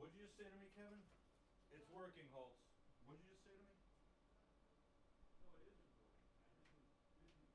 What'd you just say to me, Kevin? It's working, Holtz. What'd you just say to me? No, it isn't working. I just was busy.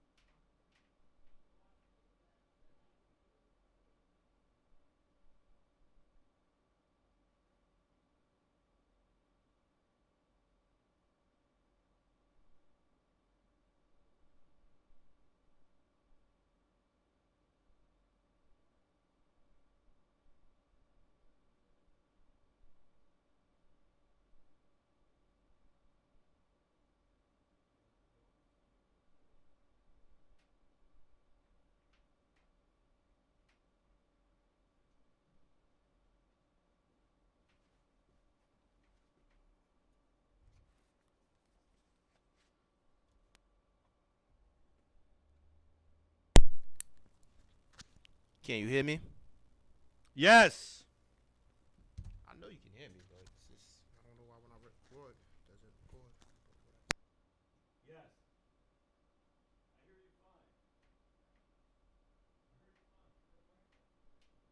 Can you hear me? Yes. I know you can hear me, but it's just I don't know why when I record it doesn't record. Yes. I hear you fine. I heard you fine. Put that mic down. That's good.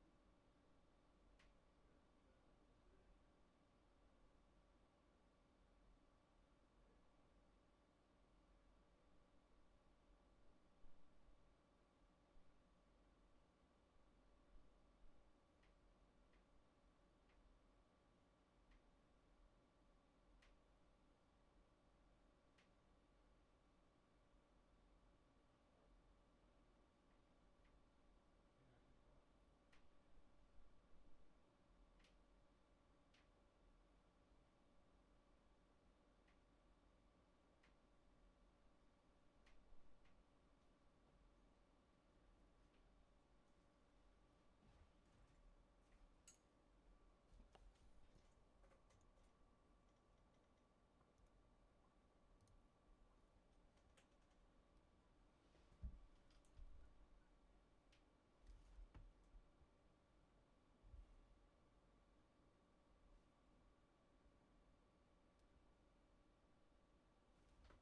You can actually talk.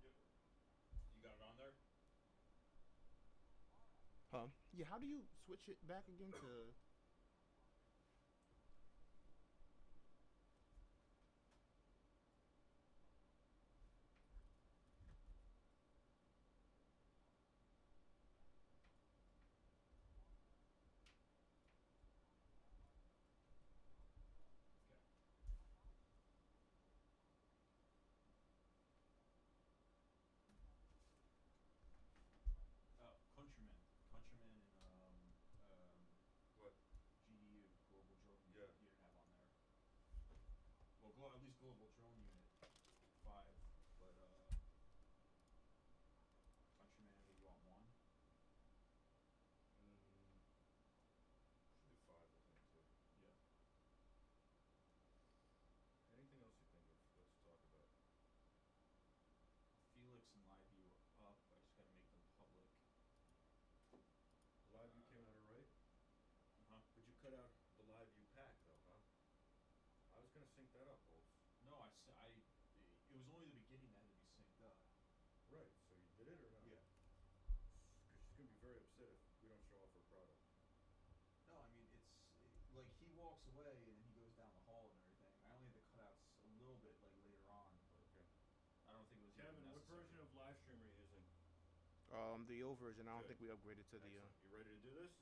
Yep. You got it on there? Huh? Yeah. How do you switch it back again to? Okay. Oh, Countryman. Countryman and What? GD Global Drone Yeah. you didn't have on there. Well, at least Global Drone Unit 5, but Countryman, you want 1? Should be 5, I think, too. Yeah. Anything else you think of? Let's talk about. Felix and Live View are up. I just got to make them public. Live view came out alright, Huh? but you cut out the live view pack, though, huh? I was gonna sync that up, Holtz. No, it was only the beginning that had to be synced up. Right, so you did it or not? Yeah. Because she's gonna be very upset if we don't show off her product. No, I mean like he walks away and then he goes down the hall and everything. I only had to cut out a little bit like later on, but Okay. I don't think it was Kevin, even what necessary. version of Livestream are you using? The old version. I don't Good. think we upgraded to the. Excellent. You ready to do this?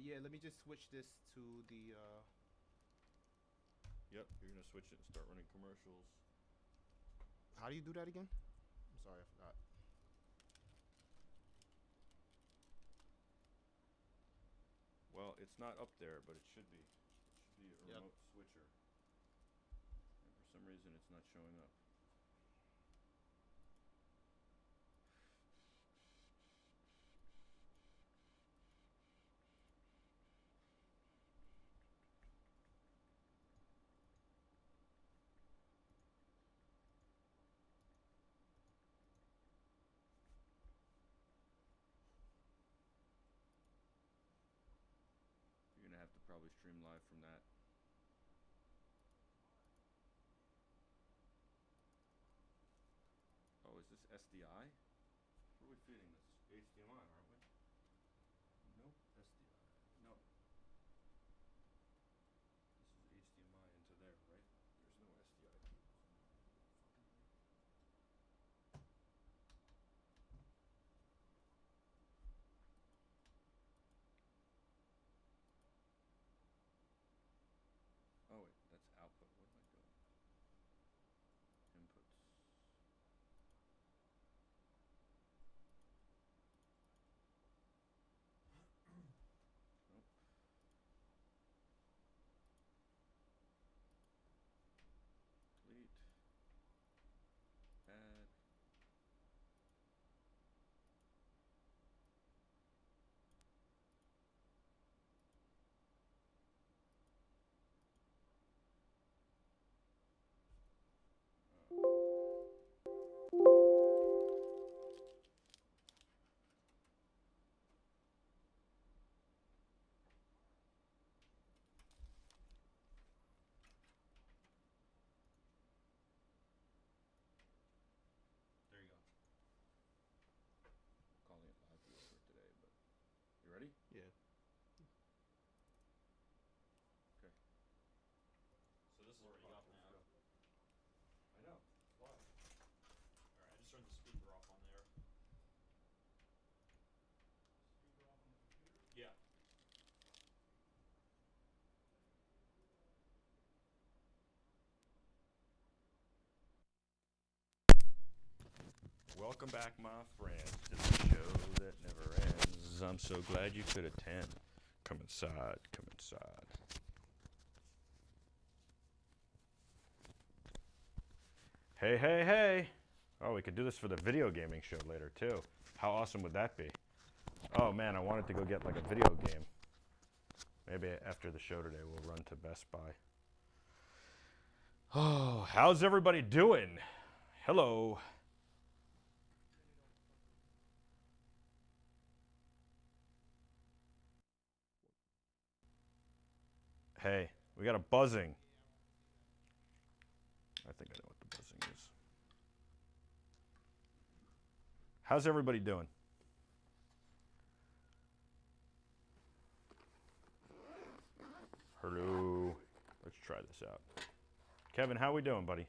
Yeah. Let me just switch this to the. Yep, you're gonna switch it and start running commercials. How do you do that again? I'm sorry, I forgot. Well, it's not up there, but it should be. It should be a Yep. remote switcher. And for some reason, it's not showing up. You're gonna have to probably stream live from that. Oh, is this SDI? Where are we feeding this? HDMI, aren't we? Nope. SDI. Nope. Ready? Yeah. Okay. So this is already up Let's now. go. I know. It's live. Alright, I just turned the speaker off on there. Speaker off on the computer? Yeah. Welcome back, my friends, to the show that never ends. I'm so glad you could attend. Come inside, come inside. Hey, hey, hey. Oh, we could do this for the video gaming show later, too. How awesome would that be? Oh, man, I wanted to go get, like, a video game. Maybe after the show today, we'll run to Best Buy. Oh, how's everybody doing? Hello. Hey, we got a buzzing. I think I know what the buzzing is. How's everybody doing? Hello. Let's try this out. Kevin, how we doing, buddy?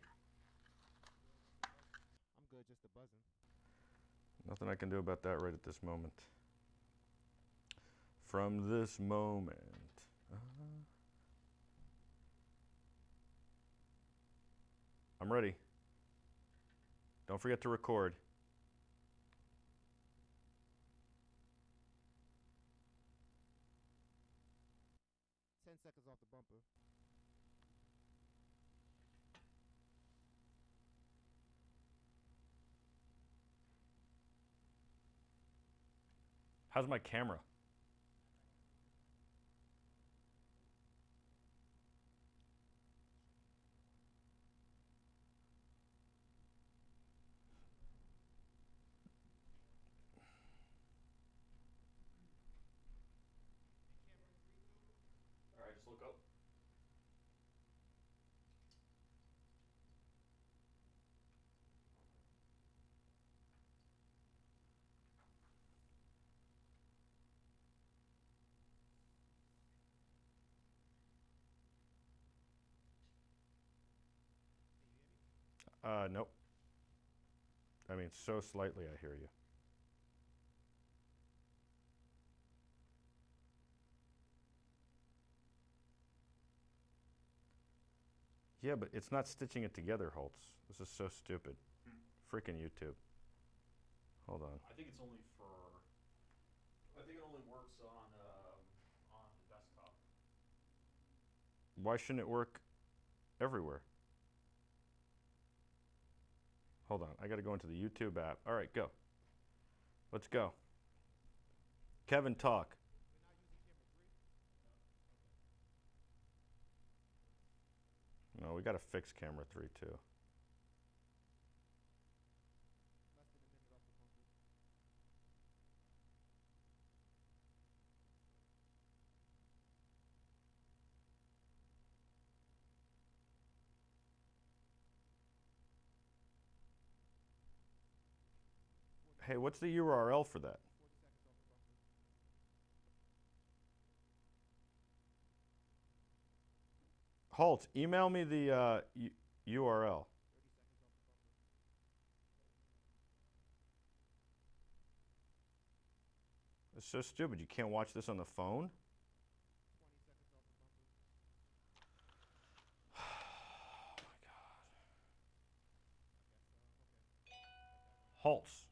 I'm good, just a buzzing. Nothing I can do about that right at this moment. From this moment. I'm ready. Don't forget to record. 10 seconds off the bumper. How's my camera? Alright, just look up. Nope. I mean, so slightly I hear you. Yeah, but it's not stitching it together, Holtz. This is so stupid. Freaking YouTube. Hold on. I think it's only for... I think it only works on the desktop. Why shouldn't it work everywhere? Hold on. I got to go into the YouTube app. All right, go. Let's go. Kevin, talk. No, we got to fix camera 3 too. Less than a minute off the bumper. Hey, what's the URL for that? 40 seconds off the bumper. Holtz, email me the URL. 30 seconds off the bumper. It's so stupid. You can't watch this on the phone? 20 seconds off the bumper. Oh my God. Okay. Holtz.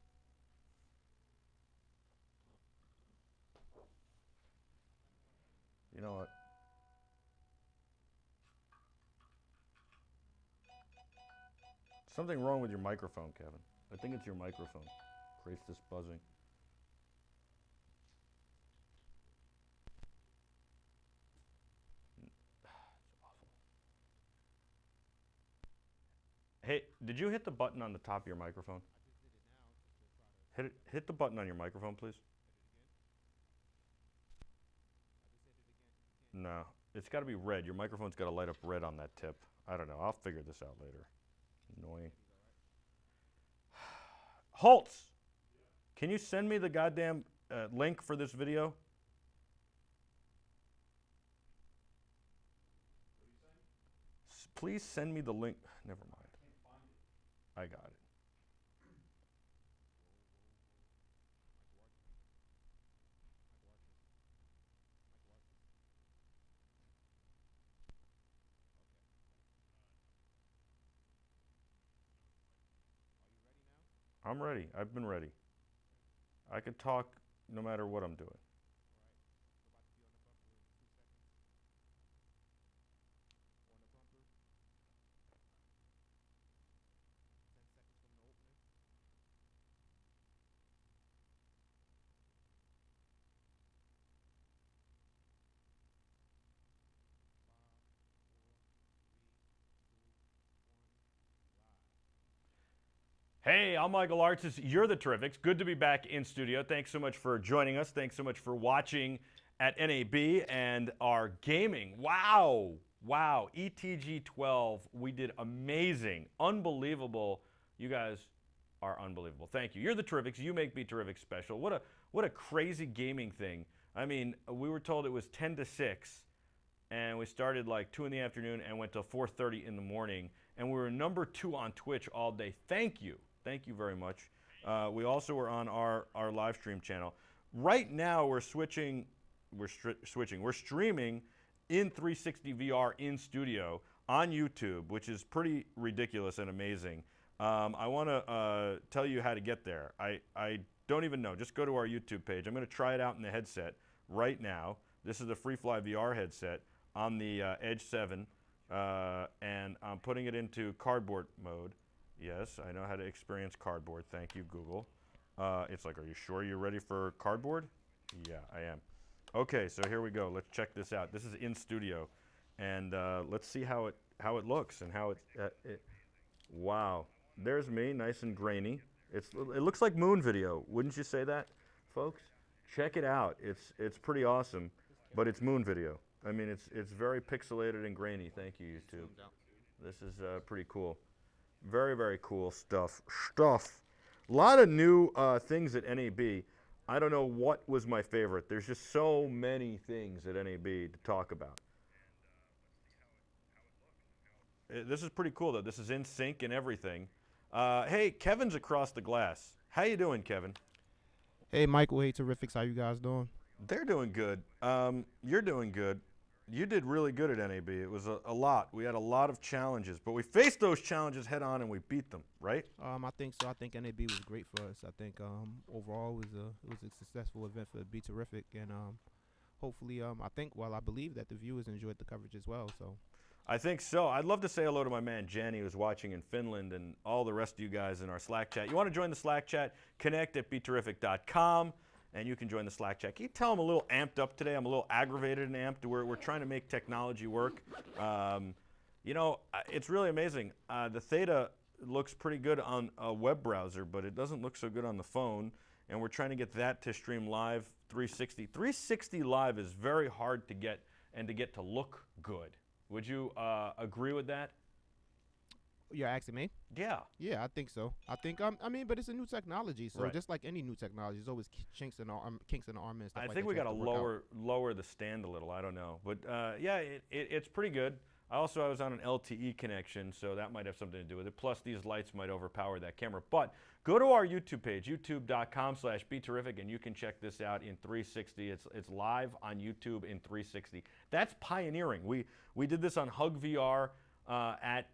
You know what? Something wrong with your microphone, Kevin. I think it's your microphone. Creates this buzzing. It's awful. Hey, did you hit the button on the top of your microphone? I just did it now just to try to Hit the button on your microphone, please. hit it again. I just hit it again. You can't. No, it's got to be red. Your microphone's got to light up red on that tip. I don't know. I'll figure this out later. Annoying. Holtz! Can you send me the goddamn link for this video? please send me the link. Never mind. Can't find it. I got it. I'm ready. I've been ready. I could talk no matter what I'm doing. Hey, I'm Michael Artsis. You're the Terrifics. Good to be back in studio. Thanks so much for joining us. Thanks so much for watching at NAB and our gaming. Wow. Wow. ETG 12. We did amazing. Unbelievable. You guys are unbelievable. Thank you. You're the Terrifics. You make BeTerrific special. What a crazy gaming thing. I mean, we were told it was 10 to 6, and we started like 2 in the afternoon and went till 4:30 in the morning, and we were number 2 on Twitch all day. Thank you. Thank you very much. We also were on our live stream channel. Right now, we're switching. We're streaming in 360 VR in studio on YouTube, which is pretty ridiculous and amazing. I want to tell you how to get there. I don't even know. Just go to our YouTube page. I'm going to try it out in the headset right now. This is the FreeFly VR headset on the Edge 7, and I'm putting it into cardboard mode. Yes, I know how to experience cardboard. Thank you, Google. It's like, are you sure you're ready for cardboard? Yeah, I am. Okay, so here we go. Let's check this out. This is in studio, and let's see how it looks and how it. Wow, there's me, nice and grainy. It looks like Moon video. Wouldn't you say that, folks? Check it out. It's pretty awesome, but it's Moon video. I mean, it's very pixelated and grainy. Thank you, YouTube. This is pretty cool. Very, very cool stuff. A lot of new things at NAB. I don't know what was my favorite. There's just so many things at NAB to talk about. This is pretty cool, though. This is in sync and everything. Hey, Kevin's across the glass. How you doing, Kevin? Hey, Michael. Hey, Terrifics. How you guys doing? They're doing good. You're doing good. You did really good at NAB. It was a lot. We had a lot of challenges, but we faced those challenges head on and we beat them, right? I think so. I think NAB was great for us. I think overall it was a successful event for BeTerrific, and hopefully I believe that the viewers enjoyed the coverage as well. So I think so. I'd love to say hello to my man Jenny, who's watching in Finland, and all the rest of you guys in our Slack chat. You want to join the Slack chat? Connect at BeTerrific.com. And you can join the Slack chat. Can you tell I'm a little amped up today? I'm a little aggravated and amped. We're trying to make technology work. You know, it's really amazing. The Theta looks pretty good on a web browser, but it doesn't look so good on the phone. And we're trying to get that to stream live 360. 360 live is very hard to get and to get to look good. Would you agree with that? You're asking me? Yeah. Yeah, I think so. I think but it's a new technology, so just like any new technology, there's always kinks in the arm and stuff. I like think that we you got to have work out. lower the stand a little. I don't know, but yeah, it's pretty good. I was on an LTE connection, so that might have something to do with it. Plus, these lights might overpower that camera. But go to our YouTube page, youtube.com/BeTerrific, and you can check this out in 360. It's live on YouTube in 360. That's pioneering. We did this on Hug VR at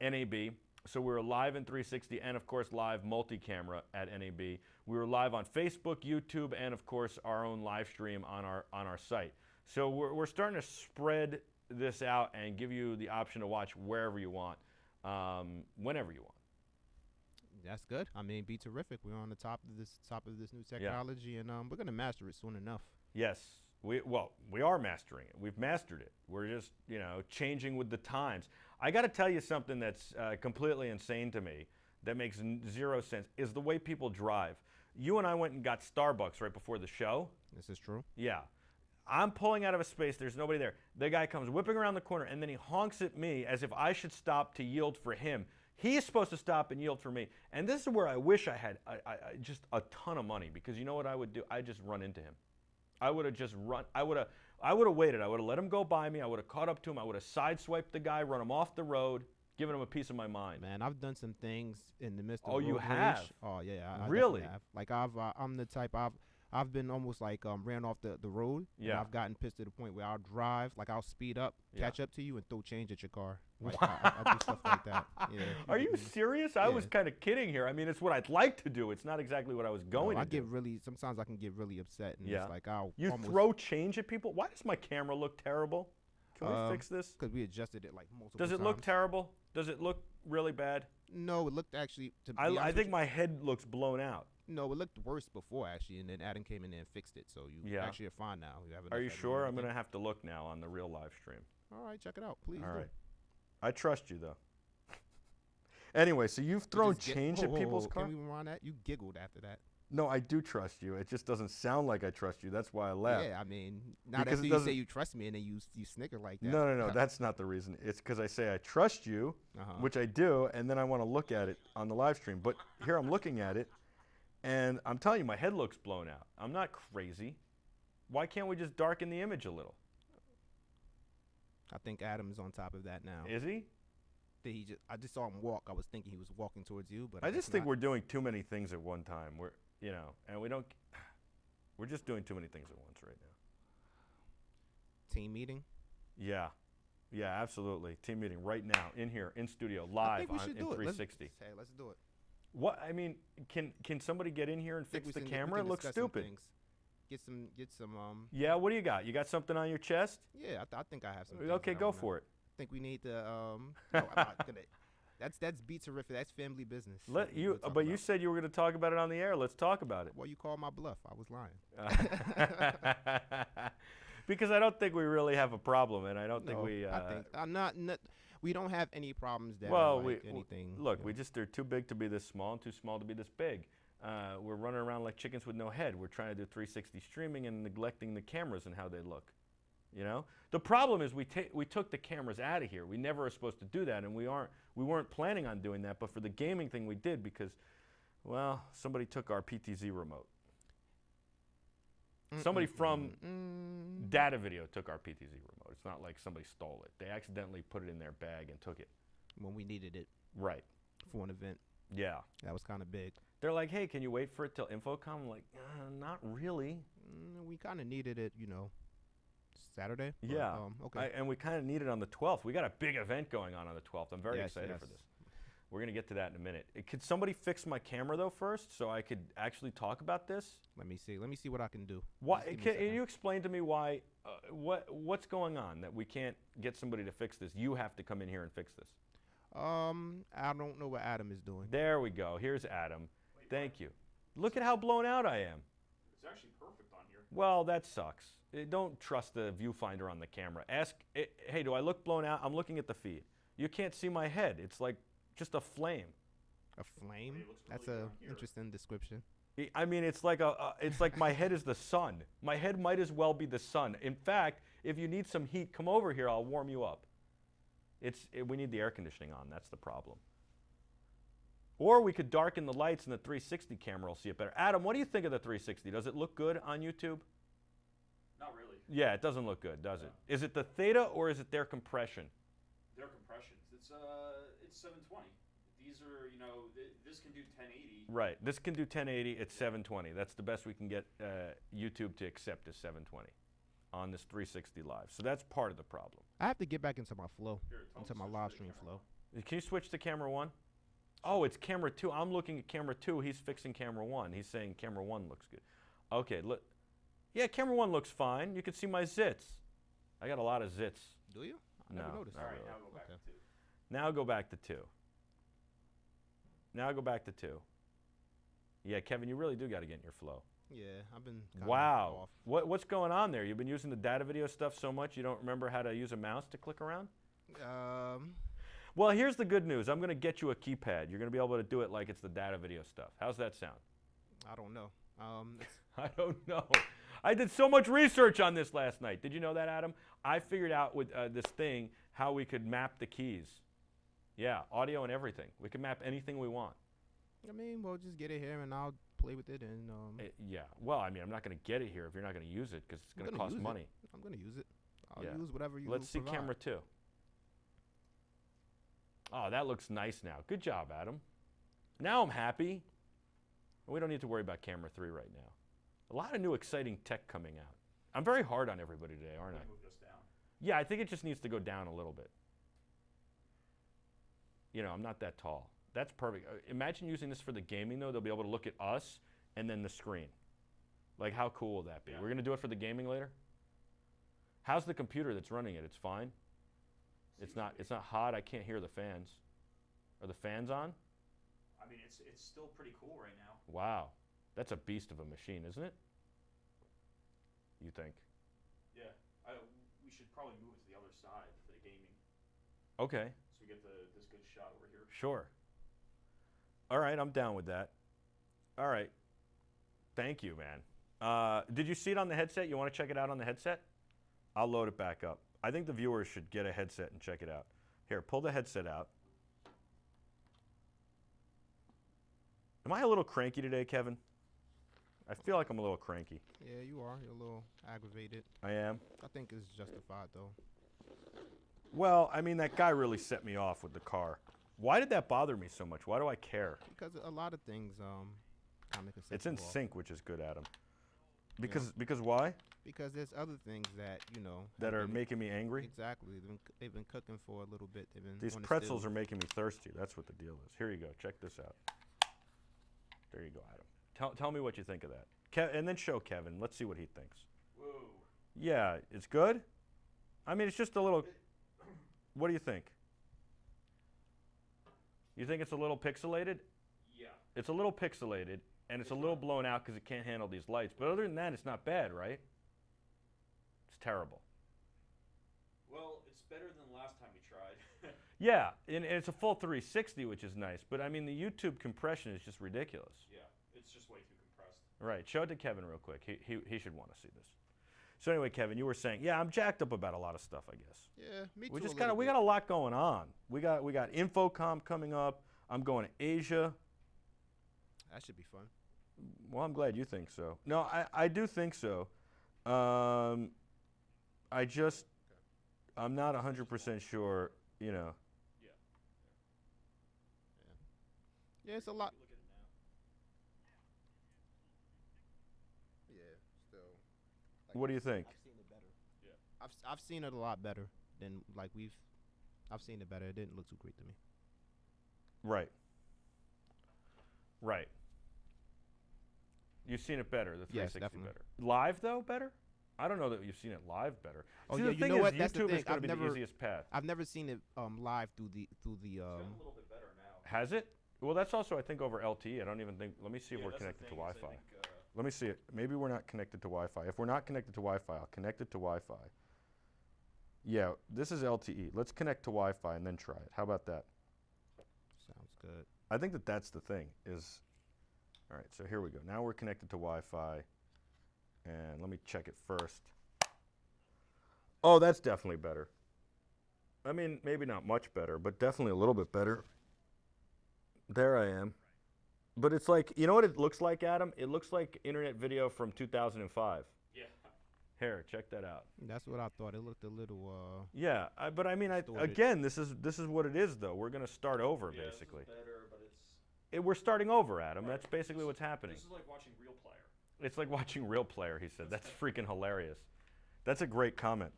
NAB. So we were live in 360 and, of course, live multi-camera at NAB. We were live on Facebook, YouTube, and, of course, our own live stream on our site. So we're starting to spread this out and give you the option to watch wherever you want, whenever you want. That's good. I mean, BeTerrific. We're on the top of this new technology, and we're gonna master it soon enough. Yes. We are mastering it. We've mastered it. We're just, changing with the times. I got to tell you something that's completely insane to me, that makes zero sense, is the way people drive. You and I went and got Starbucks right before the show. This is true. Yeah. I'm pulling out of a space. There's nobody there. The guy comes whipping around the corner, and then he honks at me as if I should stop to yield for him. He is supposed to stop and yield for me. And this is where I wish I had just a ton of money, because you know what I would do? I'd just run into him. I would have just run. I would have waited. I would have let him go by me. I would have caught up to him. I would have sideswiped the guy, run him off the road, given him a piece of my mind. Man, I've done some things in the midst of Oh, you road have? rage. Oh yeah, I Really? definitely have. Like I'm the type I've been almost like ran off the road. And Yeah. I've gotten pissed to the point where I'll drive, like I'll speed up, Yeah. catch up to you, and throw change at your car. Like I do stuff like that. Yeah. Are you serious? I was Yeah. kind of kidding here. I mean, it's what I'd like to do. It's not exactly what I was going I to get do. really. Sometimes I can get really upset, and Yeah. it's like I'll You almost, throw change at people? Why does my camera look terrible? Can we fix this? because we adjusted it like multiple. Does it look times. terrible? Does it look really bad? No, it looked actually. To be I honest think with my head looks blown out. you, no, it looked worse before actually, and then Adam came in there and fixed it. So you Yeah. actually are fine now. You have Are enough you editing sure? and I'm going to everything. have to look now on the real live stream. All right, check it out, please. All do. right. I trust you, though. Anyway, so you've You thrown just change at people's Can cars? we rewind that? You giggled after that. No, I do trust you. It just doesn't sound like I trust you. That's why I laughed. Yeah, I mean, not Because after it you say doesn't- you trust me and then you snicker like that. No. That's not the reason. It's because I say I trust you, which I do, and then I want to look at it on the live stream. But here I'm looking at it, and I'm telling you, my head looks blown out. I'm not crazy. Why can't we just darken the image a little? I think Adam's on top of that now. Is he? I just saw him walk. I was thinking he was walking towards you, but I guess just think not. we're doing too many things at one time. And we don't. We're just doing too many things at once right now. Team meeting. Yeah, absolutely. Team meeting right now in here in studio I live think we on should in do it. 360. Let's do it. What I mean, can somebody get in here and I think fix we the can- we camera? can It looks discuss some stupid. things. Get some. Yeah, what do you got? You got something on your chest? Yeah, I think I have some. things Okay, that I go wanna- for it. I think we need to. No, I'm not gonna. That's BeTerrific. That's family business. Let We'll you, talk but you about. said you were going to talk about it on the air. Let's talk about it. Well, you called my bluff. I was lying. Because I don't think we really have a problem, and I don't think No, we. I think not. We don't have any problems that Well, are like we anything. look. you We know. just they're too big to be this small and too small to be this big. We're running around like chickens with no head. We're trying to do 360 streaming and neglecting the cameras and how they look. You know, the problem is we took the cameras out of here. We never were supposed to do that, and we weren't planning on doing that. But for the gaming thing, we did because, well, somebody took our PTZ remote. Somebody from Data Video took our PTZ remote. It's not like somebody stole it. They accidentally put it in their bag and took it. when we needed it Right. for an event. Yeah. That was kind of big. They're like, hey, can you wait for it till Infocom? I'm like, not really. We kind of needed it, Saturday. but, Yeah. Okay. And we kind of need it on the 12th. We got a big event going on the 12th. I'm very Yes, excited for yes. this. We're going to get to that in a minute. Could somebody fix my camera, though, first, so I could actually talk about this? Let me see what I can do. Why, Just give me a can second. you explain to me why, what's going on that we can't get somebody to fix this? You have to come in here and fix this. I don't know what Adam is doing. There we go. Here's Adam. Thank you. Look at how blown out I am. It's actually perfect on here. Well, that sucks. Don't trust the viewfinder on the camera. Ask, hey, do I look blown out? I'm looking at the feed. You can't see my head. It's like just a flame. A flame? It looks That's really a good on here. interesting description. I mean, it's like it's like my head is the sun. My head might as well be the sun. In fact, if you need some heat, come over here. I'll warm you up. We need the air conditioning on. That's the problem. Or we could darken the lights and the 360 camera will see it better. Adam, what do you think of the 360? Does it look good on YouTube? Not really. Yeah, it doesn't look good, does it? Is it the Theta or is it their compression? They're compressions. It's 720. These are, this can do 1080. Right. This can do 1080. It's 720. That's the best we can get YouTube to accept is 720 on this 360 live. So that's part of the problem. I have to get back into my flow, Here, tell into them my to live switch to stream camera flow. Can you switch to camera 1? Oh, it's camera 2. I'm looking at camera 2. He's fixing camera 1. He's saying camera 1 looks good. Okay, look. Yeah, camera 1 looks fine. You can see my zits. I got a lot of zits. Do you? I No, never noticed. not All right, really. now go back Okay. to 2. Now go back to 2. Now go back to 2. Yeah, Kevin, you really do got to get in your flow. Yeah, I've been kinda Wow. off. What's going on there? You've been using the data video stuff so much you don't remember how to use a mouse to click around? Well, Well, here's the good news. I'm going to get you a keypad. You're going to be able to do it like it's the data video stuff. How's that sound? I don't know. I don't know. I did so much research on this last night. Did you know that, Adam? I figured out with this thing how we could map the keys. Yeah, audio and everything. We can map anything we want. I mean, we'll just get it here and I'll play with it, and Yeah. Well, I mean, I'm not going to get it here if you're not going to use it because it's going to cost money. I'm gonna use it. I'll Yeah. use whatever you. Let's see provide. camera 2. Oh, that looks nice now. Good job, Adam. Now I'm happy. We don't need to worry about camera 3 right now. A lot of new exciting tech coming out. I'm very hard on everybody today, aren't I? Move this down. Yeah, I think it just needs to go down a little bit. You know, I'm not that tall. That's perfect. Imagine using this for the gaming, though. They'll be able to look at us and then the screen. Like, how cool will that be? Yeah. We're going to do it for the gaming later? How's the computer that's running it? It's fine? It's not hot? I can't hear the fans. Are the fans on? I mean, it's still pretty cool right now. Wow. That's a beast of a machine, isn't it? You think? Yeah. We should probably move it to the other side for the gaming, Okay. so we get this good shot over here. Sure. All right, I'm down with that. All right. Thank you, man. Did you see it on the headset? You want to check it out on the headset? I'll load it back up. I think the viewers should get a headset and check it out. Here, pull the headset out. Am I a little cranky today, Kevin? I feel like I'm a little cranky. Yeah, you are. You're a little aggravated. I am. I think it's justified though. Well, I mean, that guy really set me off with the car. Why did that bother me so much? Why do I care? Because a lot of things kind of can set It's in you off. sync, which is good, Adam. Because why? Because there's other things that That have are been- making me angry? Exactly. They've been cooking for a little bit. They've been These on the pretzels stove. are making me thirsty. That's what the deal is. Here you go. Check this out. There you go, Adam. Tell me what you think of that. And then show Kevin. Let's see what he thinks. Whoa. Yeah, it's good? I mean, it's just a little... What do you think? You think it's a little pixelated? Yeah. It's a little pixelated, and it's a little blown out because it can't handle these lights. But other than that, it's not bad, right? It's terrible. Well, it's better than the last time we tried. Yeah, and it's a full 360, which is nice. But, I mean, the YouTube compression is just ridiculous. Yeah, it's just way too compressed. Right. Show it to Kevin real quick. He should want to see this. So anyway, Kevin, you were saying, yeah, I'm jacked up about a lot of stuff, I guess. Yeah, me too. We just a little we bit. got a lot going on. We got Infocom coming up. I'm going to Asia. That should be fun. Well, I'm glad you think so. No, I do think so. I'm not 100% sure, Yeah. Yeah, it's a lot. Look at it now. Yeah, still. What do you think? I've seen it better. Yeah. I've seen it a lot better than I've seen it better. It didn't look too great to me. Right. Right. You've seen it better, the 360 Yes, definitely. better. Live, though, better? I don't know that you've seen it live better. Oh, See, yeah, the you thing know is, what? That's the YouTube thing. is going I've to be the never- easiest path. I've never seen it live through the It's gotten a little bit better now. Has it? Well, that's also, I think, over LTE. I don't even think. Let me see if Yeah, we're that's the connected to thing, is I Wi-Fi. think, Let me see it. Maybe we're not connected to Wi-Fi. If we're not connected to Wi-Fi, I'll connect it to Wi-Fi. Yeah, this is LTE. Let's connect to Wi-Fi and then try it. How about that? Sounds good. I think that's the thing is, all right, so here we go. Now we're connected to Wi-Fi, and let me check it first. Oh, that's definitely better. I mean, maybe not much better, but definitely a little bit better. There I am. But it's like, you know what it looks like, Adam? It looks like internet video from 2005. yeah. Here, check that out. That's what I thought. It looked a little. Yeah, but I mean, Distorted. again, this is what it is, though. We're gonna start over, Yeah, basically. This is better, but it's... We're starting over, Adam. Right. That's basically what's happening. This is like watching Real Player. It's like watching Real Player, he said. That's freaking hilarious. That's a great comment.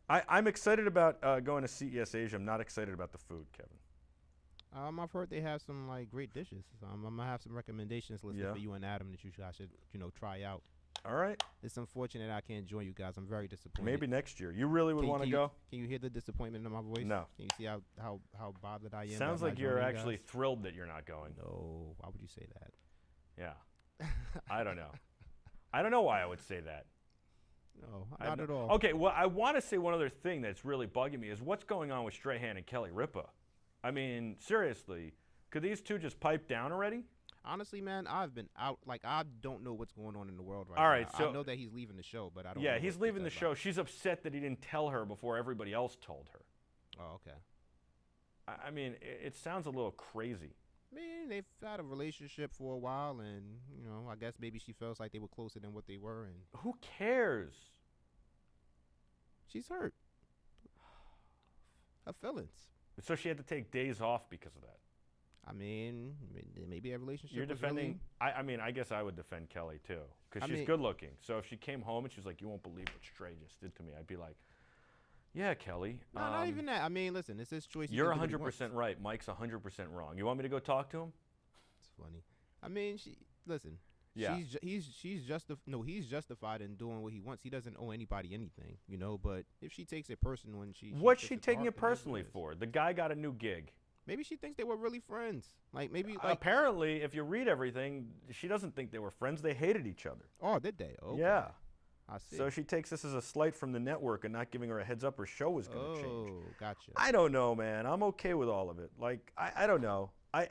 I'm excited about going to CES Asia. I'm not excited about the food, Kevin. I've heard they have some great dishes. I'm gonna have some recommendations listed Yeah. for you and Adam that you should try out. All right. It's unfortunate I can't join you guys. I'm very disappointed. Maybe next year. You really would Can- want to can you- go? Can you hear the disappointment in my voice? No. Can you see how bothered I am? Sounds about like not you're joining you actually guys? thrilled that you're not going. No. Why would you say that? Yeah. I don't know. I don't know why I would say that. No, I have not no- at all. Okay, well, I want to say one other thing that's really bugging me is what's going on with Strahan and Kelly Ripa. I mean, seriously, could these two just pipe down already? Honestly, man, I've been out. I don't know what's going on in the world right All right, now. so- I know that he's leaving the show, but I don't. Yeah, know he's what's leaving the that show. about. She's upset that he didn't tell her before everybody else told her. Oh, okay. I mean, it sounds a little crazy. I mean, they've had a relationship for a while, and I guess maybe she feels like they were closer than what they were, and Who cares? she's hurt. Her feelings. So she had to take days off because of that. I mean, maybe a relationship. You're was defending. I mean, I guess I would defend Kelly too, because she's good looking. So if she came home and she was like, "You won't believe what Stray just did to me," I'd be like, "Yeah, Kelly." No, not even that. I mean, listen, it's his choice. You're 100% right. Mike's 100% wrong. You want me to go talk to him? It's funny. I mean, listen. Yeah. He's justified in doing what he wants. He doesn't owe anybody anything, But if she takes it personal and what's she taking it personally for? The guy got a new gig. Maybe she thinks they were really friends. Apparently, if you read everything, she doesn't think they were friends. They hated each other. Oh, did they? Okay. Yeah. I see. So she takes this as a slight from the network and not giving her a heads up her show was going to change. Oh, gotcha. I don't know, man. I'm okay with all of it. Like, I don't know. I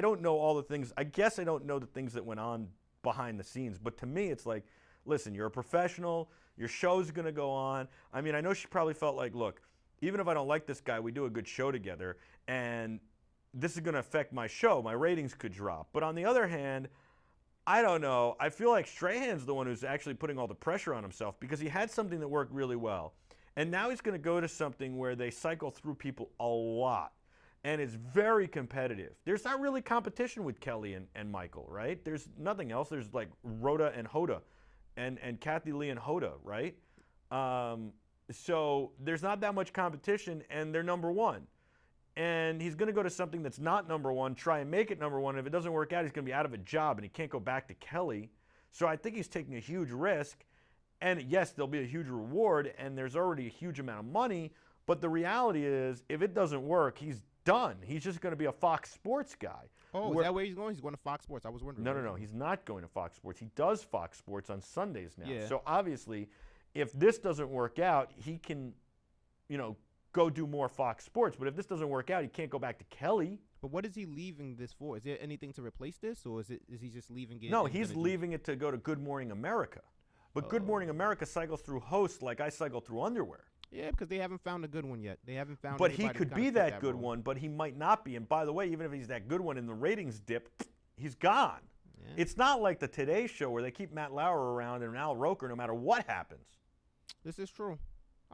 don't know all the things. I guess I don't know the things that went on behind the scenes. But to me, it's like, listen, you're a professional. Your show's going to go on. I mean, I know she probably felt like, look, even if I don't like this guy, we do a good show together. And this is going to affect my show. My ratings could drop. But on the other hand, I don't know. I feel like Strahan's the one who's actually putting all the pressure on himself because he had something that worked really well. And now he's going to go to something where they cycle through people a lot. And it's very competitive. There's not really competition with Kelly and Michael, right? There's nothing else. There's like Rhoda and Hoda and Kathy Lee and Hoda, right? So there's not that much competition, and they're number one. And he's going to go to something that's not number one, try and make it number one. If it doesn't work out, he's going to be out of a job, and he can't go back to Kelly. So I think he's taking a huge risk. And yes, there'll be a huge reward, and there's already a huge amount of money. But the reality is, if it doesn't work, he's done. He's just going to be a Fox Sports guy. Oh, is that where he's going? He's going to Fox Sports. I was wondering. No. He's not going to Fox Sports. He does Fox Sports on Sundays now. Yeah. So obviously, if this doesn't work out, he can, go do more Fox Sports. But if this doesn't work out, he can't go back to Kelly. But what is he leaving this for? Is there anything to replace this, or is he just leaving it? No, he's leaving it to go to Good Morning America. But Good Morning America cycles through hosts like I cycle through underwear. Yeah, because they haven't found a good one yet. They haven't found. But he could be that good one, but he might not be. And by the way, even if he's that good one and the ratings dip, he's gone. Yeah. It's not like the Today Show where they keep Matt Lauer around and Al Roker no matter what happens. This is true.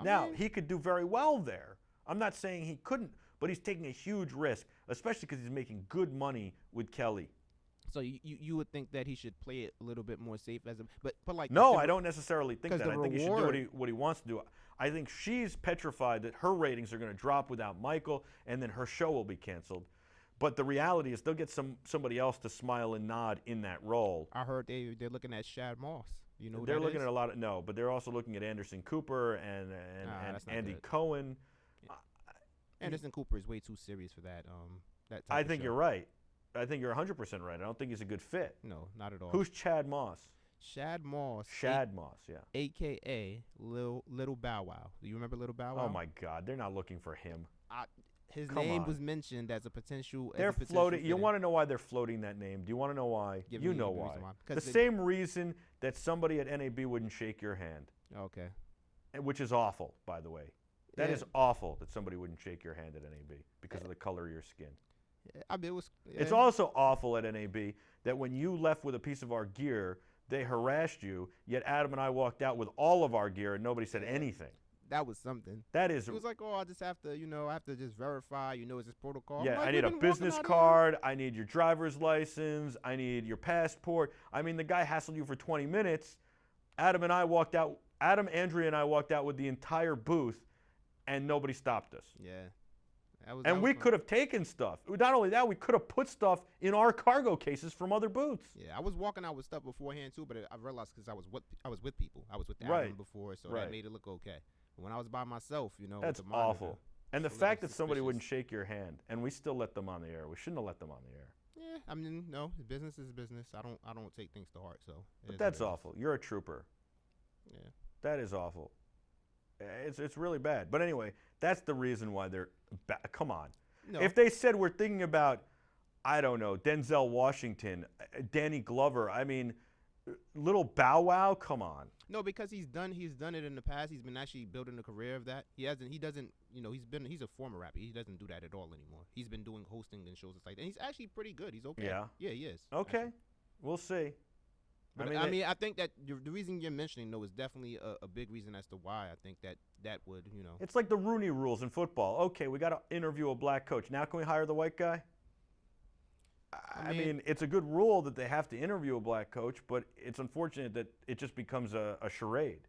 Now, he could do very well there. I'm not saying he couldn't, but he's taking a huge risk, especially because he's making good money with Kelly. So you would think that he should play it a little bit more safe but like no, I don't necessarily think that. I think he should do reward- what he wants to do. I think she's petrified that her ratings are going to drop without Michael, and then her show will be canceled. But the reality is they'll get somebody else to smile and nod in that role. I heard they're looking at Shad Moss. You know who they're that looking is? at a lot of but they're also looking at Anderson Cooper and Andy good. Cohen. Yeah. Anderson Cooper is way too serious for that. That type I of think show. you're right. I think you're 100% right. I don't think he's a good fit. No, not at all. Who's Chad Moss? Shad Moss. Shad Moss, yeah. AKA Little Bow Wow. Do you remember Little Bow Wow? Oh my God, they're not looking for him. His Come name on. was mentioned as a potential. They're floating. You want to know why they're floating that name? Do you want to know why? You know why. The same reason that somebody at NAB wouldn't shake your hand. Okay. Which is awful, by the way. That is awful that somebody wouldn't shake your hand at NAB because of the color of your skin. I mean, It's also awful at NAB that when you left with a piece of our gear, they harassed you, yet Adam and I walked out with all of our gear and nobody said anything. That was something. That is. It was like, I just have to, I have to just verify, is this protocol? Yeah, like, I need a business card. I need your driver's license. I need your passport. I mean, the guy hassled you for 20 minutes. Adam, Andrea, and I walked out with the entire booth, and nobody stopped us. Yeah. And we could have taken stuff. Not only that, we could have put stuff in our cargo cases from other booths. Yeah, I was walking out with stuff beforehand too, but I realized because I was with people. I was with Adam before, so that made it look okay. But when I was by myself, that's with the monitor, awful. And the fact that somebody wouldn't shake your hand, and we still let them on the air. We shouldn't have let them on the air. Yeah, I mean, no, business is business. I don't take things to heart. So. But that's awful. You're a trooper. Yeah. That is awful. It's really bad. But anyway, that's the reason why they're come on. No. If they said we're thinking about, I don't know, Denzel Washington, Danny Glover, I mean, little bow wow. Come on. No, because he's done it in the past. He's been actually building a career of that. He doesn't, he's a former rapper. He doesn't do that at all anymore. He's been doing hosting and shows and like that. And he's actually pretty good. He's okay. Yeah. Yeah, he is. Okay. Actually. We'll see. But I think that the reason you're mentioning though is definitely a big reason as to why I think that would, It's like the Rooney rules in football. Okay, we got to interview a black coach. Now can we hire the white guy? I mean, it's a good rule that they have to interview a black coach, but it's unfortunate that it just becomes a charade,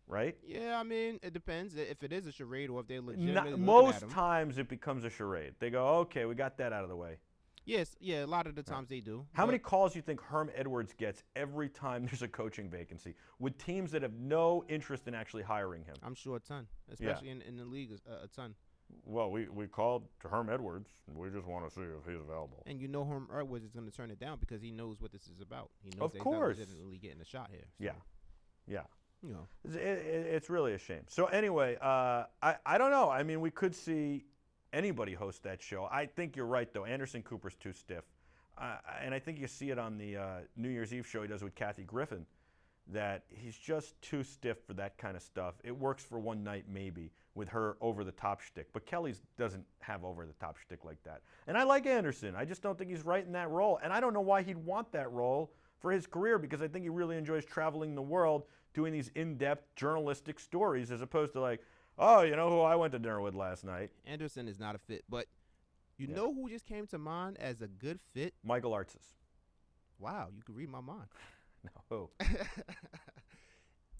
right? Yeah, I mean, it depends if it is a charade or if they're legitimately Most times it becomes a charade. They go, okay, we got that out of the way. Yes, yeah, a lot of the times they do. How many calls do you think Herm Edwards gets every time there's a coaching vacancy with teams that have no interest in actually hiring him? I'm sure a ton, especially in the league, a ton. Well, we called to Herm Edwards. We just want to see if he's available. And Herm Edwards is going to turn it down because he knows what this is about. He knows Of that course. he's not legitimately getting a shot here. So, Yeah. It's It's really a shame. So anyway, I don't know. I mean, we could see anybody host that show. I think you're right, though. Anderson Cooper's too stiff. And I think you see it on the New Year's Eve show he does with Kathy Griffin, that he's just too stiff for that kind of stuff. It works for one night maybe with her over-the-top shtick, but Kelly's doesn't have over-the-top shtick like that. And I like Anderson. I just don't think he's right in that role. And I don't know why he'd want that role for his career, because I think he really enjoys traveling the world doing these in-depth journalistic stories as opposed to like, oh, you know who I went to dinner with last night? Anderson is not a fit, but you know who just came to mind as a good fit? Michael Artsis. Wow, you could read my mind. No.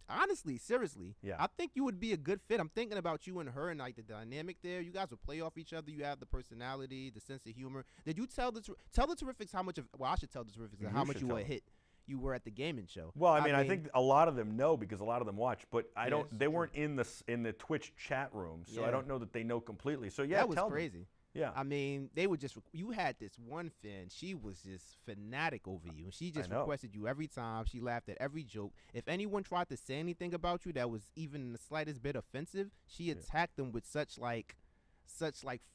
Honestly, seriously, Yeah. I think you would be a good fit. I'm thinking about you and her and like the dynamic there. You guys would play off each other. You have the personality, the sense of humor. Did you tell the Terrifics how much of? Well, I should tell the Terrifics how much you were a hit. You were at the gaming show. Well, I mean, I think a lot of them know because a lot of them watch, but I don't. Yes, They weren't in the Twitch chat room, so I Yeah. don't know that they know completely. So yeah, that was tell them. crazy. Yeah. I mean, they would just. You had this one fan. She was just fanatic over you. She just I know. requested you every time. She laughed at every joke. If anyone tried to say anything about you that was even the slightest bit offensive, she attacked them with such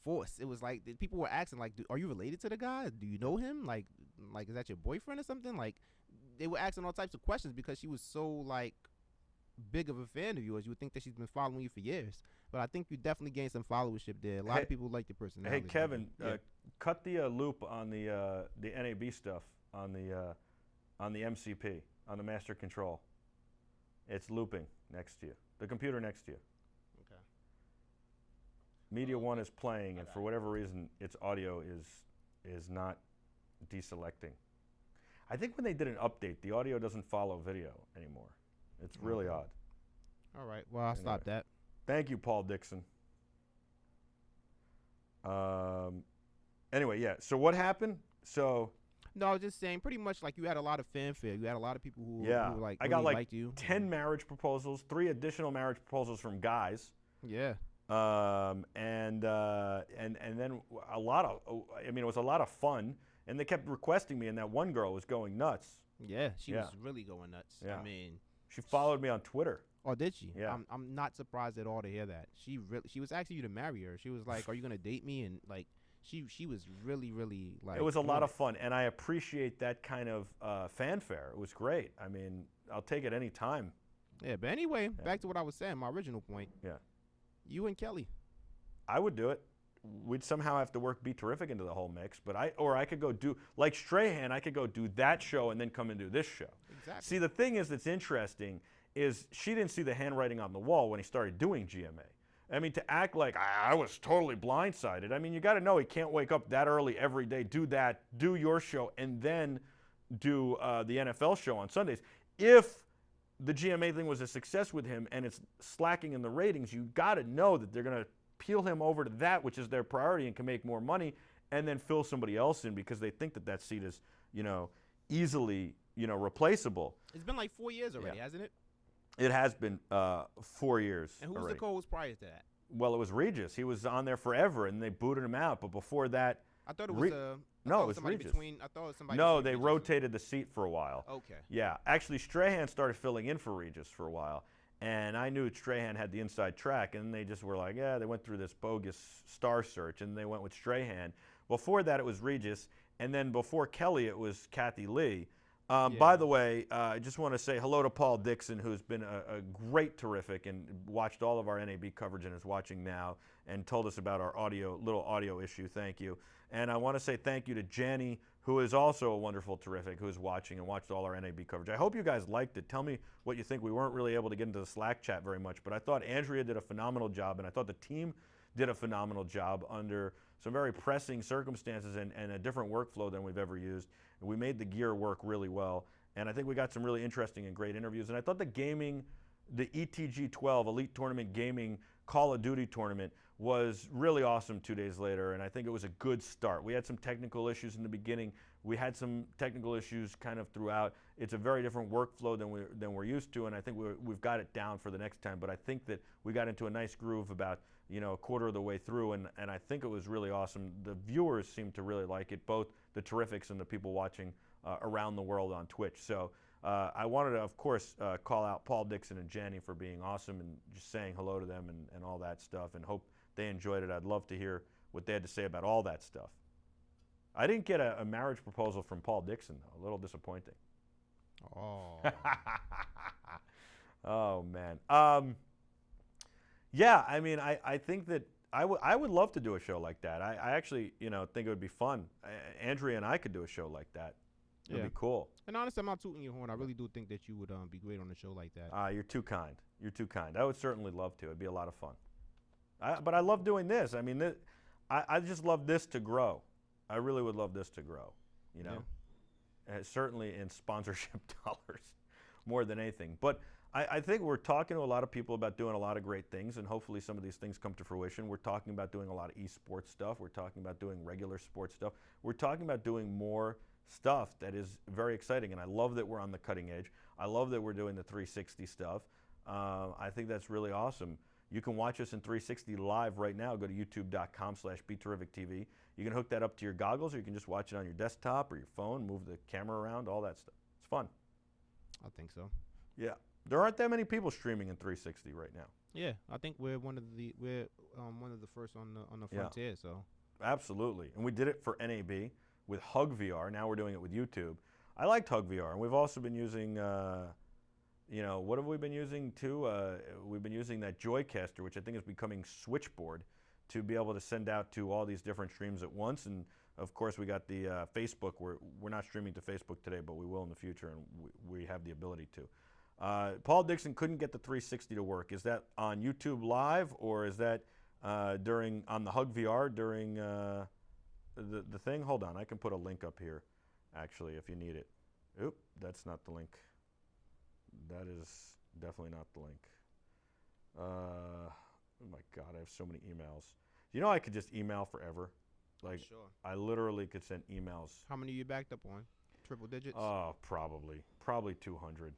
force. It was like people were asking, like, are you related to the guy? Do you know him? Like, is that your boyfriend or something? Like, they were asking all types of questions because she was so like big of a fan of yours. You would think that she's been following you for years. But I think you definitely gained some followership there. A lot of people like your personality. Hey Kevin, Yeah. cut the loop on the NAB stuff on the MCP on the master control. It's looping next to you. The computer next to you. Okay. Media One is playing, and for whatever reason, its audio is not deselecting. I think when they did an update, the audio doesn't follow video anymore. It's really odd. All right. Well, I'll stop that. Thank you, Paul Dixon. Anyway, yeah. So what happened? So No, I was just saying, pretty much like you had a lot of fanfare. You had a lot of people who like I really got like liked you. 10 marriage proposals, 3 additional marriage proposals from guys. Yeah. And then a lot of, I mean, it was a lot of fun, and they kept requesting me, and that one girl was going nuts. Yeah, she was really going nuts. Yeah. I mean, She followed me on Twitter. oh, did she? Yeah. I'm not surprised at all to hear that. She was asking you to marry her. She was like, "Are you gonna date me?" And like, she was really like. It was a lot of fun, and I appreciate that kind of fanfare. It was great. I mean, I'll take it any time. Yeah, but anyway, back to what I was saying. My original point. Yeah. You and Kelly. I would do it. We'd somehow have to work BeTerrific into the whole mix, but I could go do, like Strahan, I could go do that show and then come and do this show. Exactly. See, the thing is that's interesting is she didn't see the handwriting on the wall when he started doing GMA. I mean, to act like I was totally blindsided. I mean, you got to know he can't wake up that early every day, do that, do your show, and then do the NFL show on Sundays. If the GMA thing was a success with him and it's slacking in the ratings, you got to know that they're going to peel him over to that, which is their priority and can make more money, and then fill somebody else in because they think that that seat is, easily, replaceable. It's been like 4 years already, hasn't it? It has been 4 years. And who's already. the co-host prior to that? Well, it was Regis. He was on there forever, and they booted him out. But before that, I thought it was no, it was somebody Regis. between. I thought it was somebody. No, between they Regis rotated the seat for a while. Okay. Yeah, actually, Strahan started filling in for Regis for a while, and I knew Strahan had the inside track, and they just were like, yeah, they went through this bogus star search, and they went with Strahan. Before that, it was Regis, and then before Kelly, it was Kathy Lee. By the way, I just want to say hello to Paul Dixon, who's been a great Terrific and watched all of our NAB coverage and is watching now and told us about our little audio issue. Thank you. And I want to say thank you to Janny, who is also a wonderful Terrific, who is watching and watched all our NAB coverage. I hope you guys liked it. Tell me what you think. We weren't really able to get into the Slack chat very much, but I thought Andrea did a phenomenal job, and I thought the team did a phenomenal job under some very pressing circumstances and a different workflow than we've ever used. And we made the gear work really well, and I think we got some really interesting and great interviews. And I thought the ETG 12, Elite Tournament Gaming Call of Duty tournament, was really awesome 2 days later, and I think it was a good start. We had some technical issues in the beginning. We had some technical issues kind of throughout. It's a very different workflow than we're used to, and I think we've got it down for the next time. But I think that we got into a nice groove about a quarter of the way through, and I think it was really awesome. The viewers seemed to really like it, both the Terrifics and the people watching around the world on Twitch. So I wanted to, of course, call out Paul Dixon and Janny for being awesome and just saying hello to them and all that stuff, and hope they enjoyed it. I'd love to hear what they had to say about all that stuff. I didn't get a marriage proposal from Paul Dixon, though. A little disappointing. Oh. Oh, man. Yeah, I mean, I think that I would love to do a show like that. I actually, think it would be fun. Andrea and I could do a show like that. It'd be cool. And honestly, I'm not tooting your horn. I really do think that you would be great on a show like that. You're too kind. You're too kind. I would certainly love to. It'd be a lot of fun. But I love doing this. I mean, I just love this to grow. I really would love this to grow, certainly in sponsorship dollars more than anything. But I think we're talking to a lot of people about doing a lot of great things, and hopefully some of these things come to fruition. We're talking about doing a lot of esports stuff. We're talking about doing regular sports stuff. We're talking about doing more stuff that is very exciting, and I love that we're on the cutting edge. I love that we're doing the 360 stuff. I think that's really awesome. You can watch us in 360 live right now. Go to youtube.com/BeTerrificTV. You can hook that up to your goggles, or you can just watch it on your desktop or your phone, move the camera around, all that stuff. It's fun. I think so. Yeah. There aren't that many people streaming in 360 right now. Yeah, I think we're one of the first on the frontier. So absolutely, and we did it for NAB with Hug VR. Now we're doing it with YouTube. I liked Hug VR, and we've also been using, what have we been using too? We've been using that Joycaster, which I think is becoming Switchboard, to be able to send out to all these different streams at once. And of course, we got the Facebook. We're not streaming to Facebook today, but we will in the future, and we have the ability to. Paul Dixon couldn't get the 360 to work. Is that on YouTube Live, or is that on the Hug VR during the thing? Hold on, I can put a link up here, actually, if you need it. Oop, that's not the link. That is definitely not the link. Oh my God, I have so many emails. I could just email forever. Like, sure. I literally could send emails. How many you backed up on? Triple digits? Oh, probably 200.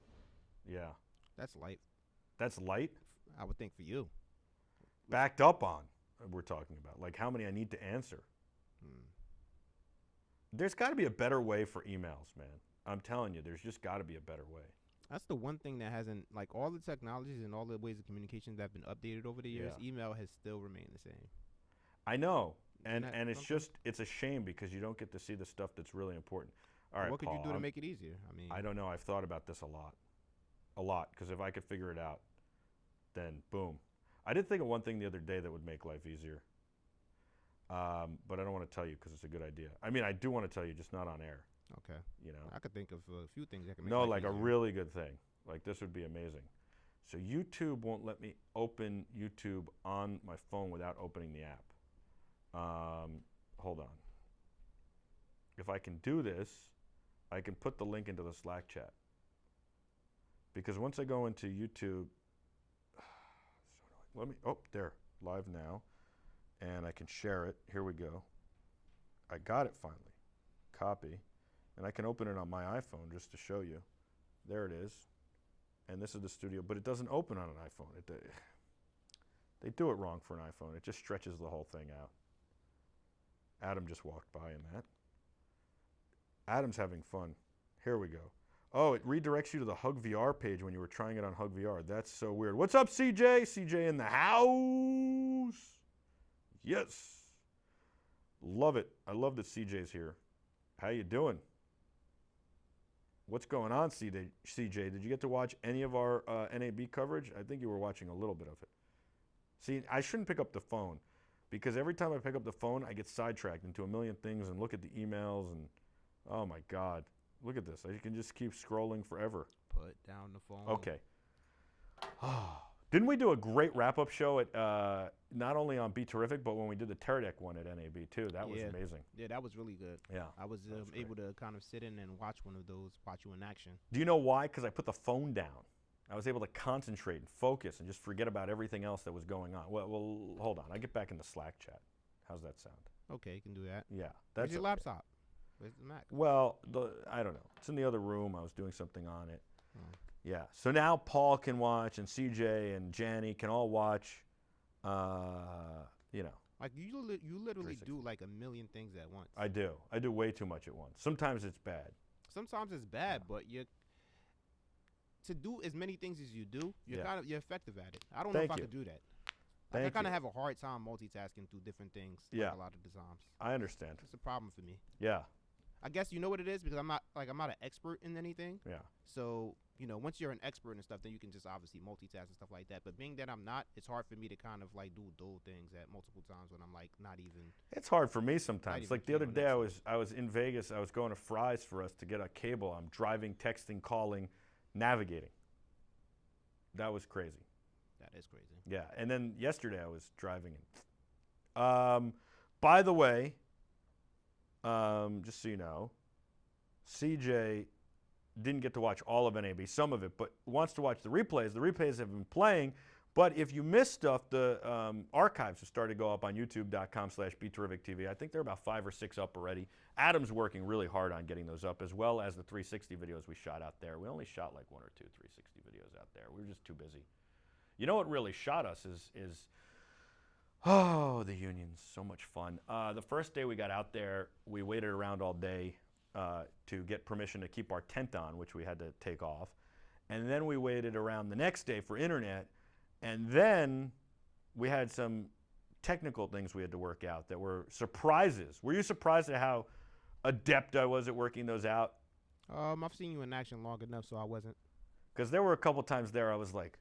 Yeah. That's light. That's light? I would think for you. Backed up on, we're talking about. Like how many I need to answer. There's got to be a better way for emails, man. I'm telling you, there's just got to be a better way. That's the one thing that hasn't, like all the technologies and all the ways of communication that have been updated over the years, email has still remained the same. I know. And it's a shame because you don't get to see the stuff that's really important. All right, what could Paul, you do to make it easier? I don't know. I've thought about this a lot, because if I could figure it out, then boom. I did think of one thing the other day that would make life easier, but I don't want to tell you because it's a good idea. I mean, I do want to tell you, just not on air. Okay. I could think of a few things that can make life easier. a really good thing. Like this would be amazing. So YouTube won't let me open YouTube on my phone without opening the app. Hold on. If I can do this, I can put the link into the Slack chat. Because once I go into YouTube, there, live now, and I can share it. Here we go. I got it finally. Copy, and I can open it on my iPhone just to show you. There it is, and this is the studio, but it doesn't open on an iPhone. They do it wrong for an iPhone. It just stretches the whole thing out. Adam just walked by in that. Adam's having fun. Here we go. Oh, it redirects you to the Hug VR page when you were trying it on Hug VR. That's so weird. What's up, CJ? CJ in the house. Yes. Love it. I love that CJ's here. How you doing? What's going on, CJ? Did you get to watch any of our NAB coverage? I think you were watching a little bit of it. See, I shouldn't pick up the phone because every time I pick up the phone, I get sidetracked into a million things and look at the emails and, oh my God, look at this. I can just keep scrolling forever. Put down the phone. Okay. Didn't we do a great wrap-up show at not only on BeTerrific, but when we did the Teradek one at NAB too? That was amazing. Yeah, that was really good. Yeah. I was able to kind of sit in and watch one of those, watch you in action. Do you know why? Because I put the phone down. I was able to concentrate and focus and just forget about everything else that was going on. Well, hold on. I get back in the Slack chat. How's that sound? Okay, you can do that. Yeah. Where's your laptop? Where's the Mac? Well, I don't know. It's in the other room. I was doing something on it. Oh. Yeah. So now Paul can watch and CJ and Janny can all watch, you know. Like you literally do like a million things at once. I do. I do way too much at once. Sometimes it's bad. Sometimes it's bad, but to do as many things as you do, you're effective at it. I don't know if I could do that. Like I kind of have a hard time multitasking through different things. Yeah. Like a lot of the times. I understand. It's a problem for me. Yeah. I guess you know what it is because I'm not an expert in anything. Yeah. So, once you're an expert and stuff, then you can just obviously multitask and stuff like that. But being that I'm not, it's hard for me to kind of like do dual things at multiple times when I'm like not even. It's hard for me sometimes. Like the other day on I was in Vegas. I was going to Fry's for us to get a cable. I'm driving, texting, calling, navigating. That was crazy. That is crazy. Yeah. And then yesterday I was driving. By the way, just so you know, CJ didn't get to watch all of NAB, some of it, but wants to watch the replays. The replays have been playing, but if you missed stuff, the archives have started to go up on youtube.com/BeTerrificTV. I think they're about 5 or 6 up already. Adam's working really hard on getting those up, as well as the 360 videos we shot out there. We only shot like 1 or 2 360 videos out there. We were just too busy. You know what really shot us is the unions, so much fun. The first day we got out there, we waited around all day to get permission to keep our tent on, which we had to take off. And then we waited around the next day for internet. And then we had some technical things we had to work out that were surprises. Were you surprised at how adept I was at working those out? I've seen you in action long enough, so I wasn't. Because there were a couple times there I was like,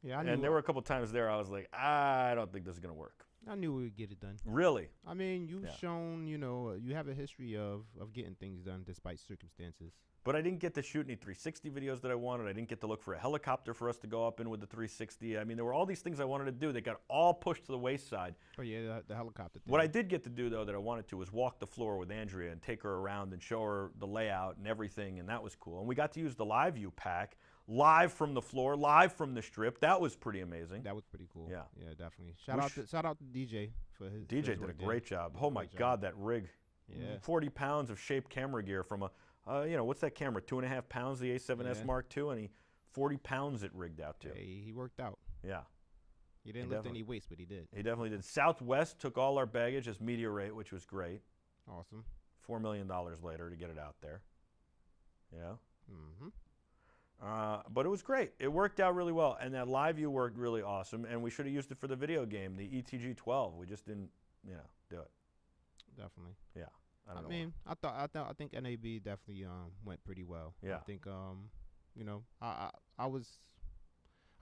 yeah, I knew. And there were a couple times there I was like, I don't think this is going to work. I knew we would get it done. Really? I mean, you've shown, you have a history of getting things done despite circumstances. But I didn't get to shoot any 360 videos that I wanted. I didn't get to look for a helicopter for us to go up in with the 360. I mean, there were all these things I wanted to do that got all pushed to the wayside. Oh, yeah, the helicopter thing. What I did get to do, though, that I wanted to was walk the floor with Andrea and take her around and show her the layout and everything, and that was cool. And we got to use the live view pack, live from the floor, live from the strip. That was pretty amazing. That was pretty cool. Yeah. Yeah, definitely. Shout out to DJ for his DJ did a great job. Oh, my God, that rig. Yeah. 40 pounds of shaped camera gear from a, what's that camera? 2.5 pounds, the A7S Mark II, and 40 pounds it rigged out to. Yeah, he worked out. Yeah. He didn't lift any weights, but he did. He definitely did. Southwest took all our baggage as media rate, which was great. Awesome. $4 million later to get it out there. Yeah. Mm-hmm. But it was great. It worked out really well, and that live view worked really awesome. And we should have used it for the video game, the ETG-12. We just didn't, do it. Definitely. Yeah. I mean, I think NAB definitely went pretty well. Yeah. I think I'm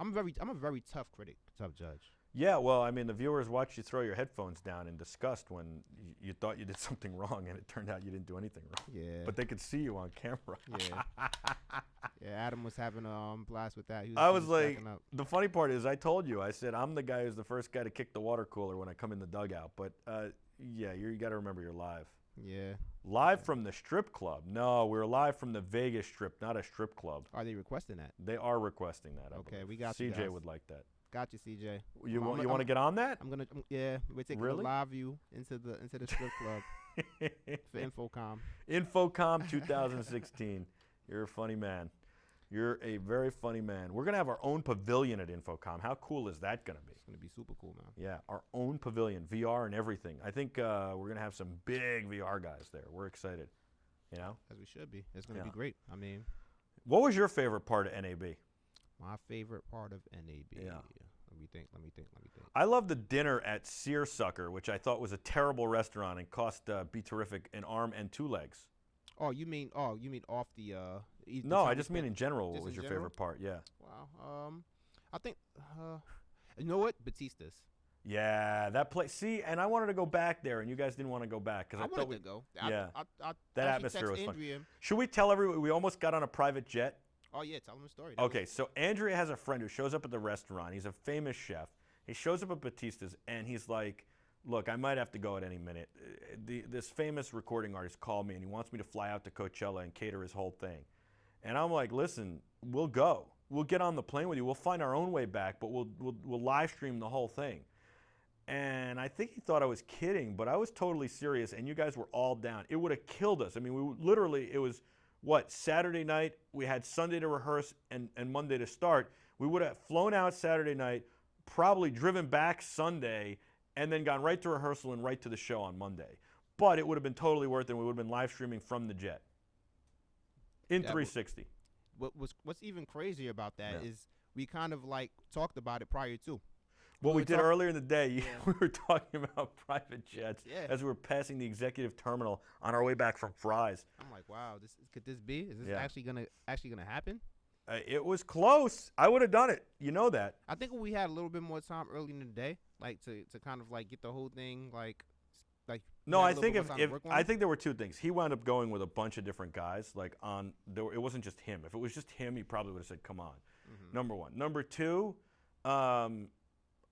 a very tough critic, tough judge. Yeah, well, I mean, the viewers watched you throw your headphones down in disgust when you thought you did something wrong, and it turned out you didn't do anything wrong. Yeah. But they could see you on camera. Yeah. Yeah, Adam was having a blast with that. I was like, the funny part is I told you, I said, I'm the guy who's the first guy to kick the water cooler when I come in the dugout. But, yeah, you got to remember you're live. Yeah. Live from the strip club. No, we're live from the Vegas strip, not a strip club. Are they requesting that? They are requesting that. Okay, we got you CJ guys. would like that. Got you, CJ. You want to get on that? I'm gonna. Yeah, we're taking a live view into the strip club for Infocom. Infocom 2016. You're a funny man. You're a very funny man. We're gonna have our own pavilion at Infocom. How cool is that gonna be? It's gonna be super cool, man. Yeah, our own pavilion, VR and everything. I think we're gonna have some big VR guys there. We're excited. As we should be. It's gonna be great. I mean, what was your favorite part of NAB? My favorite part of NAB. Yeah. Let me think. I love the dinner at Searsucker, which I thought was a terrible restaurant and cost BeTerrific an arm and 2 legs. Oh, you mean off the the No, time I we just mean spent- in general. What just was in your general? favorite part? Yeah. Wow. I think you know what? Batista's. Yeah, that place. See, and I wanted to go back there, and you guys didn't want to go back because I I thought wanted we. to go. Yeah. I That actually atmosphere was text fun. Andrea. Should we tell everyone we almost got on a private jet? Oh yeah, tell him the story. That Okay, was- so Andrea has a friend who shows up at the restaurant. He's a famous chef. He shows up at Batista's, and he's like, "Look, I might have to go at any minute. This famous recording artist called me, and he wants me to fly out to Coachella and cater his whole thing." And I'm like, "Listen, we'll go. We'll get on the plane with you. We'll find our own way back, but we'll live stream the whole thing." And I think he thought I was kidding, but I was totally serious, and you guys were all down. It would have killed us. I mean, it was, what, Saturday night? We had Sunday to rehearse and Monday to start. We would have flown out Saturday night, probably driven back Sunday, and then gone right to rehearsal and right to the show on Monday. But it would have been totally worth it, and we would have been live streaming from the jet in That 360. What's even crazier about that Yeah. is we kind of like talked about it prior to. What we did talk- earlier in the day, Yeah. we were talking about private jets Yeah. as we were passing the executive terminal on our way back from Fry's. I'm like, wow, could this be? Is this Yeah. actually gonna happen? It was close. I would have done it. You know that. I think we had a little bit more time early in the day, like to kind of like get the whole thing like. No, we had I a little think bit more time to if work on I it. think there were two things. He wound up going with a bunch of different guys. Like it wasn't just him. If it was just him, he probably would have said, "Come on." Mhm. Number one. Number two,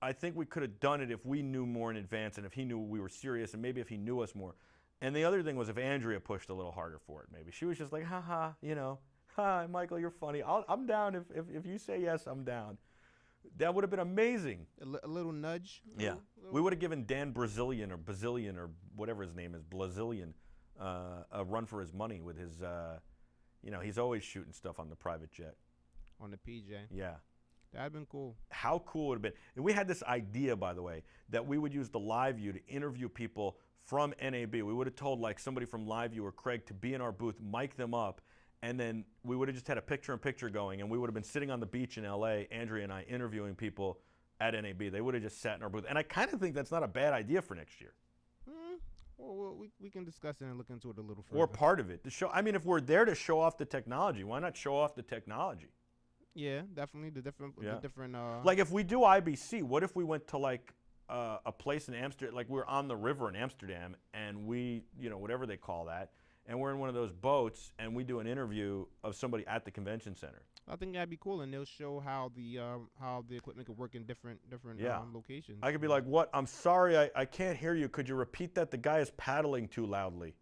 I think we could have done it if we knew more in advance and if he knew we were serious and maybe if he knew us more. And the other thing was if Andrea pushed a little harder for it, maybe. She was just like, haha, hi, Michael, you're funny. I'm down. If you say yes, I'm down. That would have been amazing. A little nudge. Yeah. We would have given Dan Brazilian or Bazillion or whatever his name is, Blazillion, a run for his money with his, he's always shooting stuff on the private jet. on the PJ. Yeah. That'd been cool. How cool would it have been? And we had this idea, by the way, that we would use the Live View to interview people from NAB. We would have told like somebody from Live View or Craig to be in our booth, mic them up, and then we would have just had a picture-in-picture going, and we would have been sitting on the beach in LA, Andrea and I, interviewing people at NAB. They would have just sat in our booth. And I kind of think that's not a bad idea for next year. Well, we can discuss it and look into it a little further. Or part of it. If we're there to show off the technology, why not show off the technology? Yeah, definitely the different. Like if we do IBC, what if we went to like a place in Amsterdam, like we're on the river in Amsterdam, and we, whatever they call that, and we're in one of those boats, and we do an interview of somebody at the convention center. I think that'd be cool, and they'll show how the equipment could work in different Yeah. locations. I could be like, "What? I'm sorry, I can't hear you. Could you repeat that? The guy is paddling too loudly."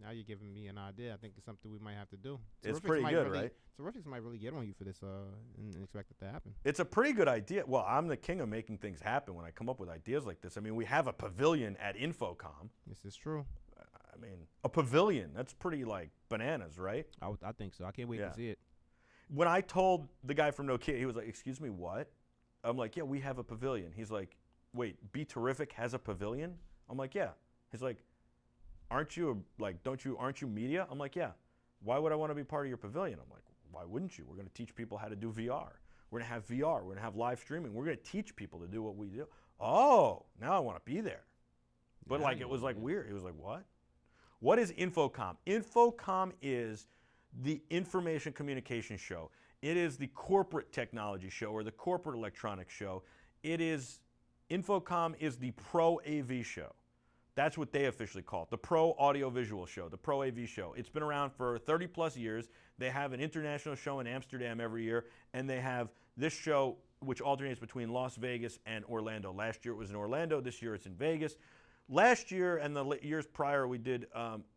Now you're giving me an idea. I think it's something we might have to do. It's Terrifics pretty might good, really, right? Terrifics might really get on you for this and expect it to happen. It's a pretty good idea. Well, I'm the king of making things happen when I come up with ideas like this. I mean, we have a pavilion at Infocom. This is true. I mean, a pavilion, that's pretty like bananas, right? I think so. I can't wait Yeah. to see it. When I told the guy from Nokia, he was like, "Excuse me, what?" I'm like, "Yeah, we have a pavilion." He's like, "Wait, BeTerrific has a pavilion?" I'm like, "Yeah." He's like, aren't you media?" I'm like, "Yeah." "Why would I want to be part of your pavilion?" I'm like, "Why wouldn't you? We're going to teach people how to do VR. We're going to have VR. We're going to have live streaming. We're going to teach people to do what we do." Oh, now I want to be there. But Now like you it was wanna like be weird. It was like, what? What is Infocom? Infocom is the information communication show. It is the corporate technology show or the corporate electronics show. Infocom is the Pro AV show. That's what they officially call it, the Pro Audiovisual Show, the Pro AV Show. It's been around for 30 plus years. They have an international show in Amsterdam every year, and they have this show which alternates between Las Vegas and Orlando. Last year it was in Orlando, this year it's in Vegas. Last year and the years prior, we did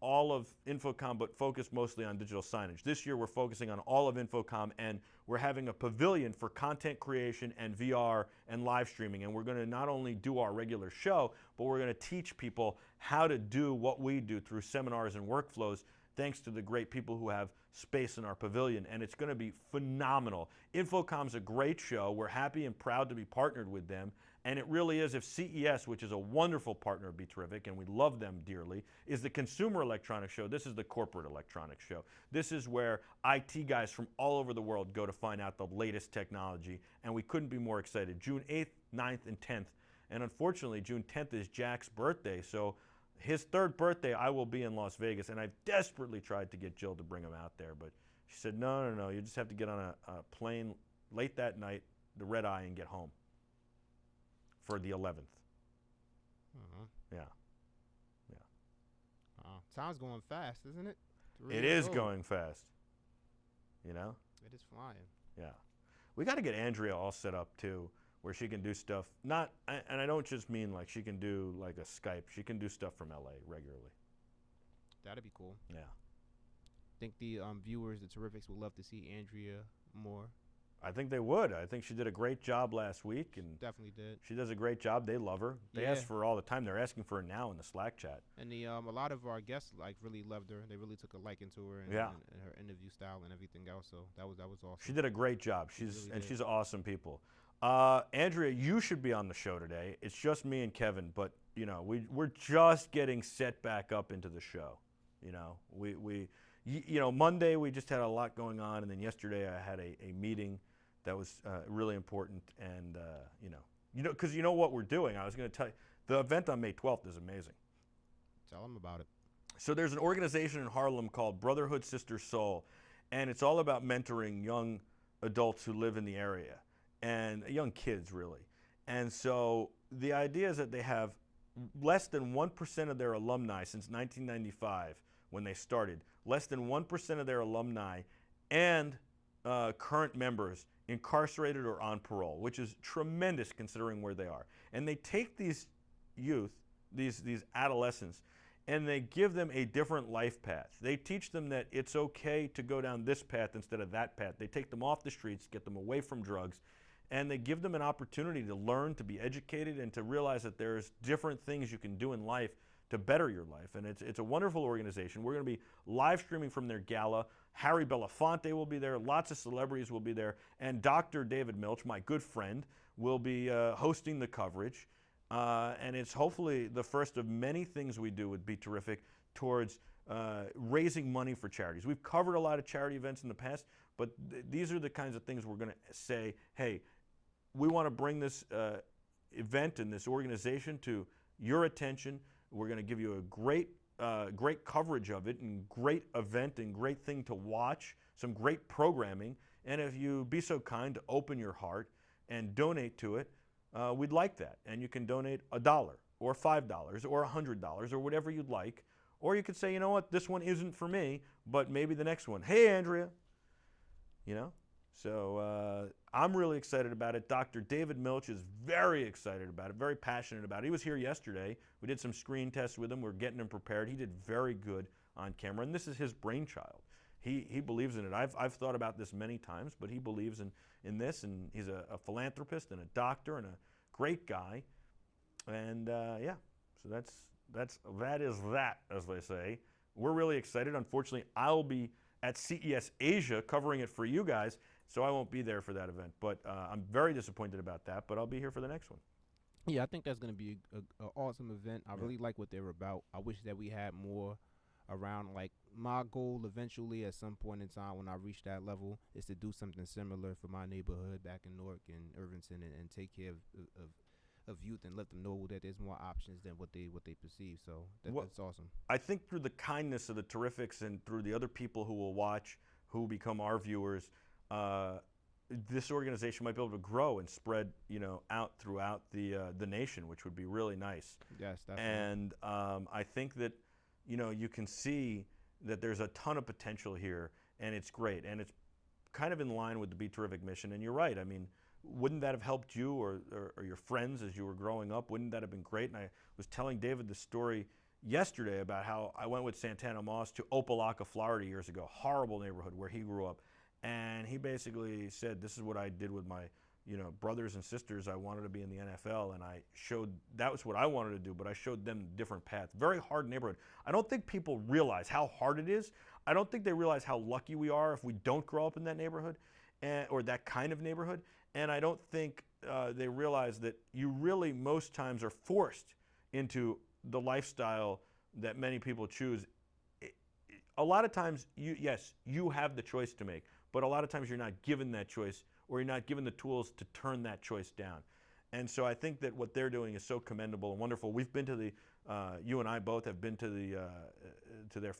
all of Infocom, but focused mostly on digital signage. This year, we're focusing on all of Infocom, and we're having a pavilion for content creation and VR and live streaming. And we're going to not only do our regular show, but we're going to teach people how to do what we do through seminars and workflows, thanks to the great people who have space in our pavilion. And it's going to be phenomenal. Infocom's a great show. We're happy and proud to be partnered with them. And it really is, if CES, which is a wonderful partner of BeTerrific, and we love them dearly, is the consumer electronics show, this is the corporate electronics show. This is where IT guys from all over the world go to find out the latest technology, and we couldn't be more excited. June 8th, 9th, and 10th. And unfortunately, June 10th is Jack's birthday, so his 3rd birthday, I will be in Las Vegas, and I've desperately tried to get Jill to bring him out there, but she said, no, you just have to get on a plane late that night, the red eye, and get home for the 11th. Yeah. Time's going fast, isn't it? It is going fast. You know? It is flying. Yeah. We got to get Andrea all set up, too, where she can do stuff. And I don't just mean like she can do like a Skype. She can do stuff from LA regularly. That'd be cool. Yeah. I think the viewers, the Terrifics, would love to see Andrea more. I think they would. I think she did a great job last week, and Definitely did. she does a great job. They love her. They ask for her all the time. They're asking for her now in the Slack chat. And the a lot of our guests like really loved her. They really took a liking to her and, Yeah. and her interview style and everything else. So that was awesome. She did a great job. She's awesome people. Andrea, you should be on the show today. It's just me and Kevin, but you know we're just getting set back up into the show. You know Monday we just had a lot going on, and then yesterday I had a meeting that was really important, and because you know what we're doing. I was going to tell you, the event on May 12th is amazing. Tell them about it. So there's an organization in Harlem called Brotherhood Sister Soul, and it's all about mentoring young adults who live in the area, and young kids really. And so the idea is that they have less than 1% of their alumni since 1995 when they started, less than 1% of their alumni and current members incarcerated or on parole, which is tremendous considering where they are. And they take these youth, these adolescents, and they give them a different life path. They teach them that it's okay to go down this path instead of that path. They take them off the streets, get them away from drugs, and they give them an opportunity to learn, to be educated, and to realize that there's different things you can do in life to better your life. And it's a wonderful organization. We're going to be live streaming from their gala. Harry Belafonte will be there. Lots of celebrities will be there. And Dr. David Milch, my good friend, will be hosting the coverage. And it's hopefully the first of many things we do with BeTerrific towards raising money for charities. We've covered a lot of charity events in the past, but these are the kinds of things we're going to say, hey, we want to bring this event and this organization to your attention. We're going to give you a great coverage of it, and great event and great thing to watch, some great programming. And if you be so kind to open your heart and donate to it, we'd like that. And you can donate $1 or $5 or $100 or whatever you'd like. Or you could say, you know what, this one isn't for me, but maybe the next one. Hey, Andrea. You know? So I'm really excited about it. Dr. David Milch is very excited about it, very passionate about it. He was here yesterday. We did some screen tests with him. We're getting him prepared. He did very good on camera, and this is his brainchild. He believes in it. I've thought about this many times, but he believes in this, and he's a philanthropist and a doctor and a great guy. And yeah, so that is that, as they say. We're really excited. Unfortunately, I'll be at CES Asia covering it for you guys, so I won't be there for that event. But I'm very disappointed about that, but I'll be here for the next one. Yeah, I think that's going to be an awesome event. I really like what they're about. I wish that we had more around. Like, my goal eventually at some point in time when I reach that level is to do something similar for my neighborhood back in Newark and Irvington, and take care of youth and let them know that there's more options than what they perceive. So that's awesome. I think through the kindness of the Terrifics and through the other people who will watch, who become our viewers, this organization might be able to grow and spread, out throughout the nation, which would be really nice. Yes, definitely. And I think that, you can see that there's a ton of potential here, and it's great, and it's kind of in line with the BeTerrific mission. And you're right. I mean, wouldn't that have helped you or your friends as you were growing up? Wouldn't that have been great? And I was telling David the story yesterday about how I went with Santana Moss to Opelika, Florida years ago, horrible neighborhood where he grew up. And he basically said, this is what I did with my brothers and sisters. I wanted to be in the NFL, and I showed that was what I wanted to do, but I showed them a different path. Very hard neighborhood. I don't think people realize how hard it is. I don't think they realize how lucky we are if we don't grow up in that neighborhood or that kind of neighborhood. And I don't think they realize that you really most times are forced into the lifestyle that many people choose. A lot of times, you have the choice to make, but a lot of times you're not given that choice, or you're not given the tools to turn that choice down. And so I think that what they're doing is so commendable and wonderful. We've been to You and I both have been to their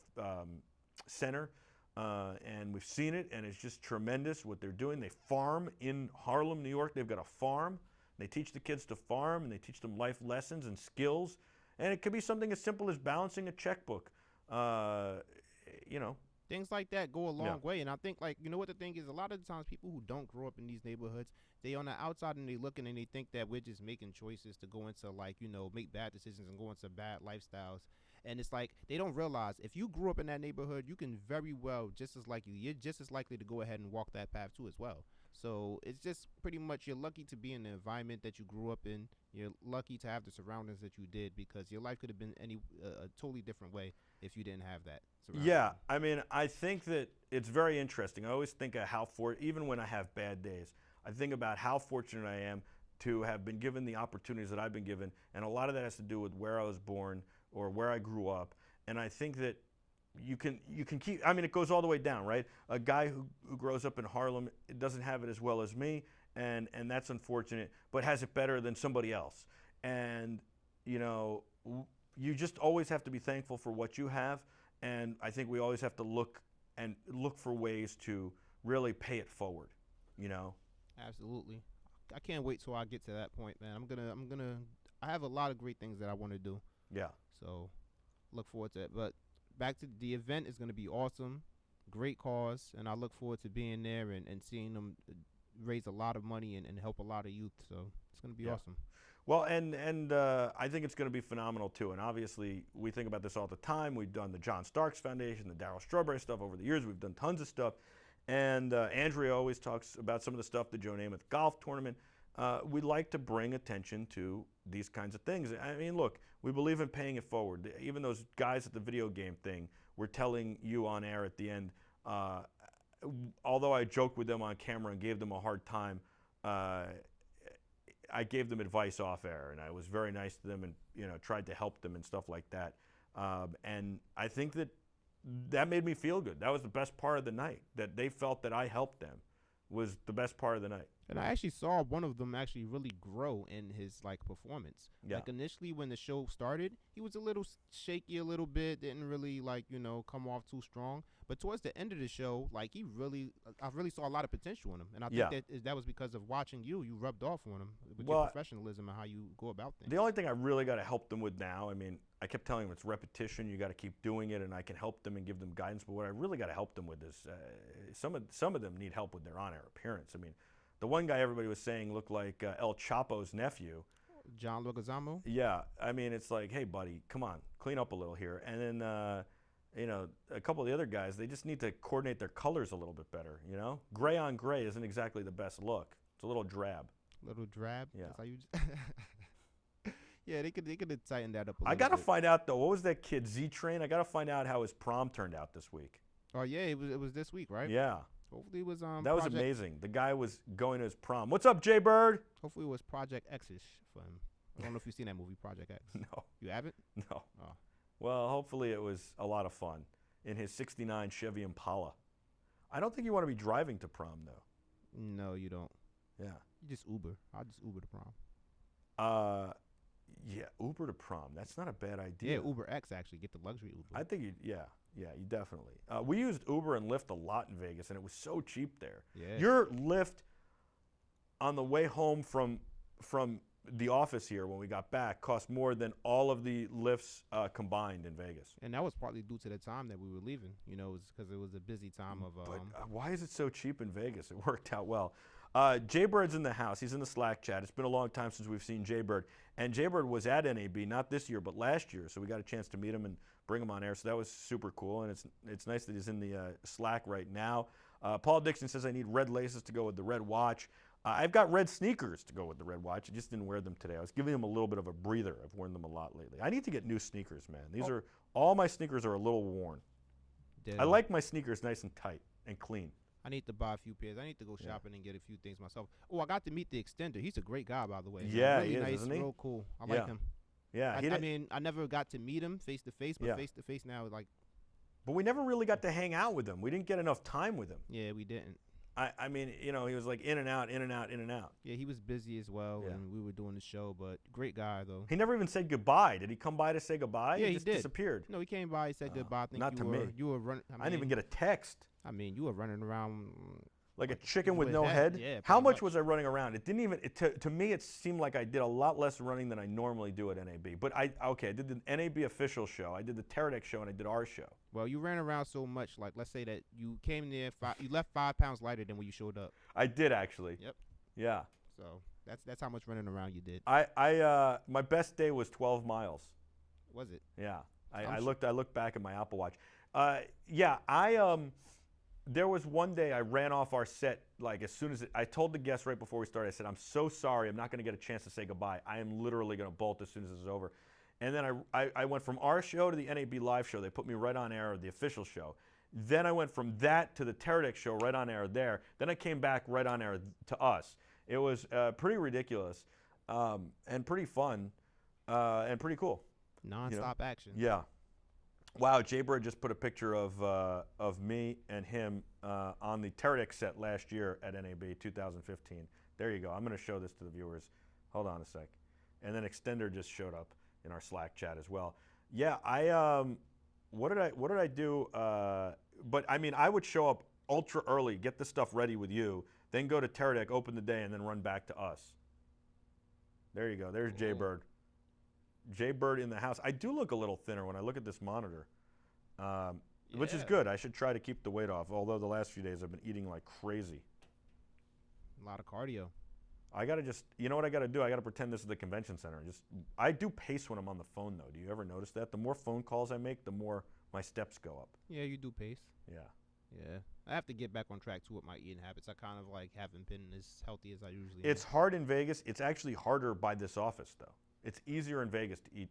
center, and we've seen it, and it's just tremendous what they're doing. They farm in Harlem, New York. They've got a farm. They teach the kids to farm, and they teach them life lessons and skills. And it could be something as simple as balancing a checkbook. You know. Things like that go a long Yeah. way. And I think, like, you know what the thing is? A lot of the times people who don't grow up in these neighborhoods, they on the outside and they looking and they think that we're just making choices to go into, like, you know, make bad decisions and go into bad lifestyles. And it's like they don't realize if you grew up in that neighborhood, you can very well, just as likely, you're just as likely to go ahead and walk that path too as well. So it's just pretty much you're lucky to be in the environment that you grew up in. You're lucky to have the surroundings that you did, because your life could have been a totally different way if you didn't have that. Yeah, I mean, I think that it's very interesting. I always think of even when I have bad days, I think about how fortunate I am to have been given the opportunities that I've been given, and a lot of that has to do with where I was born or where I grew up. And I think that you can keep, I mean, it goes all the way down, right? A guy who grows up in Harlem doesn't have it as well as me, and that's unfortunate, but has it better than somebody else. And, you know, you just always have to be thankful for what you have, and I think we always have to look for ways to really pay it forward, you know? Absolutely. I can't wait till I get to that point, man. I have a lot of great things that I want to do. Yeah. So look forward to it. But back to the event is going to be awesome. Great cause. And I look forward to being there and seeing them raise a lot of money and help a lot of youth. So it's going to be awesome. Well, and I think it's going to be phenomenal too. And obviously, we think about this all the time. We've done the John Starks Foundation, the Darryl Strawberry stuff over the years. We've done tons of stuff. And Andrea always talks about some of the stuff, the Joe Namath golf tournament. We like to bring attention to these kinds of things. I mean, look, we believe in paying it forward. Even those guys at the video game thing were telling you on air at the end, although I joked with them on camera and gave them a hard time, I gave them advice off air, and I was very nice to them and, you know, tried to help them and stuff like that. And I think that made me feel good. That was the best part of the night, that they felt that I helped them was the best part of the night. And I actually saw one of them actually really grow in his, like, performance. Yeah. Like, initially when the show started, he was a little shaky a little bit, didn't really, like, you know, come off too strong. But towards the end of the show, like, I really saw a lot of potential in him. And I think that was because of watching you rubbed off on him with your professionalism and how you go about things. The only thing I really got to help them with now, I mean, I kept telling them it's repetition, you got to keep doing it, and I can help them and give them guidance. But what I really got to help them with is some of them need help with their on-air appearance. I mean, the one guy everybody was saying looked like El Chapo's nephew. John Leguizamo? Yeah, I mean, it's like, hey, buddy, come on, clean up a little here. And then, you know, a couple of the other guys, they just need to coordinate their colors a little bit better, you know? Gray on gray isn't exactly the best look. It's a little drab. Little drab? Yeah. That's how you yeah, they could have tightened that up a little I got to bit. find out, though, what was that kid, Z-Train? I got to find out how his prom turned out this week. Oh, yeah, it was this week, right? Yeah. Hopefully it was that was amazing. The guy was going to his prom. What's up, Jay Bird? Hopefully it was Project X-ish for him. I don't know if you've seen that movie, Project X. No. You haven't? No. Oh. Well, hopefully it was a lot of fun in his 69 Chevy Impala. I don't think you want to be driving to prom, though. No, you don't. Yeah. You just Uber. I'll just Uber to prom. Yeah, Uber to prom. That's not a bad idea. Yeah, Uber X, actually. Get the luxury Uber. I think you definitely. We used Uber and Lyft a lot in Vegas, and it was so cheap there. Yeah. Your Lyft on the way home from the office here when we got back cost more than all of the Lyfts combined in Vegas. And that was partly due to the time that we were leaving. You know, because it was a busy time of. But why is it so cheap in Vegas? It worked out well. Jay Bird's in the house. He's in the Slack chat. It's been a long time since we've seen Jay Bird. And Jay Bird was at NAB, not this year, but last year. So we got a chance to meet him and bring him on air. So that was super cool. And it's nice that he's in the Slack right now. Paul Dixon says, I need red laces to go with the red watch. I've got red sneakers to go with the red watch. I just didn't wear them today. I was giving them a little bit of a breather. I've worn them a lot lately. I need to get new sneakers, man. All my sneakers are a little worn. I like my sneakers nice and tight and clean. I need to buy a few pairs. I need to go shopping and get a few things myself. Oh, I got to meet the extender. He's a great guy, by the way. Yeah, really he is, nice, isn't he? real cool. I like him. Yeah, I mean, I never got to meet him face to face, but face to face now, like. But we never really got to hang out with him. We didn't get enough time with him. Yeah, we didn't. I mean, you know, he was like in and out, in and out, in and out. Yeah, he was busy as well, Yeah. and we were doing the show. But great guy though. He never even said goodbye. Did he come by to say goodbye? Yeah, he he just did. disappeared. No, he came by. He said goodbye. I think not you to were, me. You were running. I didn't even get a text. I mean, you were running around Like a chicken with no head. head? Yeah, How pretty much much. was I running around? It didn't even, to me, it seemed like I did a lot less running than I normally do at NAB. But I did the NAB official show, I did the BeTerrific show, and I did our show. Well, you ran around so much. Like, let's say that you came there, you left 5 pounds lighter than when you showed up. I did actually. Yep. Yeah. So that's how much running around you did. My best day was 12 miles. Was it? Yeah. I looked back at my Apple Watch. There was one day I ran off our set, like as soon as I told the guests right before we started, I said, I'm so sorry, I'm not going to get a chance to say goodbye. I am literally going to bolt as soon as this is over. And then I went from our show to the NAB live show. They put me right on air, the official show. Then I went from that to the BeTerrific show right on air there. Then I came back right on air to us. It was pretty ridiculous and pretty fun and pretty cool. Non-stop action. Yeah. Wow, Jaybird just put a picture of me and him on the BeTerrific set last year at NAB 2015. There you go. I'm going to show this to the viewers. Hold on a sec. And then Extender just showed up in our Slack chat as well. Yeah, what did I do? But I mean, I would show up ultra early, get the stuff ready with you, then go to BeTerrific, open the day, and then run back to us. There you go. There's Jaybird. Jaybird in the house. I do look a little thinner when I look at this monitor, which is good. I should try to keep the weight off, although the last few days I've been eating like crazy. A lot of cardio. I got to just, you know what I got to do? I got to pretend this is the convention center. I do pace when I'm on the phone, though. Do you ever notice that? The more phone calls I make, the more my steps go up. Yeah, you do pace. Yeah. Yeah. I have to get back on track, too, with my eating habits. I kind of like haven't been as healthy as I usually am. It's hard in Vegas. It's actually harder by this office, though. It's easier in Vegas to eat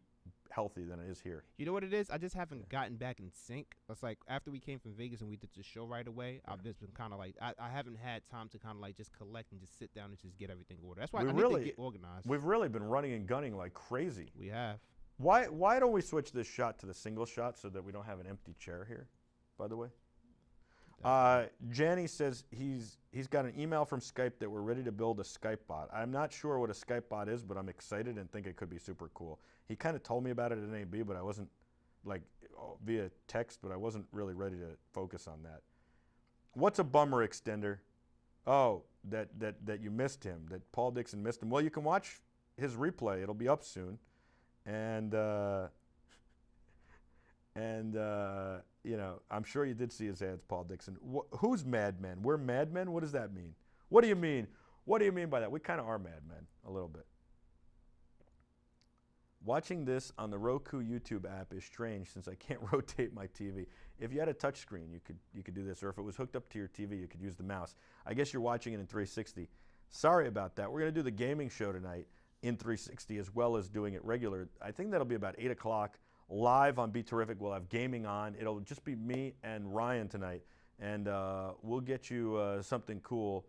healthy than it is here. You know what it is? I just haven't gotten back in sync. It's like after we came from Vegas and we did the show right away, I've just been kind of like, I haven't had time to kind of like just collect and just sit down and just get everything ordered. That's why I need to get organized. We've really been running and gunning like crazy. We have. Why don't we switch this shot to the single shot so that we don't have an empty chair here, by the way? Janny says he's got an email from Skype that we're ready to build a Skype bot. I'm not sure what a Skype bot is, but I'm excited and think it could be super cool. He kind of told me about it at NAB, but I wasn't, like, via text, but I wasn't really ready to focus on that. What's a bummer, Extender? Oh, that you missed him, that Paul Dixon missed him. Well, you can watch his replay. It'll be up soon. And you know, I'm sure you did see his ads, Paul Dixon. Who's madmen? We're madmen? What does that mean? What do you mean? What do you mean by that? We kind of are madmen, a little bit. Watching this on the Roku YouTube app is strange since I can't rotate my TV. If you had a touch screen, you could do this, or if it was hooked up to your TV, you could use the mouse. I guess you're watching it in 360. Sorry about that. We're going to do the gaming show tonight in 360 as well as doing it regular. I think that'll be about 8 o'clock. Live on BeTerrific, we'll have gaming on. It'll just be me and Ryan tonight, and we'll get you something cool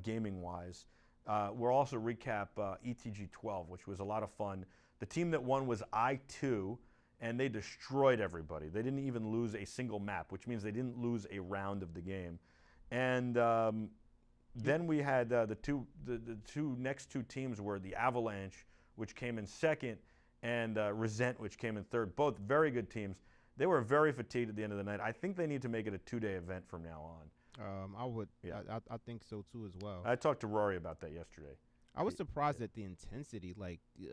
gaming-wise. We'll also recap ETG 12, which was a lot of fun. The team that won was I2, and they destroyed everybody. They didn't even lose a single map, which means they didn't lose a round of the game. And then we had the next two teams were the Avalanche, which came in second, and Resent, which came in third. Both very good teams. They were very fatigued at the end of the night. I think they need to make it a 2-day event from now on. I would. Yeah. I think so too as well. I talked to Rory about that yesterday. I was surprised at the intensity,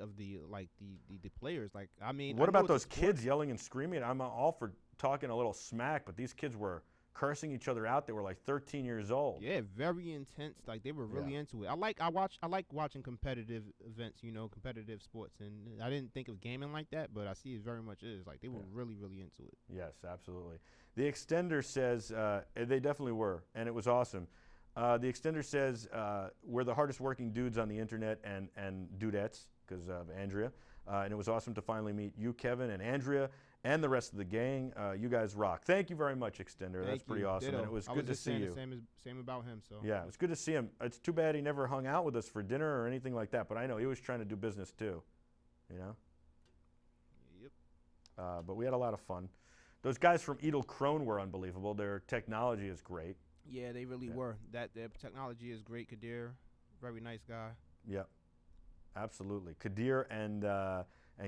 of the players. Like, I mean, what about those kids yelling and screaming? I'm all for talking a little smack, but these kids were cursing each other out. They were like 13 years old. Yeah, very intense. Like, they were really into it. I like watching competitive events, competitive sports, and I didn't think of gaming like that, but I see it very much is. Like, they were really, really into it. Yes, absolutely. The Extender says they definitely were, and it was awesome. The Extender says we're the hardest working dudes on the internet and dudettes because of Andrea, and it was awesome to finally meet you, Kevin, and Andrea, and the rest of the gang. You guys rock. Thank you very much, Extender. That's pretty awesome. And it was good to see you. Same about him. So yeah, it was good to see him. It's too bad he never hung out with us for dinner or anything like that. But I know he was trying to do business too. Yep. But we had a lot of fun. Those guys from Edelkrone were unbelievable. Their technology is great. Yeah, they really Yeah. were. That their technology is great. Kadir, very nice guy. Yep, absolutely. Kadir and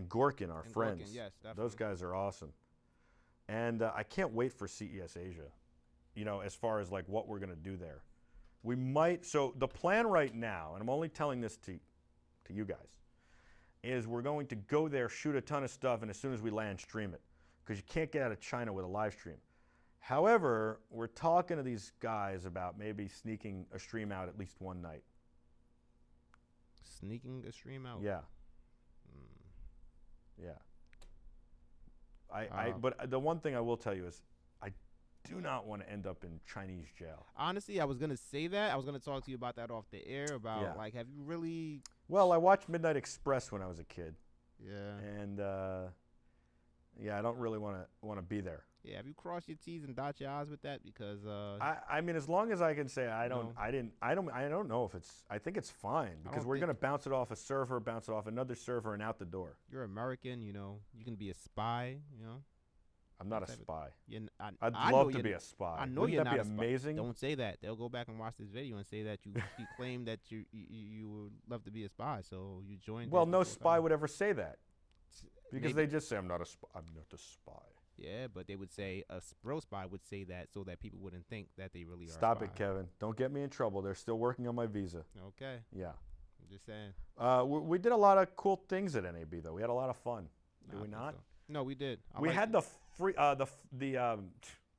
Gorkin are And friends. Gorkin, yes, Those definitely. guys are awesome. And I can't wait for CES Asia. You know, as far as like what we're gonna do there, we might. So the plan right now, and I'm only telling this to you guys, is we're going to go there, shoot a ton of stuff, and as soon as we land, stream it, because you can't get out of China with a live stream. However, we're talking to these guys about maybe sneaking a stream out at least one night. Sneaking a stream out. Yeah. Mm. Yeah. But the one thing I will tell you is I do not want to end up in Chinese jail. Honestly, I was gonna say that. I was gonna talk to you about that off the air. About Yeah. like, have you really? Well, I watched Midnight Express when I was a kid, Yeah. and yeah, I don't really want to be there. Yeah. Have you crossed your T's and dot your I's with that? Because I mean, as long as I can say I don't know if it's. I think it's fine because don't we're think- gonna bounce it off a server, bounce it off another server, and out the door. you're American. You know, you can be a spy. You know. I'm not a Type of- spy. I I'd know love to you're- be a spy. I know Wouldn't you're that not be a spy. amazing? Don't say that. They'll go back and watch this video and say that you claim that you would love to be a spy. So you joined. Well, it no before spy time. would ever say that because Maybe. they just say I'm not a spy. I'm not a spy. Yeah, but they would say a real spy would say that so that people wouldn't think that they really are. Stop a it, spy. Kevin. Don't get me in trouble. They're still working on my visa. Okay, Yeah. I'm just saying. We did a lot of cool things at NAB though. We had a lot of fun. Did Nah, we I think not? so. No, we did. I We liked had it. the free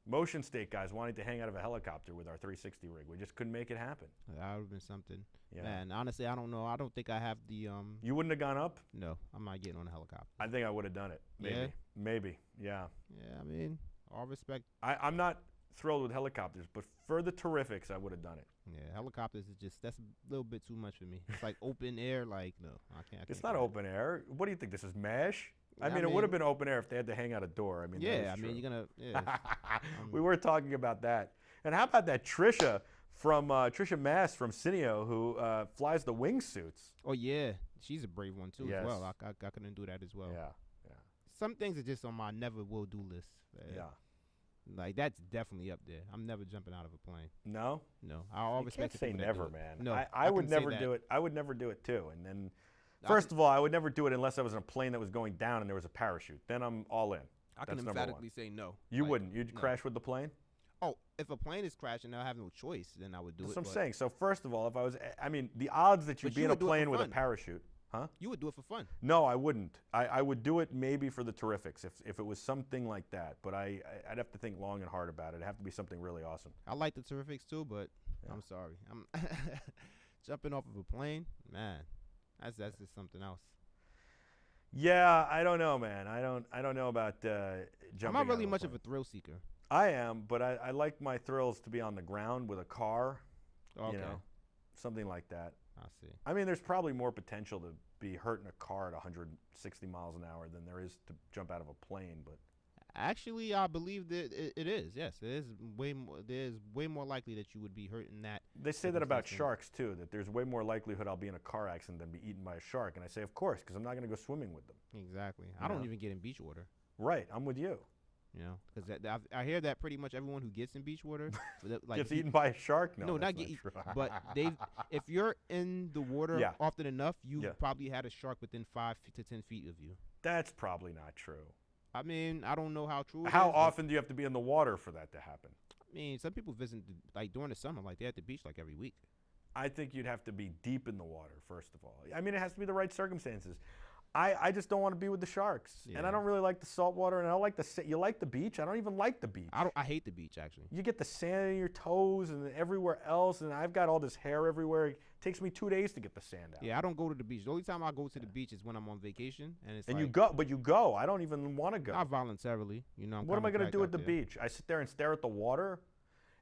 motion state guys wanting to hang out of a helicopter with our 360 rig. We just couldn't make it happen. That would have been something. Yeah. Man, honestly, I don't know. I don't think I have the You wouldn't have gone up? No, I'm not getting on a helicopter. I think I would have done it. Maybe. Yeah? Maybe. Yeah. Yeah, I mean, all respect. I'm not thrilled with helicopters, but for the Terrifics, I would have done it. Yeah, helicopters is just that's a little bit too much for me. It's like open air. Like no, I can't. It's do not that. open air. What do you think? This is MASH? I Yeah, mean, it would have been open air if they had to hang out a door. I mean, that Yeah, is I mean, true. you're gonna. Yeah, We were talking about that. And how about that Trisha from Trisha Mass from Cineo who flies the wingsuits? oh yeah, she's a brave one too Yes. as well. I couldn't do that as well. Yeah, Some things are just on my never will do list. yeah. Like that's definitely up there. I'm never jumping out of a plane. No, No, I always you respect can't the say people that never, do it. man. No, I would can say never that. do it. I would never do it too. And then, I first of all, I would never do it unless I was in a plane that was going down and there was a parachute. Then I'm all in. I can That's number emphatically one. say no. You Like, wouldn't. You'd no. crash with the plane. Oh, if a plane is crashing, I have no choice. Then I would do That's it. what I'm but saying. So first of all, if I was, I mean, the odds that you'd But be you in a would do it for plane with a fun. parachute, huh? You would do it for fun. No, I wouldn't. I would do it maybe for the Terrifics if it was something like that. But I'd have to think long and hard about it. It'd have to be something really awesome. I like the Terrifics too, but Yeah. I'm sorry. I'm jumping off of a plane, man. That's just something else. Yeah, I don't know, man. I don't know about jumping. I'm not really out much a of a thrill seeker. plane. I am, but I like my thrills to be on the ground with a car. Okay, You know, something like that. I see. I mean, there's probably more potential to be hurt in a car at 160 miles an hour than there is to jump out of a plane. But Actually, I believe that it is. Yes, it is way more. There's way more likely that you would be hurt in that. they say that about Circumstance. sharks too. That there's way more likelihood I'll be in a car accident than be eaten by a shark. And I say, of course, because I'm not going to go swimming with them. Exactly. You I don't know? even get in beach water. Right, I'm with you. You know, because I hear that pretty much everyone who gets in beach water, like Gets if you- eaten by a shark? No, No, that's not get true. but if you're in the water Yeah. often enough, you've Yeah. probably had a shark within 5 to 10 feet of you. That's probably not true. I mean, I don't know how true. It How is, but, often do you have to be in the water for that to happen? I mean, some people visit like during the summer, like they're at the beach like every week. I think you'd have to be deep in the water, first of all. I mean, it has to be the right circumstances. I just don't want to be with the sharks. And I Yeah. don't really like the salt water, and I don't like you like the beach? I don't even like the beach. I hate the beach actually. You get the sand in your toes and everywhere else, and I've got all this hair everywhere. It takes me 2 days to get the sand out. Yeah, I don't go to the beach. The only time I go to the beach is when I'm on vacation, and it's And like, you go, but you go. I don't even want to go. not voluntarily. You know, I'm What am I kinda going to dragged do out at the there. beach? I sit there and stare at the water?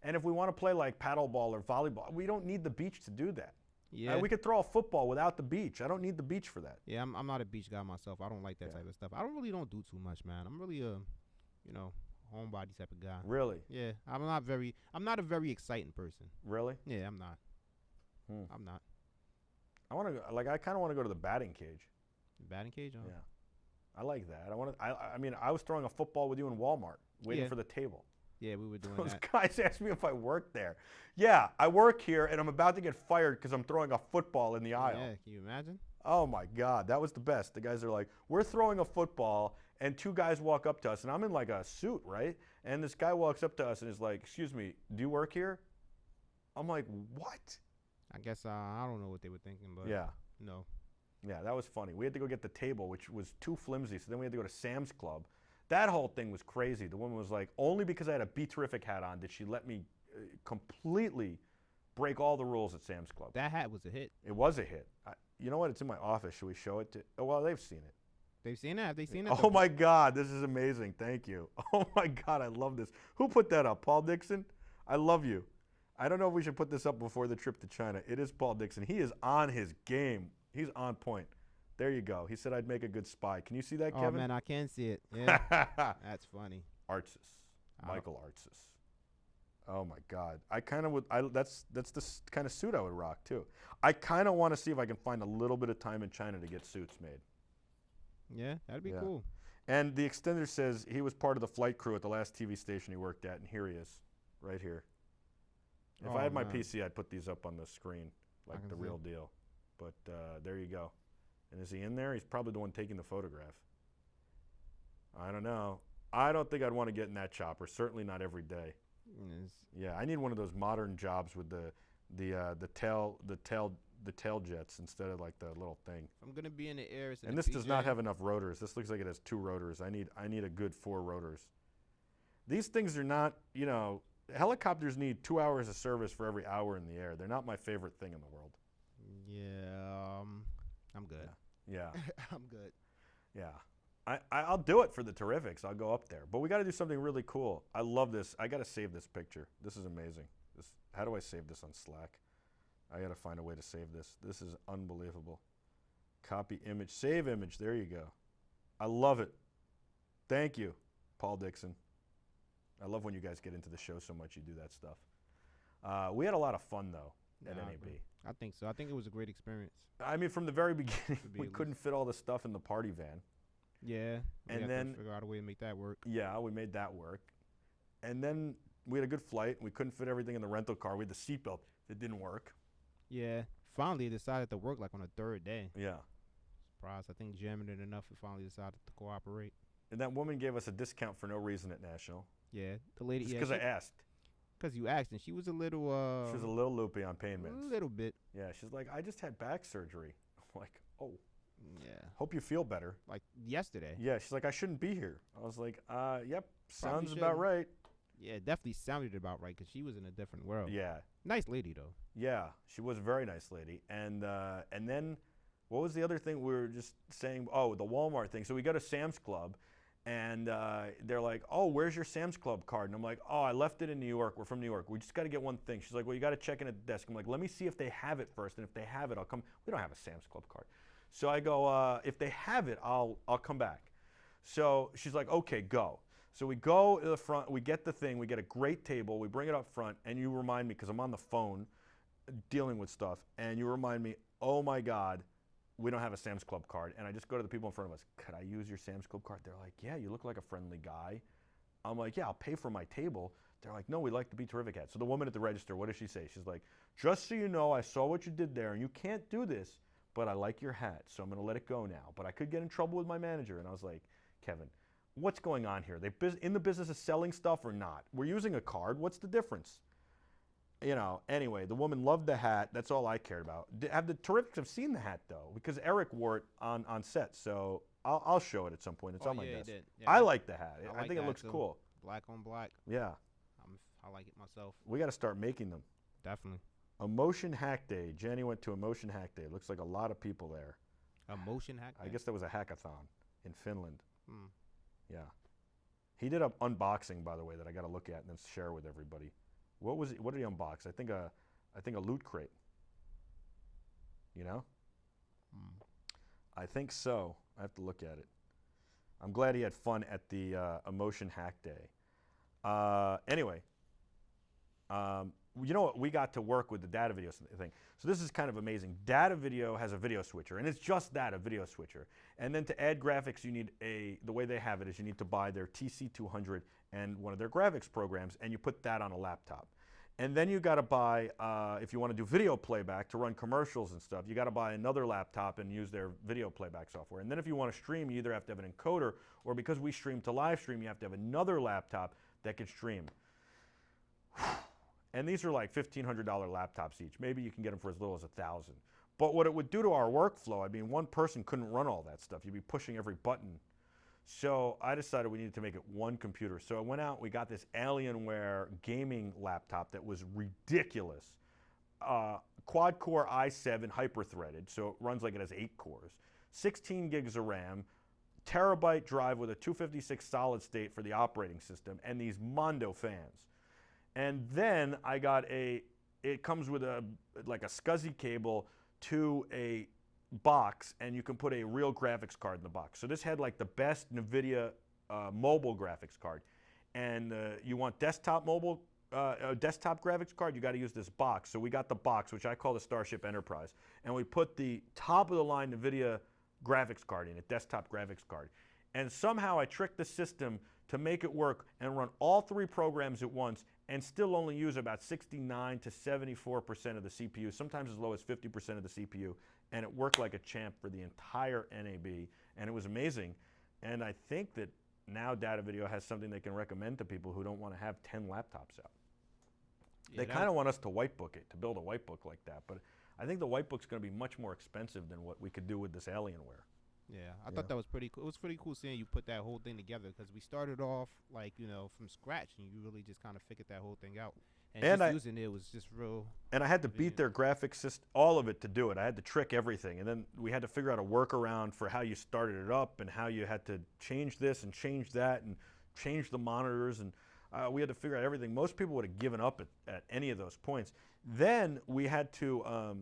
And if we want to play like paddleball or volleyball, we don't need the beach to do that. Yeah, We could throw a football without the beach. I don't need the beach for that. yeah. I'm not a beach guy myself. I don't like that Yeah. type of stuff. I don't do too much, man. I'm really you know, homebody type of guy. Really? Yeah, I'm not a very exciting person. Really? Yeah, I'm not. Hmm. I'm not. I want to I kind of want to go to the batting cage. Batting cage? Huh? Yeah. I like that. I mean, I was throwing a football with you in Walmart, waiting Yeah. for the table. Yeah, we were doing Those that. guys asked me if I worked there. Yeah, I work here, and I'm about to get fired because I'm throwing a football in the aisle. Yeah, can you imagine? Oh my God, that was the best. The guys are like, we're throwing a football, and two guys walk up to us, and I'm in like a suit, right? And this guy walks up to us and is like, excuse me, do you work here? I'm like, what? I guess I don't know what they were thinking, but Yeah. no. Yeah, that was funny. We had to go get the table, which was too flimsy, so then we had to go to Sam's Club. That whole thing was crazy. The woman was like, only because I had a BeTerrific hat on did she let me completely break all the rules at Sam's Club. That hat was a hit. It was a hit. You know what? It's in my office. Should we show it to? Oh, well, they've seen it. They've seen it? Have they seen it? Oh my God, this is amazing. Thank you. Oh my God, I love this. Who put that up? Paul Dixon? I love you. I don't know if we should put this up before the trip to China. It is Paul Dixon. He is on his game. He's on point. There you go. He said I'd make a good spy. Can you see that, Oh Kevin? man, I can see it. Yeah, that's funny. Artsis. I don't- Michael Artsis. Oh my God. I kind of would. That's the kind of suit I would rock too. I kind of want to see if I can find a little bit of time in China to get suits made. Yeah, that'd be Yeah. cool. And the extender says he was part of the flight crew at the last TV station he worked at, and here he is, right here. If I Oh, had my man. PC, I'd put these up on the screen, like can the see. real deal. But there you go. And is he in there? He's probably the one taking the photograph. I don't know. I don't think I'd want to get in that chopper. Certainly not every day. Yes. Yeah, I need one of those modern jobs with the tail jets instead of like the little thing. If I'm gonna be in the air, it's in And the this does not PJ. have enough rotors. This looks like it has 2 rotors. I need a good 4 rotors. These things are not, helicopters need 2 hours of service for every hour in the air. They're not my favorite thing in the world. Yeah, I'm good. Yeah, I'm good. yeah. I'll do it for the Terrifics. I'll go up there. But we got to do something really cool. I love this. I got to save this picture. This is amazing. How do I save this on Slack? I got to find a way to save this. This is unbelievable. Copy image, save image. There you go. I love it. Thank you, Paul Dixon. I love when you guys get into the show so much you do that stuff. We had a lot of fun, though, at Yeah, I NAB. agree. I think so. I think it was a great experience. I mean, from the very beginning, To be we at couldn't fit all the stuff in the party van. Yeah. We And have then- to figure out a way to make that work. Yeah, we made that work. And then we had a good flight. We couldn't fit everything in the rental car. We had the seatbelt. It didn't work. Yeah. Finally, it decided to work like on the 3rd day. Yeah. Surprised. I think jamming it enough, it finally decided to cooperate. And that woman gave us a discount for no reason at National. Yeah. The lady. Just Yeah. because I asked. Because you asked, and she was a little. She was a little loopy on pain a meds. little bit. Yeah, she's like, I just had back surgery. I'm like, oh, Yeah. hope you feel better. Like yesterday. Yeah, she's like, I shouldn't be here. I was like, yep, Probably sounds about shouldn't. right. Yeah, it definitely sounded about right because she was in a different world. Yeah, Nice lady though. yeah, she was a very nice lady. And then, what was the other thing we were just saying? Oh, the Walmart thing. So we go to Sam's Club, and they're like, oh, where's your Sam's Club card? And I'm like, oh, I left it in New York. We're from New York. We just got to get one thing. She's like, well, you got to check in at the desk. I'm like, let me see if they have it first, and if they have it, I'll come. We don't have a Sam's Club card. So I go, if they have it, I'll come back. So she's like, okay, go. So we go to the front, we get the thing, we get a great table, we bring it up front, and you remind me, because I'm on the phone dealing with stuff, and you remind me, oh my God, we don't have a Sam's Club card. And I just go to the people in front of us, could I use your Sam's Club card? They're like, yeah, you look like a friendly guy. I'm like, yeah, I'll pay for my table. They're like, no, we like the BeTerrific hat. So the woman at the register, what does she say? She's like, just so you know, I saw what you did there, and you can't do this, but I like your hat, so I'm going to let it go now. But I could get in trouble with my manager. And I was like, Kevin, what's going on here? They in the business of selling stuff or not? We're using a card. What's the difference? Anyway, the woman loved the hat. That's all I cared about. Have the Terrifics have seen the hat, though? Because Eric wore it on set, so I'll show it at some point. It's on my yeah, desk. he did. Yeah, I like the hat. I I like think it that looks too. cool. Black on black. Yeah. I like it myself. We got to start making them. Definitely. Emotion Hack Day. Jenny went to Emotion Hack Day. Looks like a lot of people there. A motion hack. I guess that was a hackathon in Finland. Hmm. Yeah. He did an unboxing, by the way, that I got to look at and then share with everybody. What was it? What did he unbox? I think a loot crate. I think so. I have to look at it. I'm glad he had fun at the Emotion Hack Day. Anyway, you know what? We got to work with the data video thing. So this is kind of amazing. Data video has a video switcher, and it's just that, a video switcher. And then to add graphics, you need the way they have it is you need to buy their TC200 and one of their graphics programs, and you put that on a laptop. And then you got to buy, if you want to do video playback to run commercials and stuff, you got to buy another laptop and use their video playback software. And then if you want to stream, you either have to have an encoder, or because we stream to live stream, you have to have another laptop that can stream. And these are like $1,500 laptops each. Maybe you can get them for as little as $1,000. But what it would do to our workflow, I mean, one person couldn't run all that stuff. You'd be pushing every button. So I decided we needed to make it one computer. So I went out, we got this Alienware gaming laptop that was ridiculous. Quad-core i7 hyper-threaded, so it runs like it has 8 cores. 16 gigs of RAM, terabyte drive with a 256 solid state for the operating system, and these Mondo fans. And then I got it comes with like a SCSI cable to a box, and you can put a real graphics card in the box. So this had like the best NVIDIA mobile graphics card. And you want desktop desktop graphics card, you got to use this box. So we got the box, which I call the Starship Enterprise. And we put the top of the line NVIDIA graphics card in it, desktop graphics card. And somehow I tricked the system to make it work and run all 3 programs at once and still only use about 69 to 74% of the CPU, sometimes as low as 50% of the CPU. And it worked like a champ for the entire NAB, and it was amazing. And I think that now Data Video has something they can recommend to people who don't want to have 10 laptops out. Yeah, they kind of want us to whitebook it, to build a whitebook like that, but I think the whitebook's going to be much more expensive than what we could do with this Alienware. Yeah, I thought that was pretty cool. It was pretty cool seeing you put that whole thing together, because we started off like, you know, from scratch, and you really just kind of figured that whole thing out. And just using it was just real. And I had to beat their graphics system, all of it, to do it. I had to trick everything, and then we had to figure out a workaround for how you started it up and how you had to change this and change that and change the monitors, and we had to figure out everything. Most people would have given up at any of those points. Then we had to.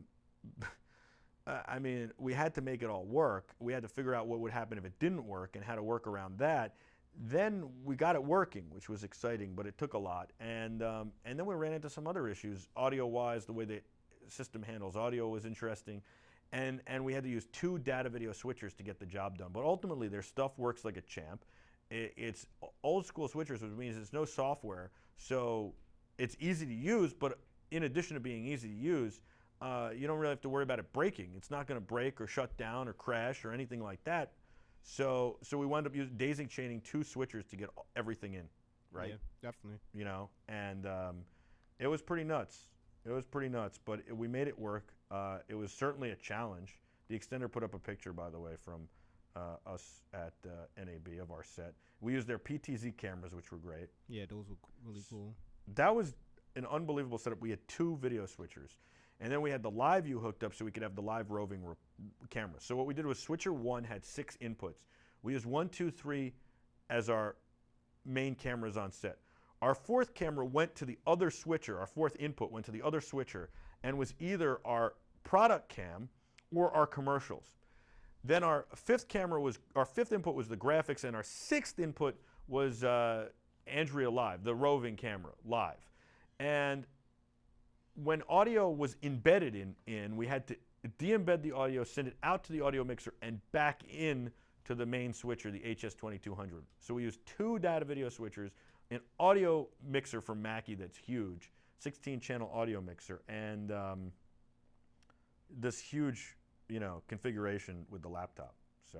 I mean, we had to make it all work. We had to figure out what would happen if it didn't work and how to work around that. Then we got it working, which was exciting, but it took a lot. And then we ran into some other issues. Audio-wise, the way the system handles audio was interesting. And we had to use 2 data video switchers to get the job done. But ultimately, their stuff works like a champ. It's old school switchers, which means it's no software. So it's easy to use, but in addition to being easy to use, you don't really have to worry about it breaking. It's not going to break or shut down or crash or anything like that. So we wound up daisy chaining 2 switchers to get everything in, right? Yeah, definitely. You know, and it was pretty nuts. It was pretty nuts, but we made it work. It was certainly a challenge. The extender put up a picture, by the way, from us at NAB of our set. We used their PTZ cameras, which were great. Yeah, those were really cool. That was an unbelievable setup. We had 2 video switchers. And then we had the live view hooked up so we could have the live roving camera. So what we did was switcher 1 had 6 inputs. We used 1, 2, 3 as our main cameras on set. Our 4th camera went to the other switcher. Our 4th input went to the other switcher and was either our product cam or our commercials. Then our 5th input was the graphics, and our 6th input was Andrea Live, the roving camera live. And when audio was embedded in, we had to de-embed the audio, send it out to the audio mixer, and back in to the main switcher, the HS2200. So we used 2 data video switchers, an audio mixer from Mackie that's huge, 16-channel audio mixer, and this huge, you know, configuration with the laptop. So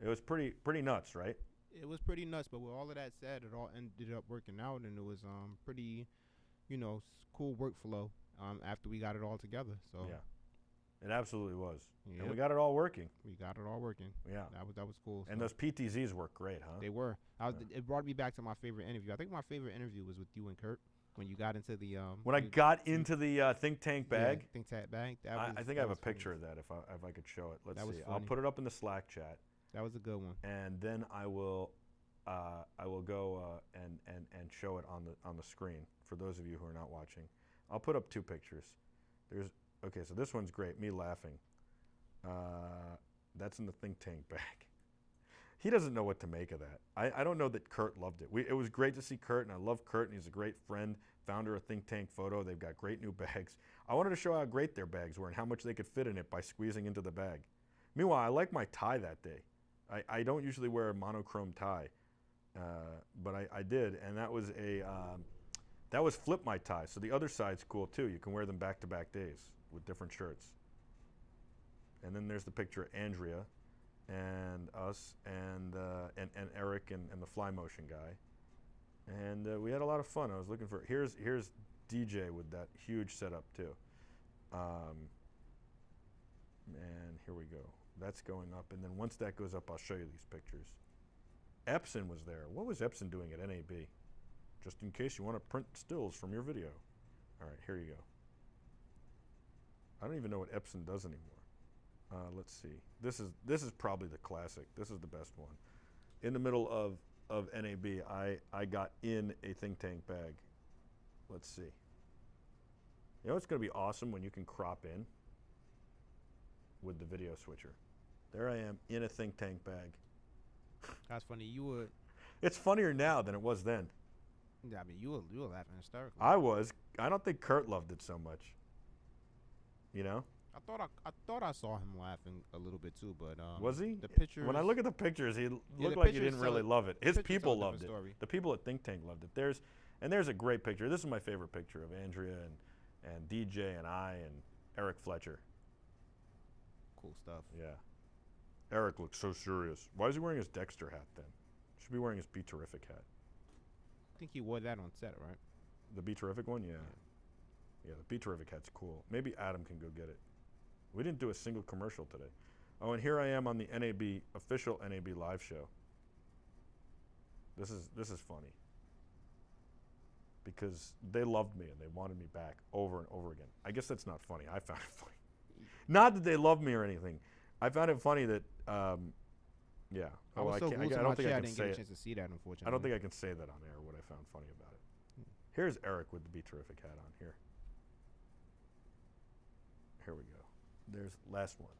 it was pretty nuts, right? It was pretty nuts, but with all of that said, it all ended up working out, and it was pretty, you know, cool workflow after we got it all together. So yeah, it absolutely was. Yep. And we got it all working. We got it all working. Yeah, that was cool. And so. those PTZs work great, huh? They were. It brought me back to my favorite interview. I think my favorite interview was with you and Kurt when you got into the when I got into the think tank bag. Yeah, think tank bag. I think I have a picture of that if I could show it. Let's see. I'll put it up in the Slack chat. That was a good one. And then I will go and show it on the screen for those of you who are not watching. I'll put up 2 pictures. Okay, so this one's great, me laughing. That's in the think tank bag. He doesn't know what to make of that. I don't know that Kurt loved it. It was great to see Kurt, and I love Kurt, and he's a great friend, founder of Think Tank Photo. They've got great new bags. I wanted to show how great their bags were and how much they could fit in it by squeezing into the bag. Meanwhile, I like my tie that day. I don't usually wear a monochrome tie. but I did, and that was that was flip my tie. So the other side's cool too. You can wear them back-to-back days with different shirts. And then there's the picture of Andrea and us and Eric and the fly motion guy. And we had a lot of fun. I was looking for, here's DJ with that huge setup too. And here we go. That's going up. And then once that goes up, I'll show you these pictures. Epson was there. What was Epson doing at NAB? Just in case you want to print stills from your video. All right, here you go. I don't even know what Epson does anymore. Let's see. This is probably the classic. This is the best one. In the middle of NAB, I got in a think tank bag. Let's see. You know it's going to be awesome when you can crop in with the video switcher. There I am in a think tank bag. That's funny. You would. It's funnier now than it was then. Yeah, I mean, you were laughing hysterically. I was. I don't think Kurt loved it so much. You know? I thought I saw him laughing a little bit too, but was he? The pictures. When I look at the pictures, he looked the like he pictures didn't really tell- love it. His pictures tell people a loved it. different story. The people at Think Tank loved it. There's a great picture. This is my favorite picture of Andrea and DJ and I and Eric Fletcher. Cool stuff. Yeah. Eric looks so serious. Why is he wearing his Dexter hat then? Should be wearing his BeTerrific hat. I think he wore that on set, right? The BeTerrific one, yeah. Yeah, the BeTerrific hat's cool. Maybe Adam can go get it. We didn't do a single commercial today. Oh, and here I am on the NAB official NAB live show. This is funny because they loved me and they wanted me back over and over again. I guess that's not funny. I found it funny. Not that they loved me or anything. I found it funny that, yeah. I was so can't- glued to I my don't think chair, I I can didn't say get a it. chance to see that, unfortunately. I don't think I can say that on air. What I found funny about it. Here's Eric with the BeTerrific hat on here. Here we go. There's last one,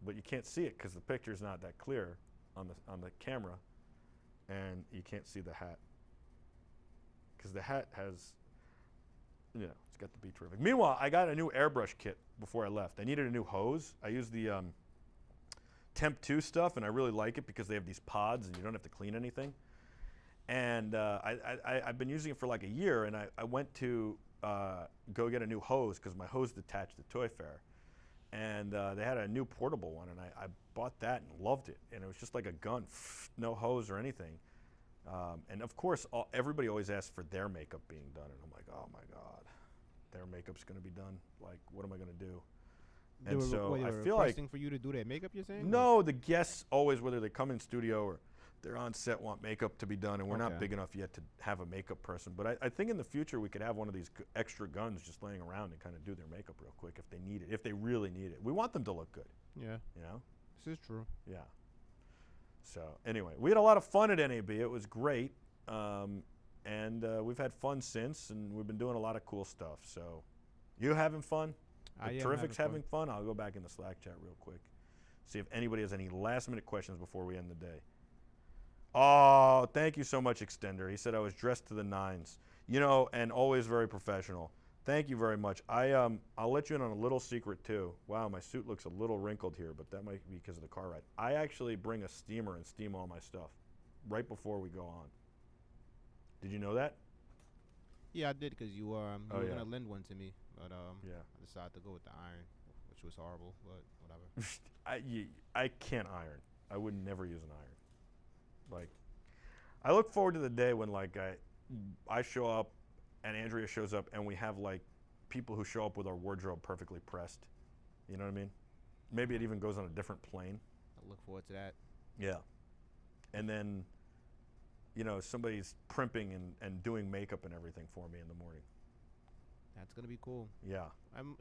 but you can't see it because the picture's not that clear on the camera, and you can't see the hat because the hat has, you know, it's got the BeTerrific. Meanwhile, I got a new airbrush kit before I left. I needed a new hose. I used the Temp 2 stuff, and I really like it because they have these pods, and you don't have to clean anything. And I've been using it for like a year, and I went to go get a new hose because my hose detached at Toy Fair. And they had a new portable one, and I bought that and loved it. And it was just like a gun, no hose or anything. And of course, everybody always asks for their makeup being done, and I'm like, oh my God, their makeup's gonna be done. Like, what am I gonna do? And so I feel like for you to do their makeup, you're saying? no, the guests always, whether they come in studio or they're on set, want makeup to be done, and we're not Okay. big enough yet to have a makeup person. But I think in the future we could have one of these extra guns just laying around and kind of do their makeup real quick if they need it, if they really need it. We want them to look good, Yeah, you know? this is true. Yeah. So anyway, we had a lot of fun at NAB. It was great, and we've had fun since, and we've been doing a lot of cool stuff. So, you having fun? I am Terrific's having having fun. I'll go back in the Slack chat real quick, see if anybody has any last-minute questions before we end the day. Oh, thank you so much, Extender. He said I was dressed to the nines, you know, and always very professional. Thank you very much. I'll let you in on a little secret too. Wow, my suit looks a little wrinkled here, but that might be because of the car ride. I actually bring a steamer and steam all my stuff right before we go on. Did you know that? Yeah, I did because you were Oh, yeah. gonna lend one to me, but Yeah. I decided to go with the iron, which was horrible, but whatever. I can't iron. I would never use an iron. Like, I look forward to the day when like I show up and Andrea shows up and we have like people who show up with our wardrobe perfectly pressed. You know what I mean? Maybe it even goes on a different plane. I look forward to that. Yeah. And then, you know, somebody's primping and doing makeup and everything for me in the morning. That's gonna be cool. Yeah.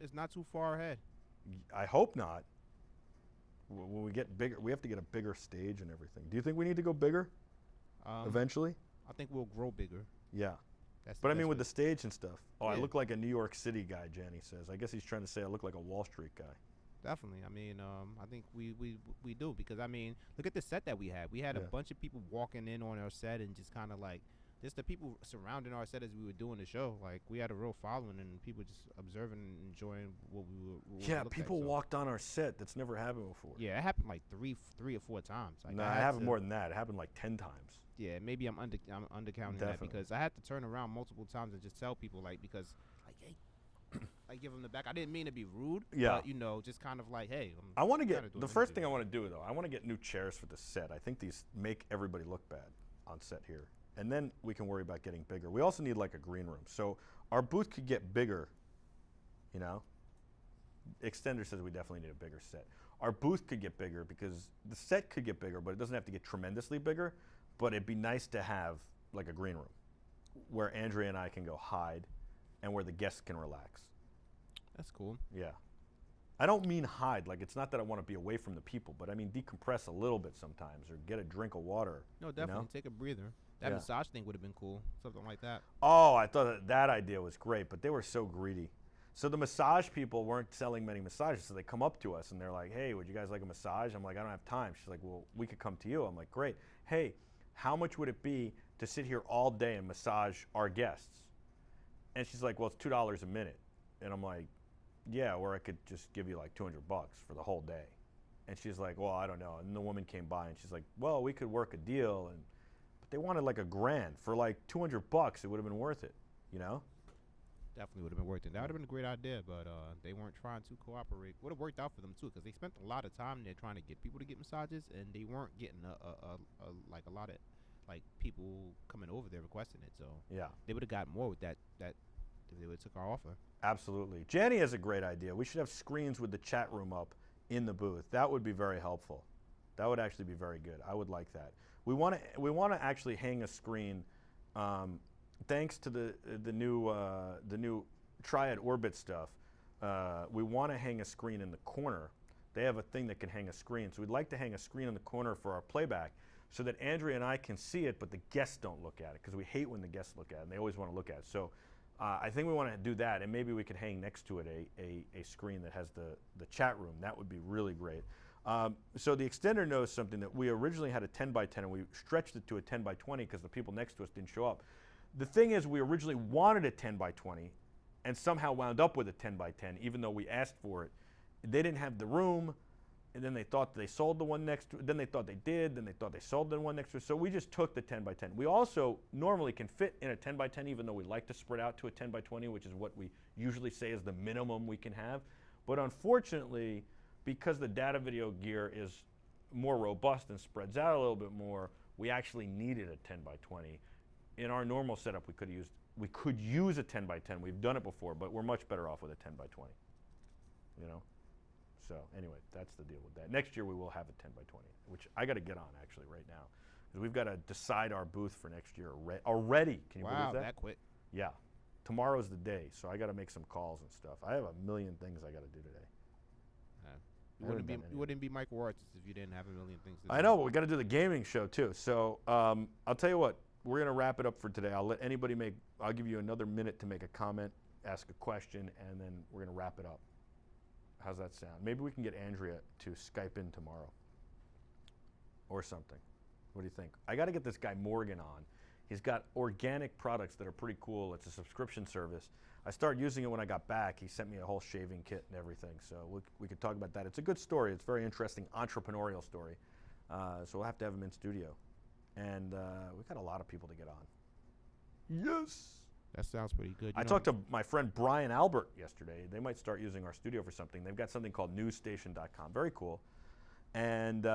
It's not too far ahead. I hope not. When we get bigger, we have to get a bigger stage and everything. Do you think we need to go bigger eventually? I think we'll grow bigger. Yeah. That's But I best mean with way- the stage and stuff. Oh, I Yeah. look like a New York City guy, Janny says. I guess he's trying to say I look like a Wall Street guy. Definitely. I mean, I think we do because I mean, look at the set that we had. We had a Yeah. bunch of people walking in on our set and just kind of like just the people surrounding our set as we were doing the show. Like we had a real following and people just observing and enjoying what we were. What we Yeah, looked people at, so. walked on our set. That's never happened before. Yeah, it happened like three or four times. Like No, I it had happened to- more than that. It happened like 10 times. Yeah, maybe I'm undercounting that Definitely. because I had to turn around multiple times and just tell people like because like hey, like give them the back. I didn't mean to be rude. Yeah. But, you know, just kind of like hey. I want to kinda get doing the an first thing I interview. want to do though. I want to get new chairs for the set. I think these make everybody look bad on set here, and then we can worry about getting bigger. We also need like a green room, so our booth could get bigger. You know, Extender says we definitely need a bigger set. Our booth could get bigger because the set could get bigger, but it doesn't have to get tremendously bigger. But it'd be nice to have like a green room where Andrea and I can go hide, and where the guests can relax. That's cool. Yeah. I don't mean hide, like it's not that I want to be away from the people, but I mean decompress a little bit sometimes or get a drink of water. No, definitely know? take a breather. That Yeah. massage thing would have been cool, something like that. Oh, I thought that idea was great, but they were so greedy. So the massage people weren't selling many massages, so they come up to us and they're like, hey, would you guys like a massage? I'm like, I don't have time. She's like, well, we could come to you. I'm like, great. Hey, how much would it be to sit here all day and massage our guests? And she's like, well, it's $2 a minute. And I'm like, yeah, or I could just give you like $200 for the whole day. And she's like, well, I don't know. And the woman came by and she's like, well, we could work a deal. But they wanted like $1,000 for like $200. It would have been worth it, you know? Definitely would have been worth it. That would have been a great idea, but they weren't trying to cooperate. Would have worked out for them too, because they spent a lot of time there trying to get people to get massages, and they weren't getting like a lot of like people coming over there requesting it. So Yeah. they would have got more with that if they would have took our offer. Absolutely. Janny has a great idea. We should have screens with the chat room up in the booth. That would be very helpful. That would actually be very good. I would like that. We want to actually hang a screen. Thanks to the new Triad Orbit stuff, we want to hang a screen in the corner. They have a thing that can hang a screen, so we'd like to hang a screen in the corner for our playback, so that Andrea and I can see it, but the guests don't look at it because we hate when the guests look at it, and they always want to look at it. So I think we want to do that, and maybe we could hang next to it a screen that has the chat room. That would be really great. So the extender knows something that we originally had a 10 by 10, and we stretched it to a 10 by 20 because the people next to us didn't show up. The thing is, we originally wanted a 10 by 20 and somehow wound up with a 10 by 10, even though we asked for it. They didn't have the room, and then they thought they sold the one next to it. Then they thought they did, then they thought they sold the one next to it. So we just took the 10 by 10. We also normally can fit in a 10 by 10, even though we like to spread out to a 10 by 20, which is what we usually say is the minimum we can have. But unfortunately, because the data video gear is more robust and spreads out a little bit more, we actually needed a 10 by 20. In our normal setup, we could use a 10 by 10. We've done it before, but we're much better off with a 10 by 20. You know? So anyway, that's the deal with that. Next year we will have a 10 by 20, which I got to get on actually right now, because we've got to decide our booth for next year already. Can you Wow, believe that? quick. Yeah. Tomorrow's the day, so I got to make some calls and stuff. I have a million things I got to do today. You I haven't wouldn't be done any you of wouldn't be Michael Artsis if you didn't have a million things to do. I know, but we got to do the gaming show too. So I'll tell you what, we're gonna wrap it up for today. I'll give you another minute to make a comment, ask a question, and then we're gonna wrap it up. How's that sound? Maybe we can get Andrea to Skype in tomorrow or something. What do you think? I got to get this guy Morgan on. He's got organic products that are pretty cool. It's a subscription service. I started using it when I got back. He sent me a whole shaving kit and everything, so we could talk about that. It's a good story. It's a very interesting entrepreneurial story. So we'll have to have him in studio. And we've got a lot of people to get on. Yes! That sounds pretty good. I talked to my friend Brian Albert yesterday. They might start using our studio for something. They've got something called newsstation.com. Very cool. And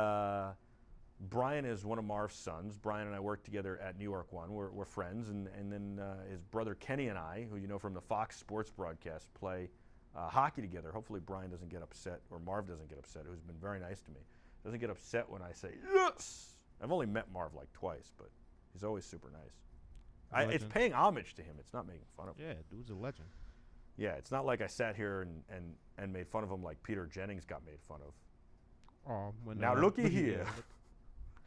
Brian is one of Marv's sons. Brian and I work together at New York One. We're friends. And then his brother Kenny and I, who you know from the Fox Sports broadcast, play hockey together. Hopefully Brian doesn't get upset, or Marv doesn't get upset, who's been very nice to me. Doesn't get upset when I say, yes! I've only met Marv like twice, but he's always super nice. It's paying homage to him. It's not making fun of him. Yeah, dude's a legend. Yeah, it's not like I sat here and made fun of him like Peter Jennings got made fun of. Oh, Now looky here.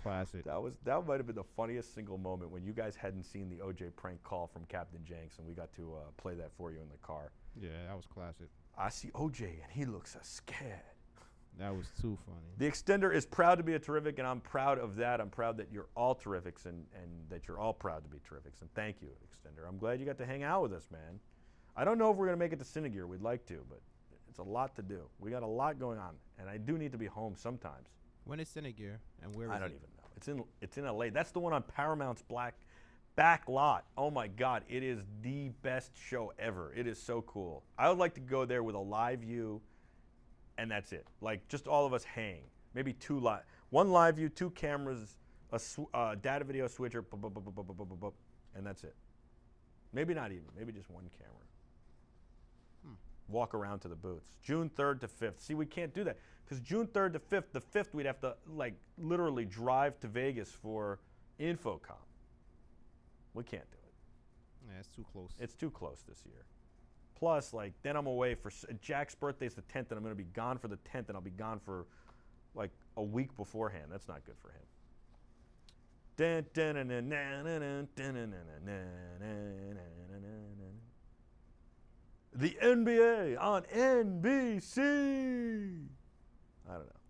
Classic. That might have been the funniest single moment when you guys hadn't seen the OJ prank call from Captain Jenks, and we got to play that for you in the car. Yeah, that was classic. I see OJ and he looks scared. That was too funny. The Extender is proud to be a Terrific, and I'm proud of that. I'm proud that you're all Terrifics and that you're all proud to be Terrifics. And thank you, Extender. I'm glad you got to hang out with us, man. I don't know if we're going to make it to Cinegear. We'd like to, but it's a lot to do. We got a lot going on, and I do need to be home sometimes. When is Cinegear, and where is I don't it? even know. It's in LA. That's the one on Paramount's back lot. Oh my God, it is the best show ever. It is so cool. I would like to go there with a live view, and that's it. Like just all of us hang. Maybe one live view, 2 cameras, a data video switcher, and that's it. Maybe not even. Maybe just 1 camera. Walk around to the booths. June 3rd to 5th. See, we can't do that because June 3rd to 5th, the 5th we'd have to like literally drive to Vegas for Infocom. We can't do it. Yeah, it's too close. It's too close this year. Plus, like, then I'm away for Jack's birthday's the 10th, and I'm going to be gone for the 10th, and I'll be gone for like a week beforehand. That's not good for him. The NBA on NBC. I don't know.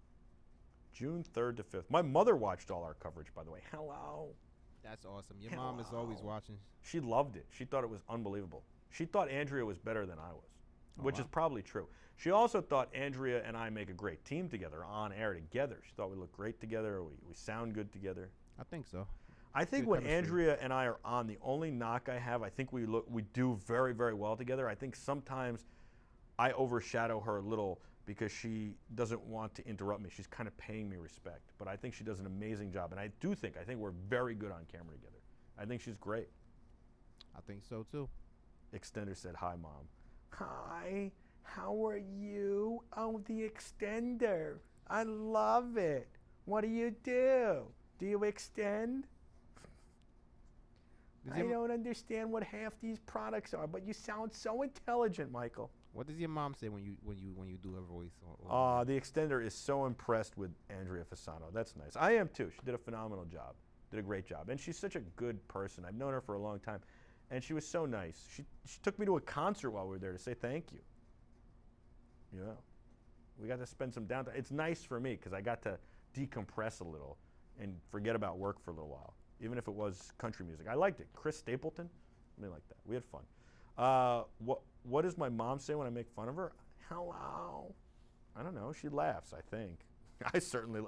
June 3rd to 5th. My mother watched all our coverage, by the way. Hello. That's awesome. Your mom is always watching. She loved it. She thought it was unbelievable. She thought Andrea was better than I was, which is probably true. She also thought Andrea and I make a great team together, on air together. She thought we look great together. We sound good together. I think so. I think when Andrea and I are on, the only knock I have, I think we do very, very well together. I think sometimes I overshadow her a little because she doesn't want to interrupt me. She's kind of paying me respect, but I think she does an amazing job. And I think we're very good on camera together. I think she's great. I think so too. Extender said, "Hi, Mom." Hi, how are you? Oh, the Extender. I love it. What do you do? Do you extend? I don't understand what half these products are, but you sound so intelligent, Michael. What does your mom say when you do her voice? The Extender is so impressed with Andrea Fasano. That's nice. I am too. She did a phenomenal job. Did a great job. And she's such a good person. I've known her for a long time. And she was so nice. She took me to a concert while we were there to say thank you. You know, we got to spend some downtime. It's nice for me because I got to decompress a little and forget about work for a little while, even if it was country music. I liked it. Chris Stapleton, something like that. We had fun. What does my mom say when I make fun of her? Hello. I don't know. She laughs, I think.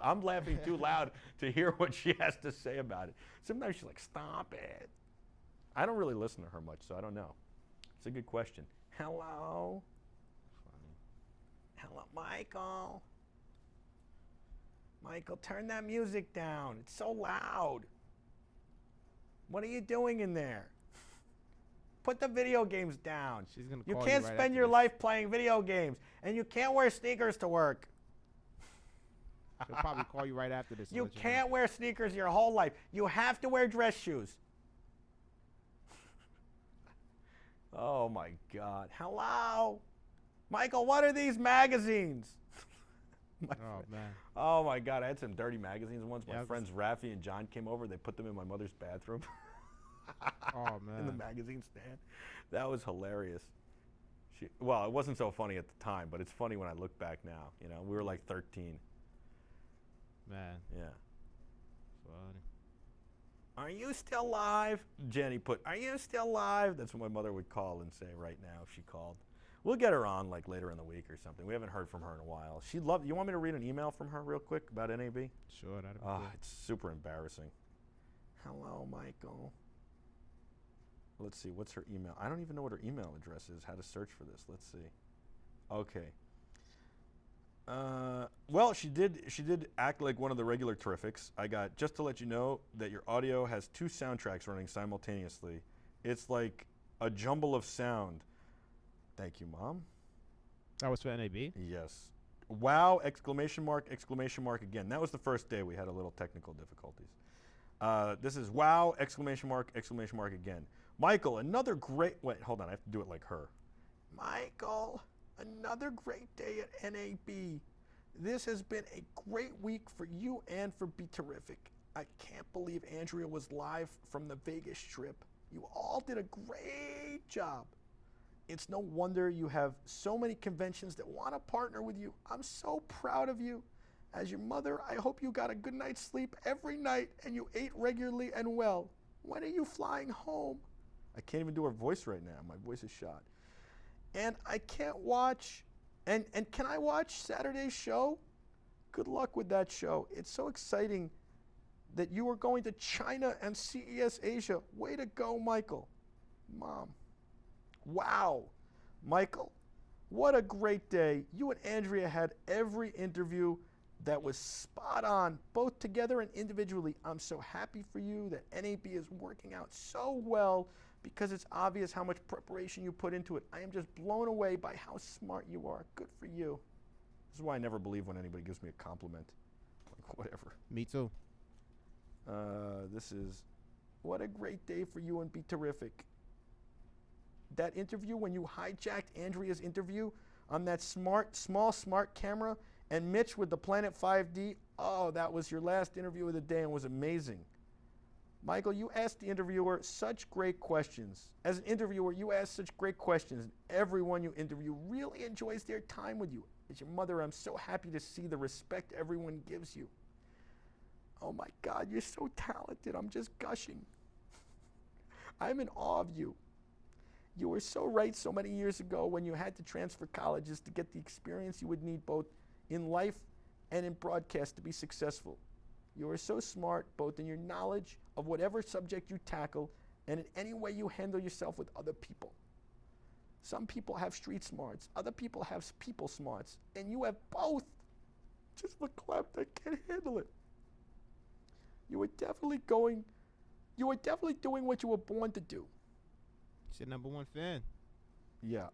I'm laughing too loud to hear what she has to say about it. Sometimes she's like, stop it. I don't really listen to her much, so I don't know. It's a good question. Hello. Funny. Hello, Michael. Michael, turn that music down. It's so loud. What are you doing in there? Put the video games down. She's gonna you call can't right spend after your this. life playing video games, and you can't wear sneakers to work. She'll probably call you right after this. and You let know. can't wear sneakers your whole life. You have to wear dress shoes. Oh my God. Hello? Michael, what are these magazines? Oh my God, I had some dirty magazines once. My friends Rafi and John came over. They put them in my mother's bathroom. Oh man. In the magazine stand. That was hilarious. Well, it wasn't so funny at the time, but it's funny when I look back now. You know, we were like 13. Man. Yeah. Funny. Are you still live? Jenny put, are you still live? That's what my mother would call and say right now if she called. We'll get her on like later in the week or something. We haven't heard from her in a while. She'd love. You want me to read an email from her real quick about NAB? Sure, that'd be good. It's super embarrassing. Hello, Michael. Let's see, what's her email? I don't even know what her email address is, how to search for this. Let's see. Okay. Well, she did act like one of the regular Terrifics. I got, just to let you know that your audio has 2 soundtracks running simultaneously. It's like a jumble of sound. Thank you, Mom. That was for NAB? Yes. Wow, exclamation mark again. That was the first day we had a little technical difficulties. This is wow, exclamation mark again. Michael, another great, wait, hold on, I have to do it like her. Michael, another great day at NAB. This has been a great week for you and for BeTerrific. I can't believe Andrea was live from the Vegas Strip. You all did a great job. It's no wonder you have so many conventions that want to partner with you. I'm so proud of you. As your mother, I hope you got a good night's sleep every night and you ate regularly and well. When are you flying home? I can't even do her voice right now. My voice is shot. And I can't watch, and can I watch Saturday's show? Good luck with that show. It's so exciting that you are going to China and CES Asia. Way to go, Michael. Mom. Wow. Michael, what a great day. You and Andrea had every interview that was spot on, both together and individually. I'm so happy for you that NAB is working out so well because it's obvious how much preparation you put into it. I am just blown away by how smart you are. Good for you. This is why I never believe when anybody gives me a compliment. Like, whatever. Me too. This is, what a great day for you and BeTerrific. That interview, when you hijacked Andrea's interview on that small smart camera, and Mitch with the Planet 5D, oh, that was your last interview of the day and was amazing. Michael, you asked the interviewer such great questions. As an interviewer, you ask such great questions, and everyone you interview really enjoys their time with you. As your mother, I'm so happy to see the respect everyone gives you. Oh my God, you're so talented. I'm just gushing. I'm in awe of you. You were so right so many years ago when you had to transfer colleges to get the experience you would need both in life and in broadcast to be successful. You are so smart both in your knowledge of whatever subject you tackle and in any way you handle yourself with other people. Some people have street smarts, other people have people smarts, and you have both. Just the clap that can't handle it. You are definitely doing what you were born to do. She's your number one fan. Yeah.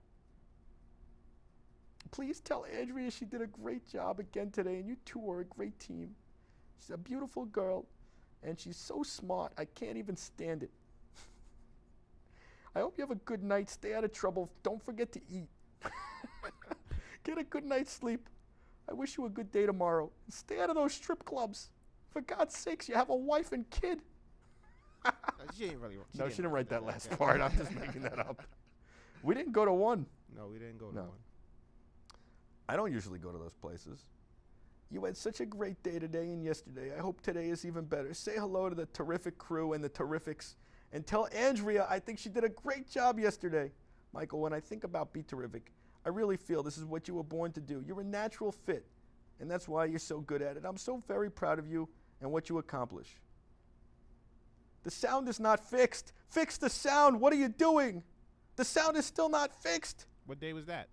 Please tell Andrea she did a great job again today, and you two are a great team. She's a beautiful girl, and she's so smart, I can't even stand it. I hope you have a good night. Stay out of trouble. Don't forget to eat. Get a good night's sleep. I wish you a good day tomorrow. Stay out of those strip clubs. For God's sakes, you have a wife and kid. She ain't really. No, she didn't write that last part. I'm just making that up. We didn't go to one. No, we didn't go to No. one. I don't usually go to those places. You had such a great day today and yesterday. I hope today is even better. Say hello to the terrific crew and the terrifics. And tell Andrea I think she did a great job yesterday. Michael, when I think about BeTerrific, I really feel this is what you were born to do. You're a natural fit, and that's why you're so good at it. I'm so very proud of you and what you accomplish. The sound is not fixed. Fix the sound. What are you doing? The sound is still not fixed. What day was that?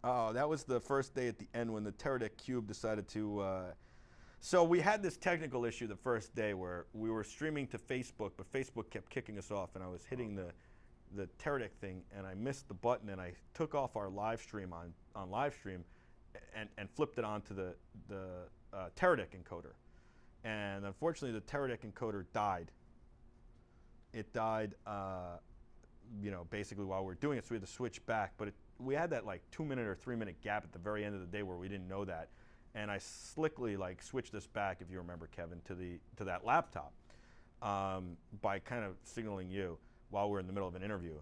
Oh, that was the first day at the end when the Teradek Cube decided to... So we had this technical issue the first day where we were streaming to Facebook, but Facebook kept kicking us off, and I was hitting the Teradek thing, and I missed the button, and I took off our live stream on live stream and flipped it onto the Teradek encoder. And unfortunately, the Teradek encoder died. It died, basically while we were doing it, so we had to switch back. But we had that like 2-minute or 3-minute gap at the very end of the day where we didn't know that. And I slickly switched this back, if you remember, Kevin, to that laptop by kind of signaling you while we're in the middle of an interview.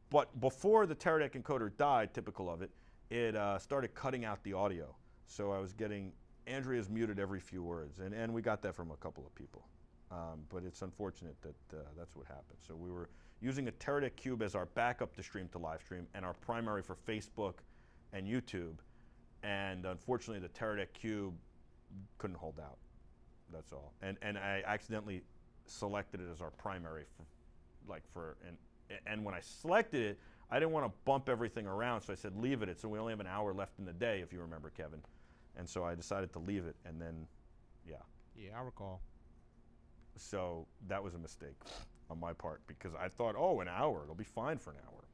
But before the Teradek encoder died, typical of it, it started cutting out the audio. So I was getting Andrea's muted every few words, and we got that from a couple of people. But it's unfortunate that that's what happened. So we were using a Teradek Cube as our backup to stream to live stream and our primary for Facebook and YouTube. And unfortunately, the Teradek Cube couldn't hold out. That's all. And I accidentally selected it as our primary and when I selected it, I didn't want to bump everything around, so I said leave it. So we only have an hour left in the day, if you remember, Kevin. And so I decided to leave it, and then, yeah. Yeah, I recall. So that was a mistake on my part because I thought, oh, an hour, it'll be fine for an hour.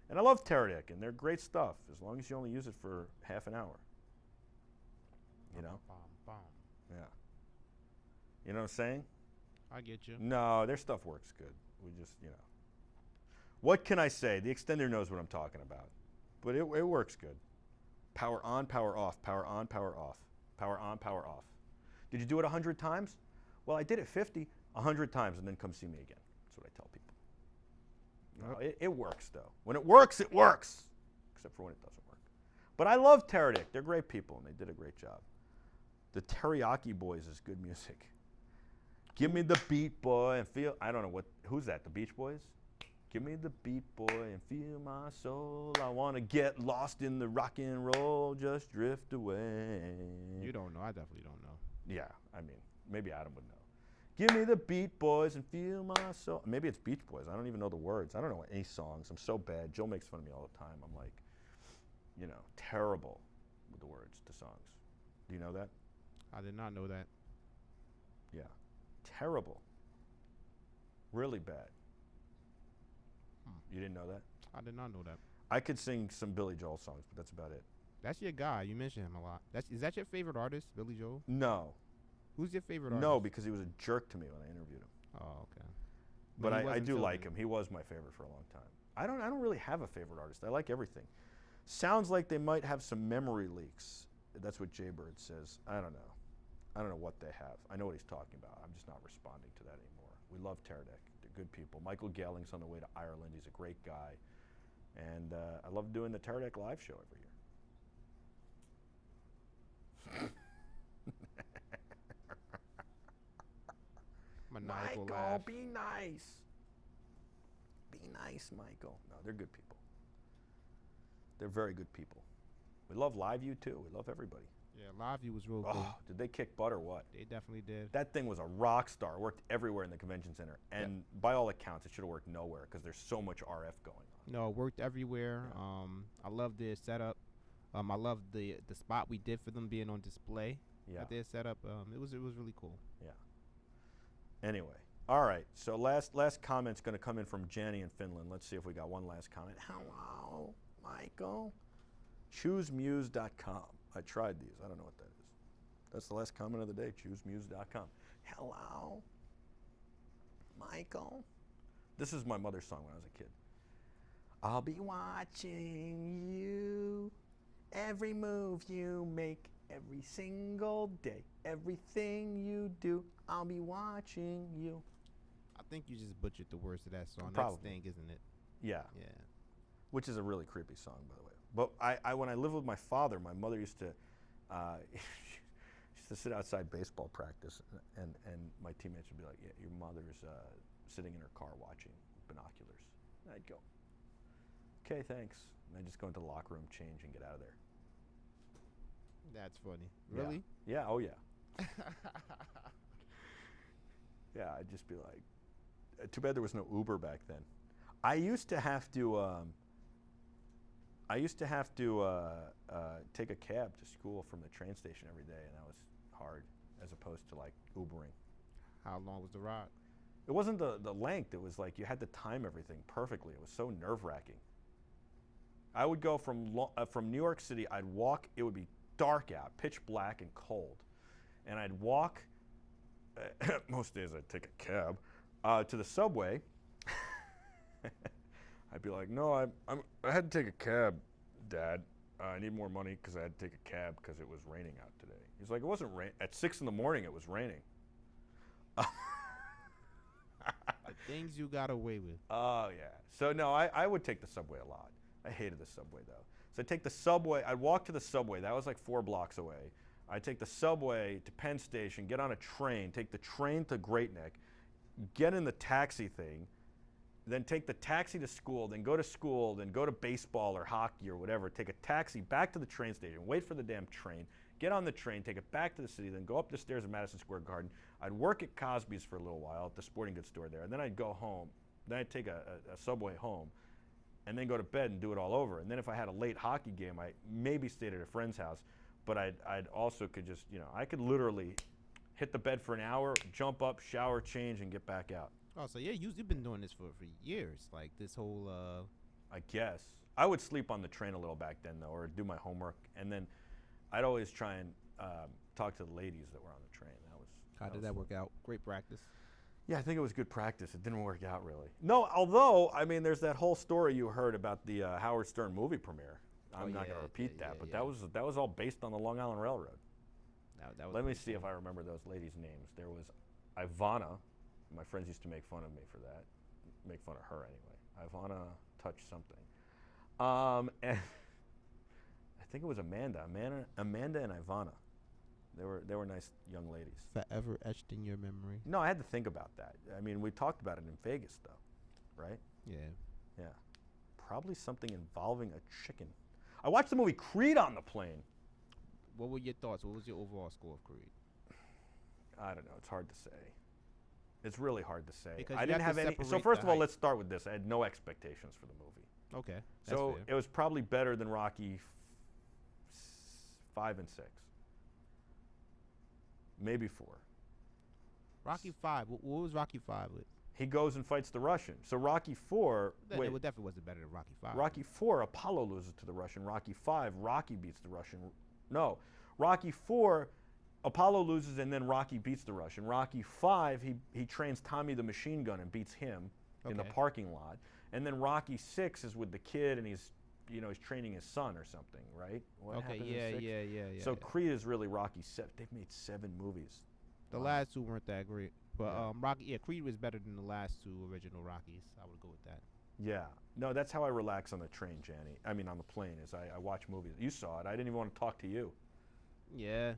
And I love Teradek, and they're great stuff as long as you only use it for half an hour. You know? Yeah. You know what I'm saying? I get you. No, their stuff works good. We just, What can I say? The extender knows what I'm talking about. But it works good. Power on, power off, power on, power off, power on, power off. Did you do it 100 times? Well, I did it 50, 100 times, and then come see me again. That's what I tell people. No, it works, though. When it works, it works. Except for when it doesn't work. But I love Terradic. They're great people, and they did a great job. The Teriyaki Boys is good music. Give me the beat, boy, and feel... I don't know what... Who's that? The Beach Boys? Give me the beat, boy, and feel my soul. I want to get lost in the rock and roll. Just drift away. You don't know. I definitely don't know. Yeah, I mean, maybe Adam would know. Give me the beat, boys, and feel my soul. Maybe it's Beach Boys. I don't even know the words. I don't know any songs. I'm so bad. Jill makes fun of me all the time. I'm like, you know, terrible with the words to songs. Do you know that? I did not know that. Yeah. Terrible. Really bad. You didn't know that? I did not know that. I could sing some Billy Joel songs, but that's about it. That's your guy. You mention him a lot. Is that your favorite artist, Billy Joel? No. Who's your favorite artist? No, because he was a jerk to me when I interviewed him. Oh, okay. But he I wasn't do feeling like it. him. He was my favorite for a long time. I don't really have a favorite artist. I like everything. Sounds like they might have some memory leaks. That's what Jaybird says. I don't know. I don't know what they have. I know what he's talking about. I'm just not responding to that anymore. We love Terradic. They're good people. Michael Gelling's on the way to Ireland. He's a great guy. And I love doing the Terradic live show every year. Maniacal Michael, laugh. be nice. Be nice, Michael. No, they're good people. They're very good people. We love Live View too. We love everybody. Yeah, Live View was real good. Oh, did they kick butt or what? They definitely did. That thing was a rock star. Worked everywhere in the convention center. And by all accounts, it should have worked nowhere because there's so much RF going on. No, it worked everywhere. Yeah. I love their setup. I love the spot we did for them being on display. Yeah. At their setup. It was really cool. Yeah. Anyway. All right. So last comment's going to come in from Janny in Finland. Let's see if we got one last comment. Hello, Michael. ChooseMuse.com. I tried these. I don't know what that is. That's the last comment of the day. ChooseMuse.com. Hello, Michael. This is my mother's song when I was a kid. I'll be watching you. Every move you make, every single day, everything you do, I'll be watching you. I think you just butchered the words to that song. Probably. That's Sting, isn't it? Yeah. Yeah. Which is a really creepy song, by the way. But I when I lived with my father, my mother used to, she used to sit outside baseball practice, and my teammates would be like, "Yeah, your mother's sitting in her car watching with binoculars." And I'd go, "Okay, thanks." And I'd just go into the locker room, change, and get out of there. That's funny. Yeah. Really? Yeah. Oh yeah. Yeah. I'd just be like, too bad there was no Uber back then. I used to have to take a cab to school from the train station every day, and that was hard, as opposed to like Ubering. How long was the ride? It wasn't the length. It was like you had to time everything perfectly. It was so nerve-wracking. I would go from New York City. I'd walk. It would be dark out, pitch black and cold, and I'd walk. Most days I'd take a cab to the subway. I'd be like, "No, I had to take a cab, Dad. I need more money because I had to take a cab because it was raining out today." He's like, "It wasn't rain. At 6 in the morning, it was raining." The things you got away with. Oh yeah. So no, I would take the subway a lot. I hated the subway though. So I'd take the subway. I'd walk to the subway. That was like 4 blocks away. I'd take the subway to Penn Station, get on a train, take the train to Great Neck, get in the taxi thing, then take the taxi to school, then go to school, then go to baseball or hockey or whatever, take a taxi back to the train station, wait for the damn train, get on the train, take it back to the city, then go up the stairs at Madison Square Garden. I'd work at Cosby's for a little while at the sporting goods store there, and then I'd go home. Then I'd take a subway home, and then go to bed and do it all over. And then if I had a late hockey game, I maybe stayed at a friend's house, but I'd also could just, I could literally hit the bed for an hour, jump up, shower, change, and get back out. Oh, so yeah, you've been doing this for years, like this whole. I guess. I would sleep on the train a little back then, though, or do my homework, and then I'd always try and talk to the ladies that were on the train. How did that work out? Great practice. Yeah, I think it was good practice. It didn't work out really. No, although, I mean, there's that whole story you heard about the Howard Stern movie premiere. I'm not going to repeat that, but that was all based on the Long Island Railroad. That was Let me see if I remember those ladies' names. There was Ivana. My friends used to make fun of me for that. Make fun of her anyway. Ivana touched something. And I think it was Amanda and Ivana. They were nice young ladies. Forever etched in your memory. No, I had to think about that. I mean, we talked about it in Vegas, though, right? Yeah. Yeah. Probably something involving a chicken. I watched the movie Creed on the plane. What were your thoughts? What was your overall score of Creed? I don't know. It's hard to say. It's really hard to say. Because I you didn't have have to any. So separate first the of all, hype. let's start with this. I had no expectations for the movie. Okay. That's So fair. it was probably better than Rocky 5 and 6. Maybe 4. Rocky 5. What was Rocky 5 with? He goes and fights the Russian. So Rocky 4. Then Wait, it definitely wasn't better than Rocky 5. Rocky 4, Apollo loses to the Russian. Rocky 5, Rocky beats the Russian. No, Rocky 4, Apollo loses and then Rocky beats the Russian. Rocky 5, he trains Tommy the Machine Gun and beats him in the Okay. parking lot. And then Rocky 6 is with the kid and he's training his son or something, right? What Okay. happens in Yeah. 6? Yeah. So Creed is really Rocky 7. They've made 7 movies. The last two weren't that great, but Rocky. Yeah, Creed was better than the last two original Rockies. I would go with that. Yeah. No, that's how I relax on the train, Janny. I mean, on the plane, is I watch movies. You saw it. I didn't even want to talk to you. Yeah.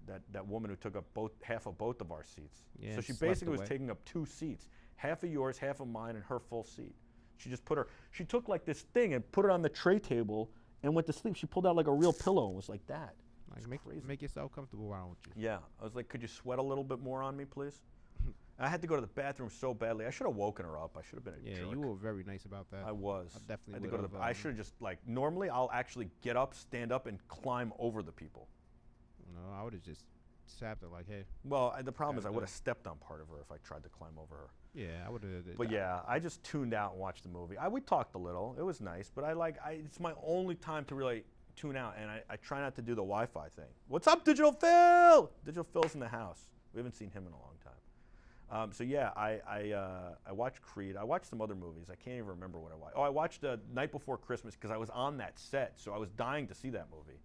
That woman who took up half of both of our seats. Yeah, So she slept basically was away. taking up 2 seats, half of yours, half of mine, and her full seat. She took like this thing and put it on the tray table and went to sleep. She pulled out like a real pillow and was like that. Like It's crazy. make yourself comfortable. Why don't you? Yeah, I was like, could you sweat a little bit more on me, please? I had to go to the bathroom so badly. I should have woken her up. I should have been a Yeah, jerk. you were very nice about that. I was. I definitely I had to go to would've, the. I should have just normally I'll actually get up, stand up, and climb over the people. No, I would have just sapped it like, hey. Well, the problem is I Gotta would go. have stepped on part of her if I tried to climb over her. Yeah, I would have. But yeah, I just tuned out and watched the movie. We talked a little. It was nice, but it's my only time to really tune out, and I try not to do the Wi-Fi thing. What's up, Digital Phil? Digital Phil's in the house. We haven't seen him in a long time. So yeah, I watched Creed. I watched some other movies. I can't even remember what I watched. Oh, I watched Night Before Christmas because I was on that set, so I was dying to see that movie.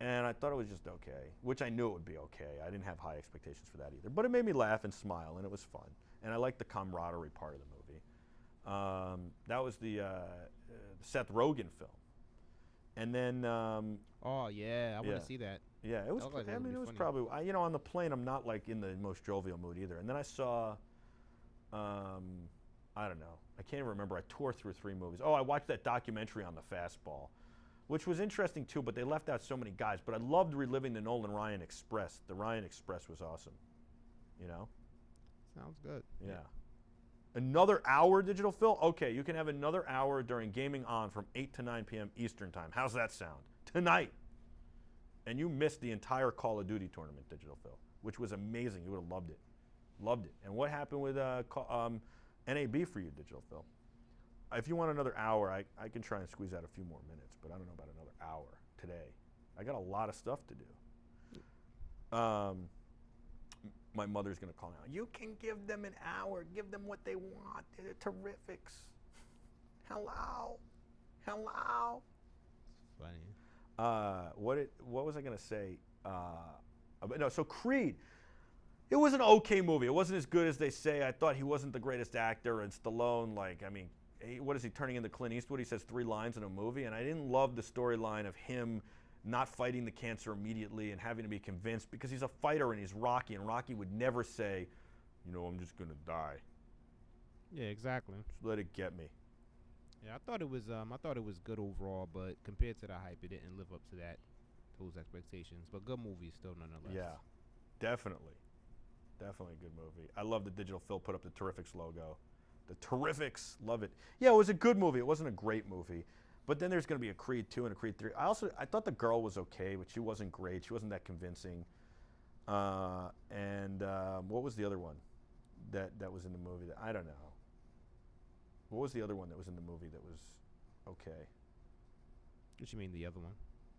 And I thought it was just okay, which I knew it would be okay. I didn't have high expectations for that either. But it made me laugh and smile, and it was fun. And I liked the camaraderie part of the movie. That was the Seth Rogen film. And then, Oh yeah, I want Yeah. to see that. yeah, it was. That looked like it I was mean, gonna it be was funny. probably. On the plane, I'm not like in the most jovial mood either. And then I saw, I don't know. I can't even remember. I tore through 3 movies. Oh, I watched that documentary on the fastball, which was interesting too. But they left out so many guys. But I loved reliving the Nolan Ryan Express. The Ryan Express was awesome. You know. Sounds good. Yeah. Another hour, Digital Phil? Okay, you can have another hour during Gaming On from 8 to 9 p.m. Eastern Time. How's that sound? Tonight. And you missed the entire Call of Duty tournament, Digital Phil, which was amazing. You would have loved it. Loved it. And what happened with NAB for you, Digital Phil? If you want another hour, I can try and squeeze out a few more minutes, but I don't know about another hour today. I got a lot of stuff to do. My mother's going to call now. You can give them an hour. Give them what they want. They're terrifics. Hello. Hello. Funny. What was I going to say? No, so Creed. It was an okay movie. It wasn't as good as they say. I thought he wasn't the greatest actor. And Stallone, what is he turning into Clint Eastwood? He says 3 lines in a movie. And I didn't love the storyline of him not fighting the cancer immediately and having to be convinced because he's a fighter and he's Rocky. And Rocky would never say, I'm just going to die. Yeah, exactly. Just let it get me. Yeah, I thought it was good overall, but compared to the hype, it didn't live up to those expectations. But good movie still nonetheless. Yeah, definitely. Definitely a good movie. I love that Digital Phil put up the Terrifics logo. The Terrifics, love it. Yeah, it was a good movie. It wasn't a great movie. But then there's going to be a Creed 2 and a Creed 3. I thought the girl was okay, but she wasn't great. She wasn't that convincing. What was the other one that was in the movie? I don't know. What was the other one that was in the movie that was okay? What you mean the other one?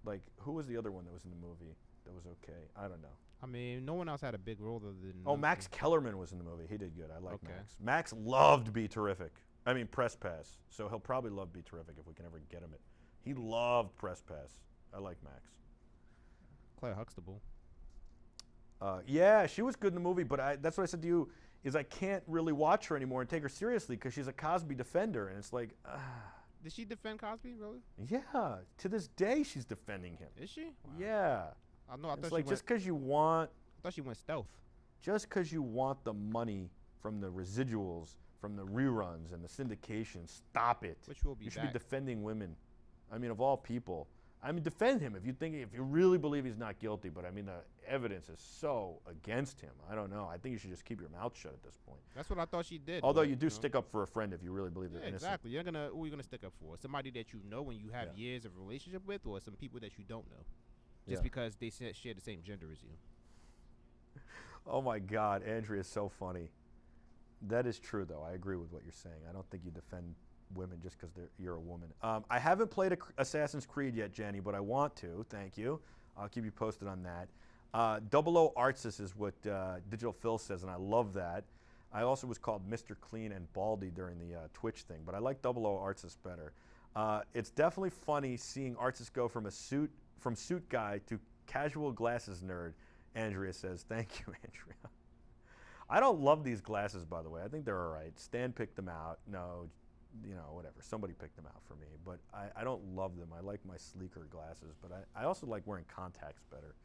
Like, who was the other one that was in the movie that was okay? I don't know. I mean, no one else had a big role other than. Oh, Max Kellerman was in the movie. He did good. I like Okay. Max. Max loved BeTerrific. I mean, Press Pass. So he'll probably love BeTerrific if we can ever get him it. He loved Press Pass. I like Max. Claire Huxtable. Yeah, she was good in the movie, but that's what I said to you. is I can't really watch her anymore and take her seriously because she's a Cosby defender, and it's like, Did she defend Cosby, really? yeah, to this day she's defending him. Is she? Wow. Yeah, I know. I it's thought like she just because you want, went stealth. just because you want the money from the residuals, from the reruns and the syndication, stop it. Which will be You should back. be defending women. I mean, of all people. I mean, defend him if you really believe he's not guilty. But I mean, the evidence is so against him. I don't know. I think you should just keep your mouth shut at this point. That's what I thought she did. Although but, you do know. stick up for a friend if you really believe they're Yeah, innocent. exactly. Who are you gonna stick up for? Somebody that you know and you have Yeah. years of relationship with, or some people that you don't know, just Yeah. because they share the same gender as you. Oh my God, Andrea is so funny. That is true, though. I agree with what you're saying. I don't think you defend women just because you're a woman. I haven't played Assassin's Creed yet, Jenny, but I want to. Thank you. I'll keep you posted on that. 00 Artsis is what Digital Phil says, and I love that. I also was called Mr. Clean and Baldy during the Twitch thing, but I like 00 Artsis better. It's definitely funny seeing Artsis go from suit guy to casual glasses nerd. Andrea says, "Thank you, Andrea." I don't love these glasses, by the way. I think they're all right. Stan picked them out. No, whatever. Somebody picked them out for me. But I don't love them. I like my sleeker glasses. But I also like wearing contacts better.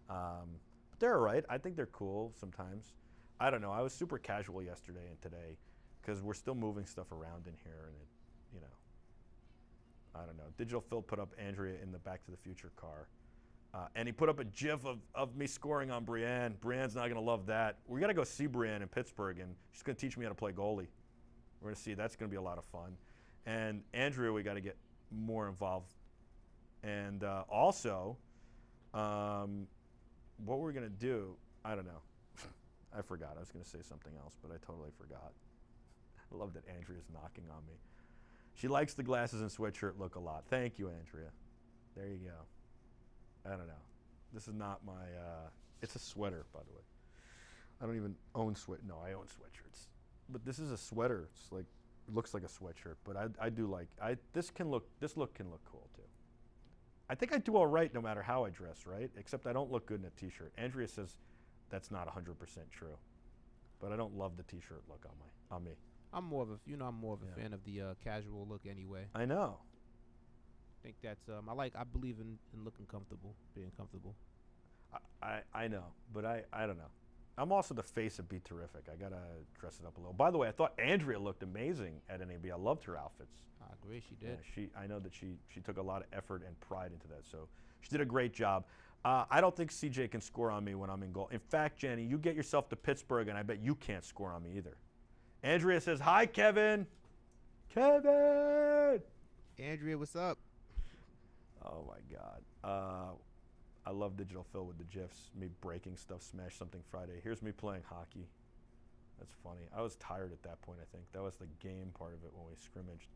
But they're all right. I think they're cool sometimes. I don't know. I was super casual yesterday and today because we're still moving stuff around in here. And, I don't know. Digital Phil put up Andrea in the Back to the Future car. And he put up a gif of me scoring on Brienne. Brienne's not going to love that. We got to go see Brienne in Pittsburgh, and she's going to teach me how to play goalie. We're going to see. That's going to be a lot of fun. And Andrea, we got to get more involved. And also, what we're going to do, I don't know. I forgot. I was going to say something else, but I totally forgot. I love that Andrea's knocking on me. She likes the glasses and sweatshirt look a lot. Thank you, Andrea. There you go. I don't know. This is not my, it's a sweater, by the way. I don't even own No, I own sweatshirts. But this is a sweater. It's like, it looks like a sweatshirt. But I do like, this look can look cool too. I think I do all right no matter how I dress, right? Except I don't look good in a t-shirt. Andrea says that's not 100% true. But I don't love the t-shirt look on me. I'm more of a fan of the casual look anyway. I know. I think that's I believe in looking comfortable, being comfortable. I know, but I don't know. I'm also the face of BeTerrific. I gotta dress it up a little. By the way, I thought Andrea looked amazing at NAB. I loved her outfits. I agree, she did. Yeah, I know that she took a lot of effort and pride into that, so she did a great job. I don't think CJ can score on me when I'm in goal. In fact, Jenny, you get yourself to Pittsburgh, and I bet you can't score on me either. Andrea says, "Hi, Kevin." Kevin. Andrea, what's up? Oh my God. I love Digital Phil with the GIFs. Me breaking stuff, Smash Something Friday. Here's me playing hockey. That's funny. I was tired at that point, I think. That was the game part of it when we scrimmaged.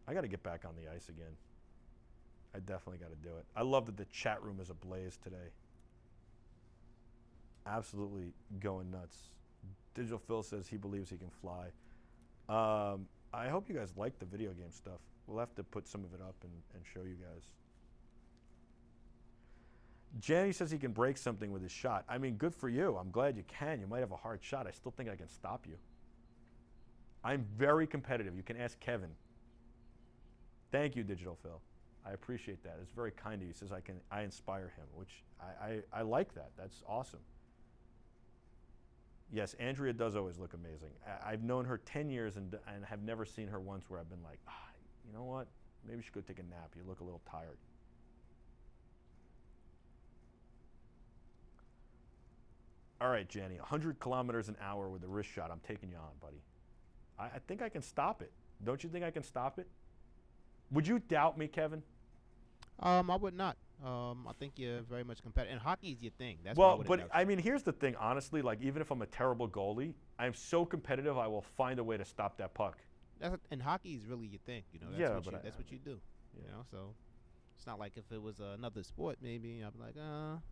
I got to get back on the ice again. I definitely got to do it. I love that the chat room is ablaze today. Absolutely going nuts. Digital Phil says he believes he can fly. I hope you guys like the video game stuff. We'll have to put some of it up and show you guys. Janny says he can break something with his shot. I mean, good for you. I'm glad you can. You might have a hard shot. I still think I can stop you. I'm very competitive. You can ask Kevin. Thank you, Digital Phil. I appreciate that. It's very kind of you. He says I inspire him, which I like that. That's awesome. Yes, Andrea does always look amazing. I've known her 10 years and have never seen her once where I've been like, you know what? Maybe you should go take a nap. You look a little tired. All right, Jenny, 100 kilometers an hour with a wrist shot. I'm taking you on, buddy. I think I can stop it. Don't you think I can stop it? Would you doubt me, Kevin? I would not. I think you're very much competitive. And hockey is your thing. That's well, but I mean, here's the thing. Honestly, like even if I'm a terrible goalie, I'm so competitive. I will find a way to stop that puck. And hockey is really your thing. You know, that's what you do. Yeah. You know, so it's not like if it was another sport, maybe I'd be like,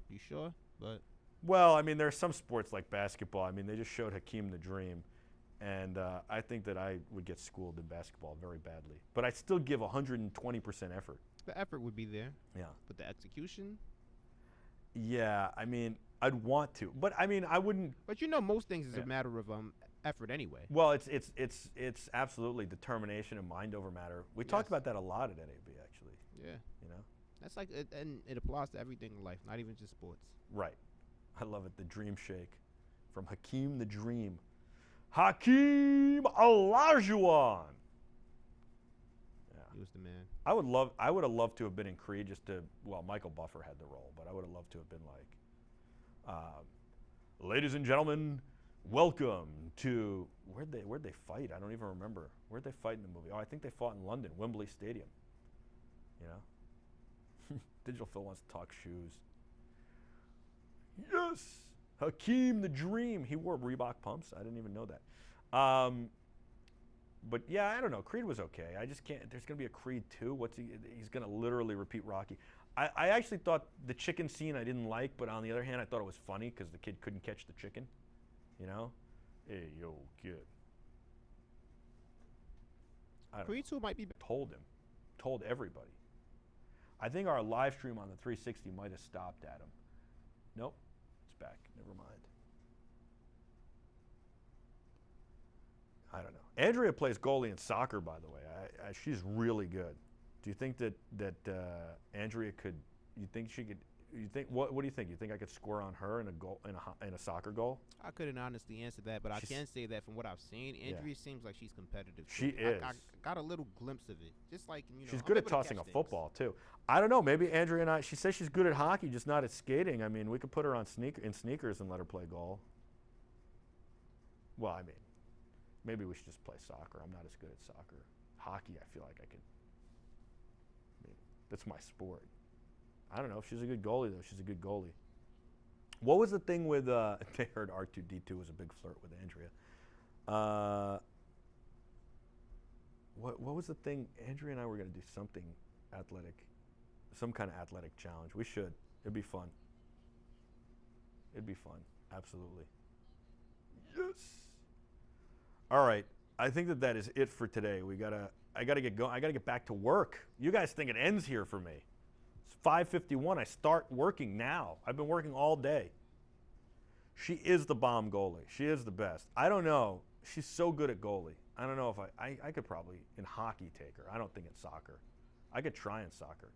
you sure? But well, I mean, there are some sports like basketball. I mean, they just showed Hakeem the Dream, and I think that I would get schooled in basketball very badly. But I still give 120% effort. The effort would be there. Yeah. But the execution? Yeah, I mean, I'd want to, but I mean, I wouldn't. But you know, most things is Yeah. a matter of effort anyway. Well, it's absolutely determination and mind over matter. We talked Yes. about that a lot at NAB, actually. Yeah, You know, that's like, and it applies to everything in life, not even just sports. right? I love it. The Dream Shake, from Hakeem the Dream, Hakeem Olajuwon. He was the man. I would have loved to have been in Creed just to, well, Michael Buffer had the role, but I would have loved to have been like, ladies and gentlemen, welcome to, where'd they fight? I don't even remember. Where'd they fight in the movie? Oh, I think they fought in London, Wembley Stadium. You know? Digital Phil wants to talk shoes. Yes! Hakeem the Dream. He wore Reebok pumps. I didn't even know that. But yeah, I don't know. Creed was okay. I just can't. There's going to be a Creed 2. He's going to literally repeat Rocky. I actually thought the chicken scene I didn't like, but on the other hand, I thought it was funny because the kid couldn't catch the chicken. You know? Hey, yo, kid. I don't Creed 2 might be. told him. Told everybody. I think our live stream on the 360 might have stopped at him. Nope. It's back. Never mind. I don't know. Andrea plays goalie in soccer, by the way. She's really good. Do you think that Andrea could? You think she could? You think what do you think? You think I could score on her in a goal in a soccer goal? I couldn't honestly answer that, but I She's- can say that from what I've seen, Yeah. Andrea seems like she's competitive. She too. is. I got a little glimpse of it, just like She's I'm good at able to tossing a catch things. football too. I don't know. Maybe Andrea and I. She says she's good at hockey, just not at skating. I mean, we could put her on sneakers and let her play goal. Well, I mean, maybe we should just play soccer. I'm not as good at soccer. Hockey, I feel like I could. I mean, that's my sport. I don't know if she's a good goalie though. She's a good goalie. What was the thing with? They heard R2D2 was a big flirt with Andrea. What was the thing? Andrea and I were going to do something athletic, some kind of athletic challenge. We should. It'd be fun. It'd be fun. Absolutely. Yes. All right. I think that is it for today. I gotta get going. I gotta get back to work. You guys think it ends here for me? It's 5:51. I start working now. I've been working all day. She is the bomb goalie. She is the best. I don't know. She's so good at goalie. I don't know if I could probably in hockey take her. I don't think in soccer. I could try in soccer.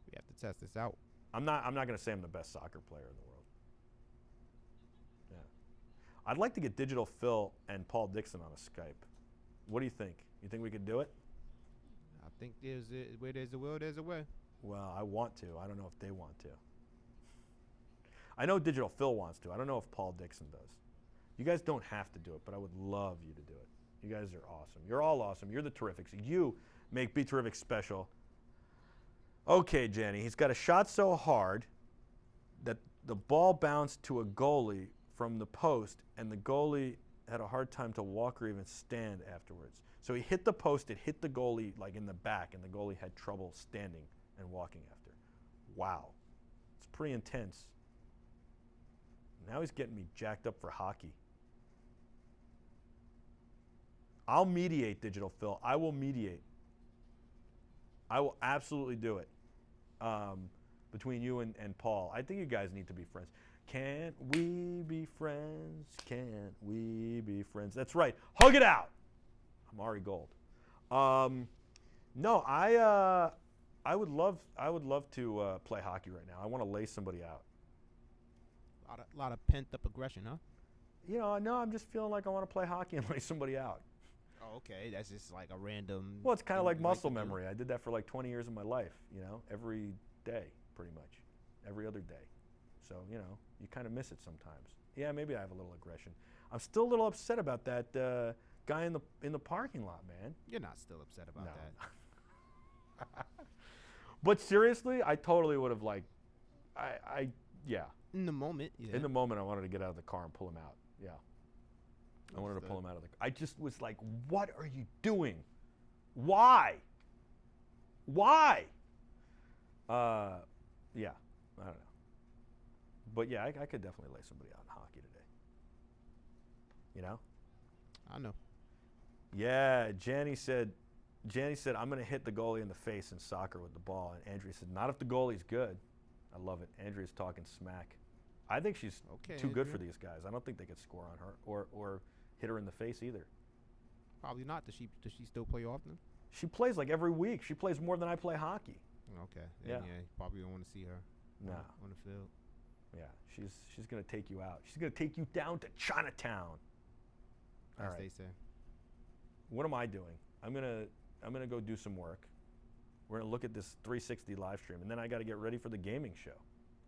We have to test this out. I'm not going to say I'm the best soccer player in the world. Yeah. I'd like to get Digital Phil and Paul Dixon on a Skype. What do you think? You think we could do it? I think where there's a will, there's a way. Well, I want to. I don't know if they want to. I know Digital Phil wants to. I don't know if Paul Dixon does. You guys don't have to do it, but I would love you to do it. You guys are awesome. You're all awesome. You're the Terrifics. You make BeTerrific special. Okay, Jenny. He's got a shot so hard that the ball bounced to a goalie from the post, and the goalie had a hard time to walk or even stand afterwards. So he hit the post. It hit the goalie like in the back, and the goalie had trouble standing and walking after. Wow. It's pretty intense. Now he's getting me jacked up for hockey. I'll mediate, Digital Phil. I will mediate. I will absolutely do it between you and Paul. I think you guys need to be friends. Can't we be friends? Can't we be friends? That's right. Hug it out. I'm Ari Gold. No, I would love to play hockey right now. I want to lay somebody out. A lot of pent up aggression, huh? You know, no, I'm just feeling like I want to play hockey and lay somebody out. Oh, okay. That's just like a random. Well, it's kind of thing like you muscle to do. memory. I did that for like 20 years of my life, you know, every day, pretty much. Every other day. So, you know, you kind of miss it sometimes. Yeah, maybe I have a little aggression. I'm still a little upset about that guy in the parking lot, man. You're not still upset about No. that. But seriously, I totally would have like, yeah. In the moment, yeah. In the moment, I wanted to get out of the car and pull him out. Yeah. I wanted to pull him out of the car. I just was like, what are you doing? Why? Why? Yeah, I don't know. But yeah, I could definitely lay somebody out in hockey today. You know? I know. Yeah, Janny said, I'm going to hit the goalie in the face in soccer with the ball. And Andrea said, not if the goalie's good. I love it. Andrea's talking smack. I think she's Okay, too good Andrea. for these guys. I don't think they could score on her or hit her in the face either. Probably not. Does she still play often? She plays like every week. She plays more than I play hockey. Okay. Yeah. Then, you probably don't want to see her. No. On the field. Yeah, she's gonna take you out. She's gonna take you down to Chinatown. All As right. they say. What am I doing? I'm gonna go do some work. We're gonna look at this 360 live stream, and then I got to get ready for the gaming show.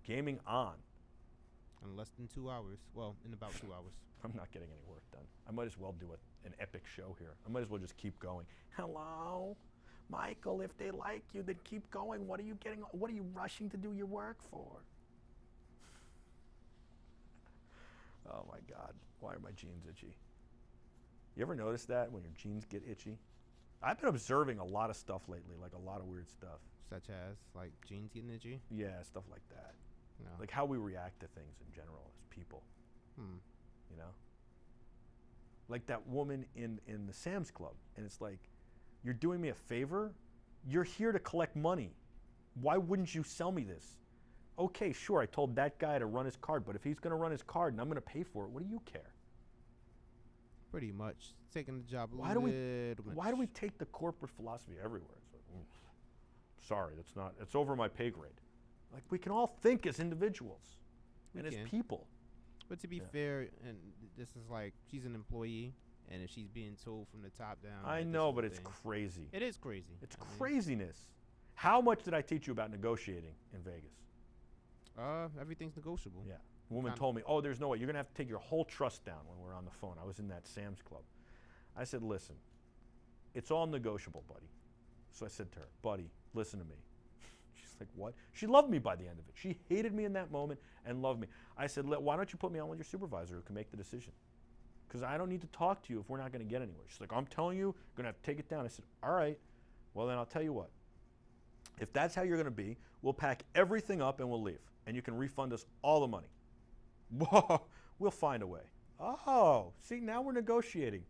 Gaming on. In less than 2 hours. Well, in about 2 hours. I'm not getting any work done. I might as well do an epic show here. I might as well just keep going. Hello, Michael. If they like you, then keep going. What are you rushing to do your work for? Oh my God, why are my jeans itchy? You ever notice that when your jeans get itchy? I've been observing a lot of stuff lately, like a lot of weird stuff. Such as, like, jeans getting itchy? Yeah, stuff like that. No. Like how we react to things in general as people, you know? Like that woman in the Sam's Club, and it's like, you're doing me a favor? You're here to collect money. Why wouldn't you sell me this? Okay, sure, I told that guy to run his card, but if he's gonna run his card and I'm gonna pay for it, what do you care? Pretty much. Taking the job a Why do we little much. Why do we take the corporate philosophy everywhere? It's like, sorry, it's over my pay grade. Like, we can all think as individuals and as can. people. But to be fair, and this is like, she's an employee, and if she's being told from the top down. I that this know, is but the it's thing- crazy. It is crazy. It's I mean, craziness. How much did I teach you about negotiating in Vegas? everything's negotiable. Yeah. A woman Kinda. told me, oh, there's no way. You're going to have to take your whole trust down when we're on the phone. I was in that Sam's Club. I said, listen, it's all negotiable, buddy. So I said to her, buddy, listen to me. She's like, what? She loved me by the end of it. She hated me in that moment and loved me. I said, why don't you put me on with your supervisor who can make the decision? Because I don't need to talk to you if we're not going to get anywhere. She's like, I'm telling you, you're going to have to take it down. I said, all right. Well, then I'll tell you what. If that's how you're going to be, we'll pack everything up and we'll leave. And you can refund us all the money. Whoa, we'll find a way. Oh, see, now we're negotiating.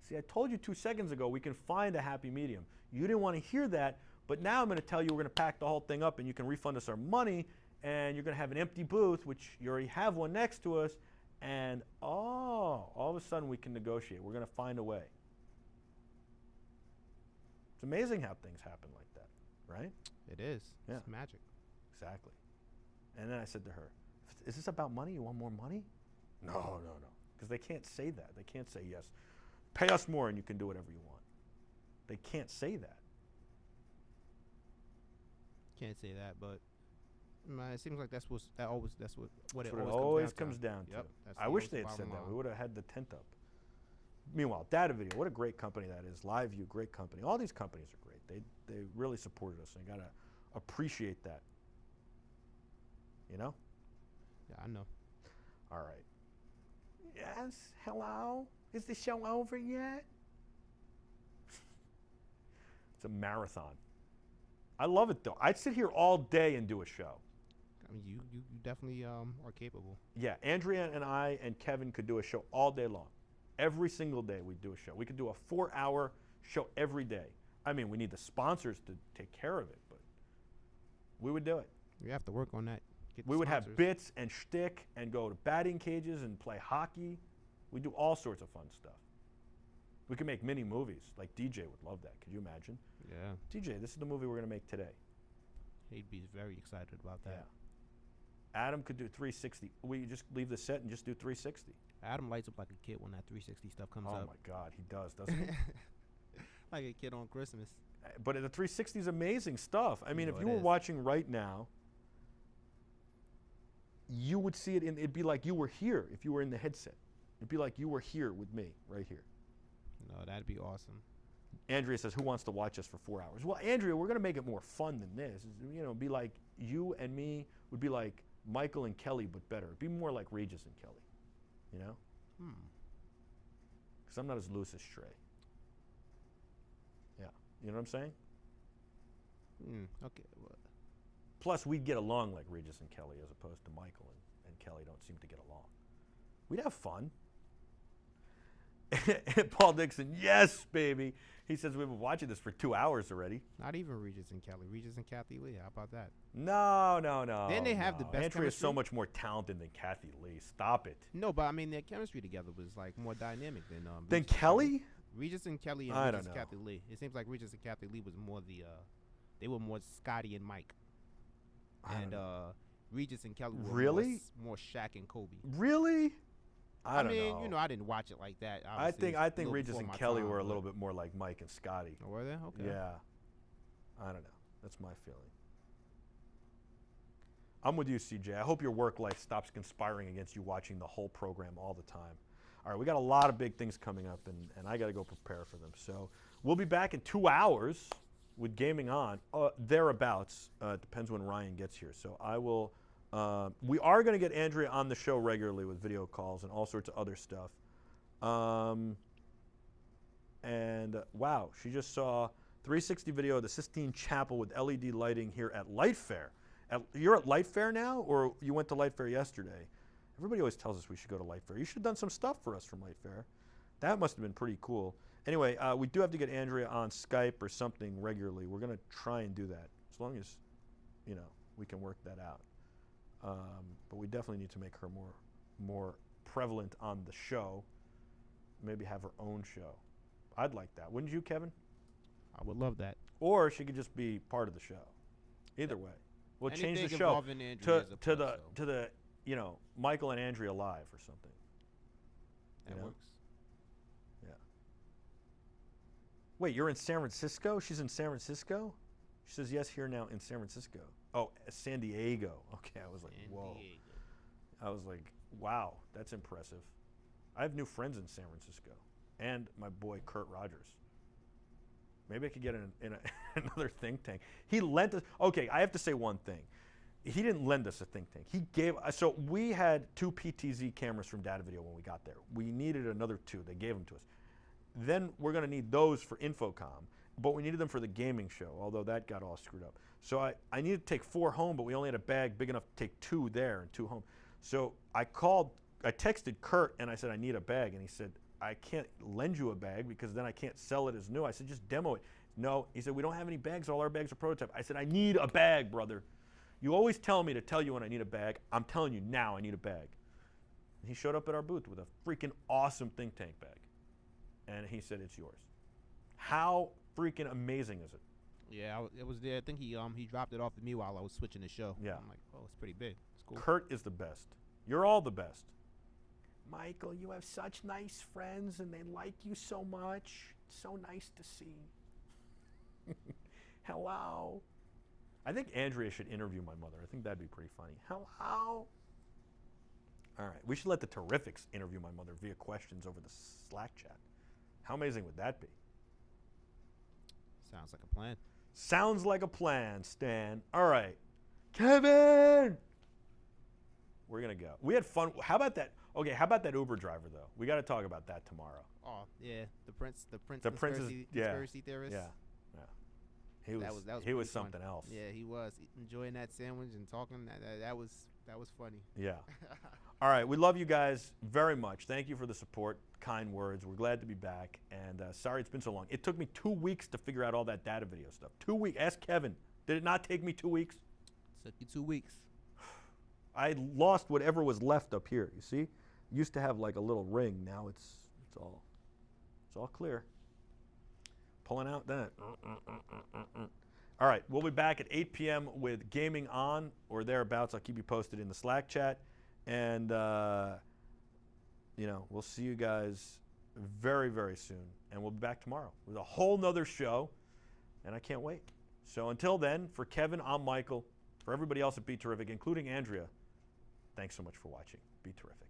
See, I told you 2 seconds ago we can find a happy medium. You didn't want to hear that, but now I'm going to tell you we're going to pack the whole thing up and you can refund us our money, and you're going to have an empty booth, which you already have one next to us, and all of a sudden we can negotiate. We're going to find a way. It's amazing how things happen like that, right? It is. Yeah. It's magic. Exactly. And then I said to her, is this about money? You want more money? No. Because they can't say that. They can't say, yes, pay us more and you can do whatever you want. They can't say that. Can't say that, but it seems like that's what it That's what it always always comes comes down down to. to. Yep, that's I the wish most they had bottom said that. line. We would have had the tent up. Meanwhile, Data Video, what a great company that is. Live View, great company. All these companies are great. They really supported us, and you got to appreciate that. You know? Yeah, I know. All right. Yes, hello? Is the show over yet? It's a marathon. I love it, though. I'd sit here all day and do a show. I mean, you definitely are capable. Yeah, Andrea and I and Kevin could do a show all day long. Every single day we'd do a show. We could do a 4-hour show every day. I mean, we need the sponsors to take care of it, but we would do it. We have to work on that. Get the We would have sponsors. bits and shtick and go to batting cages and play hockey. We do all sorts of fun stuff. We could make mini movies. Like DJ would love that. Could you imagine? Yeah, DJ, this is the movie we're going to make today. he'd be very excited about that. Yeah. Adam could do 360. We just leave the set and just do 360. Adam lights up like a kid when that 360 stuff comes Oh up. my God, he does, doesn't he? Like a kid on Christmas. But the 360 is amazing stuff. I mean, know if it you were is. watching right now, you would see it in, it'd be like you were here if you were in the headset. It'd be like you were here with me, right here. No, that'd be awesome. Andrea says, who wants to watch us for 4 hours? Well, Andrea, we're going to make it more fun than this. You know, be like you and me would be like Michael and Kelly, but better. It'd be more like Regis and Kelly, you know? Because I'm not as loose as Trey. Yeah. You know what I'm saying? Okay. Well, Plus, we'd get along like Regis and Kelly as opposed to Michael and Kelly don't seem to get along. We'd have fun. And Paul Dixon, yes, baby. He says we've been watching this for 2 hours already. Not even Regis and Kelly. Regis and Kathy Lee. How about that? No. Then they have the best Andrea is so chemistry. much more talented than Kathy Lee. Stop it. No, but I mean their chemistry together was like more dynamic than Then Regis and Kelly? Regis and Kelly and I Regis don't and know. Kathy Lee. It seems like Regis and Kathy Lee was more they were more Scotty and Mike. I don't And know. Regis and Kelly were Really? more Shaq and Kobe. Really? I don't mean, know. you know, I didn't watch it like that. I Obviously, think it was a little Regis before and my Kelly time, were a but- little bit more like Mike and Scotty. Oh, were they? Okay. Yeah. I don't know. That's my feeling. I'm with you, CJ. I hope your work life stops conspiring against you watching the whole program all the time. All right, we got a lot of big things coming up, and I got to go prepare for them. So we'll be back in 2 hours with Gaming On, thereabouts. Depends when Ryan gets here. So I will. We are going to get Andrea on the show regularly with video calls and all sorts of other stuff. Wow, she just saw 360 video of the Sistine Chapel with LED lighting here at Light Fair. You're at Light Fair now, or you went to Light Fair yesterday? Everybody always tells us we should go to Light Fair. You should have done some stuff for us from Light Fair. That must have been pretty cool. Anyway, we do have to get Andrea on Skype or something regularly. We're going to try and do that, as long as, you know, we can work that out. But we definitely need to make her more prevalent on the show. Maybe have her own show. I'd like that. Wouldn't you, Kevin? I would love that. Or she could just be part of the show. Either way, we'll change the Anything show involving Andrea is a to plus, the you know, Michael and Andrea live or something. that you know? works. Yeah. Wait, you're in San Francisco? She's in San Francisco? She says yes here now in San Francisco. Oh, San Diego. Okay, I was like, San whoa. Diego. I was like, wow, that's impressive. I have new friends in San Francisco, and my boy Kurt Rogers. Maybe I could get in another think tank. He lent us. Okay, I have to say one thing. He didn't lend us a think tank. He gave. So we had 2 PTZ cameras from Data Video when we got there. We needed another 2. They gave them to us. Then we're going to need those for Infocom, but we needed them for the gaming show, although that got all screwed up. So I needed to take 4 home, but we only had a bag big enough to take 2 there and 2 home. So I texted Kurt, and I said, I need a bag. And he said, I can't lend you a bag because then I can't sell it as new. I said, just demo it. No, he said, we don't have any bags. All our bags are prototype. I said, I need a bag, brother. You always tell me to tell you when I need a bag. I'm telling you now I need a bag. And he showed up at our booth with a freaking awesome think tank bag. And he said, it's yours. How freaking amazing is it? Yeah, it was there. I think he dropped it off to me while I was switching the show. Yeah. I'm like, oh, it's pretty big. It's cool. Kurt is the best. You're all the best. Michael, you have such nice friends and they like you so much. It's so nice to see. Hello. I think Andrea should interview my mother. I think that'd be pretty funny. Hello. All right. We should let the Terrifics interview my mother via questions over the Slack chat. How amazing would that be? Sounds like a plan. Sounds like a plan, Stan. All right. Kevin! We're going to go. We had fun. How about that? Okay, how about that Uber driver, though? We got to talk about that tomorrow. Oh yeah, the prince The prince is- conspiracy, yeah, conspiracy theorist. Yeah. He That was, was he was pretty fun. something else. Yeah, he was enjoying that sandwich and talking. That was funny. Yeah. All right. We love you guys very much. Thank you for the support, kind words. We're glad to be back. And sorry it's been so long. It took me 2 weeks to figure out all that data video stuff. 2 weeks. Ask Kevin. Did it not take me 2 weeks? Took you 2 weeks. I lost whatever was left up here. You see? Used to have like a little ring. Now it's all clear. Pulling out that. All right, we'll be back at 8 p.m. with Gaming On or thereabouts. I'll keep you posted in the Slack chat. And, you know, we'll see you guys very, very soon. And we'll be back tomorrow with a whole nother show. And I can't wait. So until then, for Kevin, I'm Michael. For everybody else at BeTerrific, including Andrea, thanks so much for watching. Be terrific.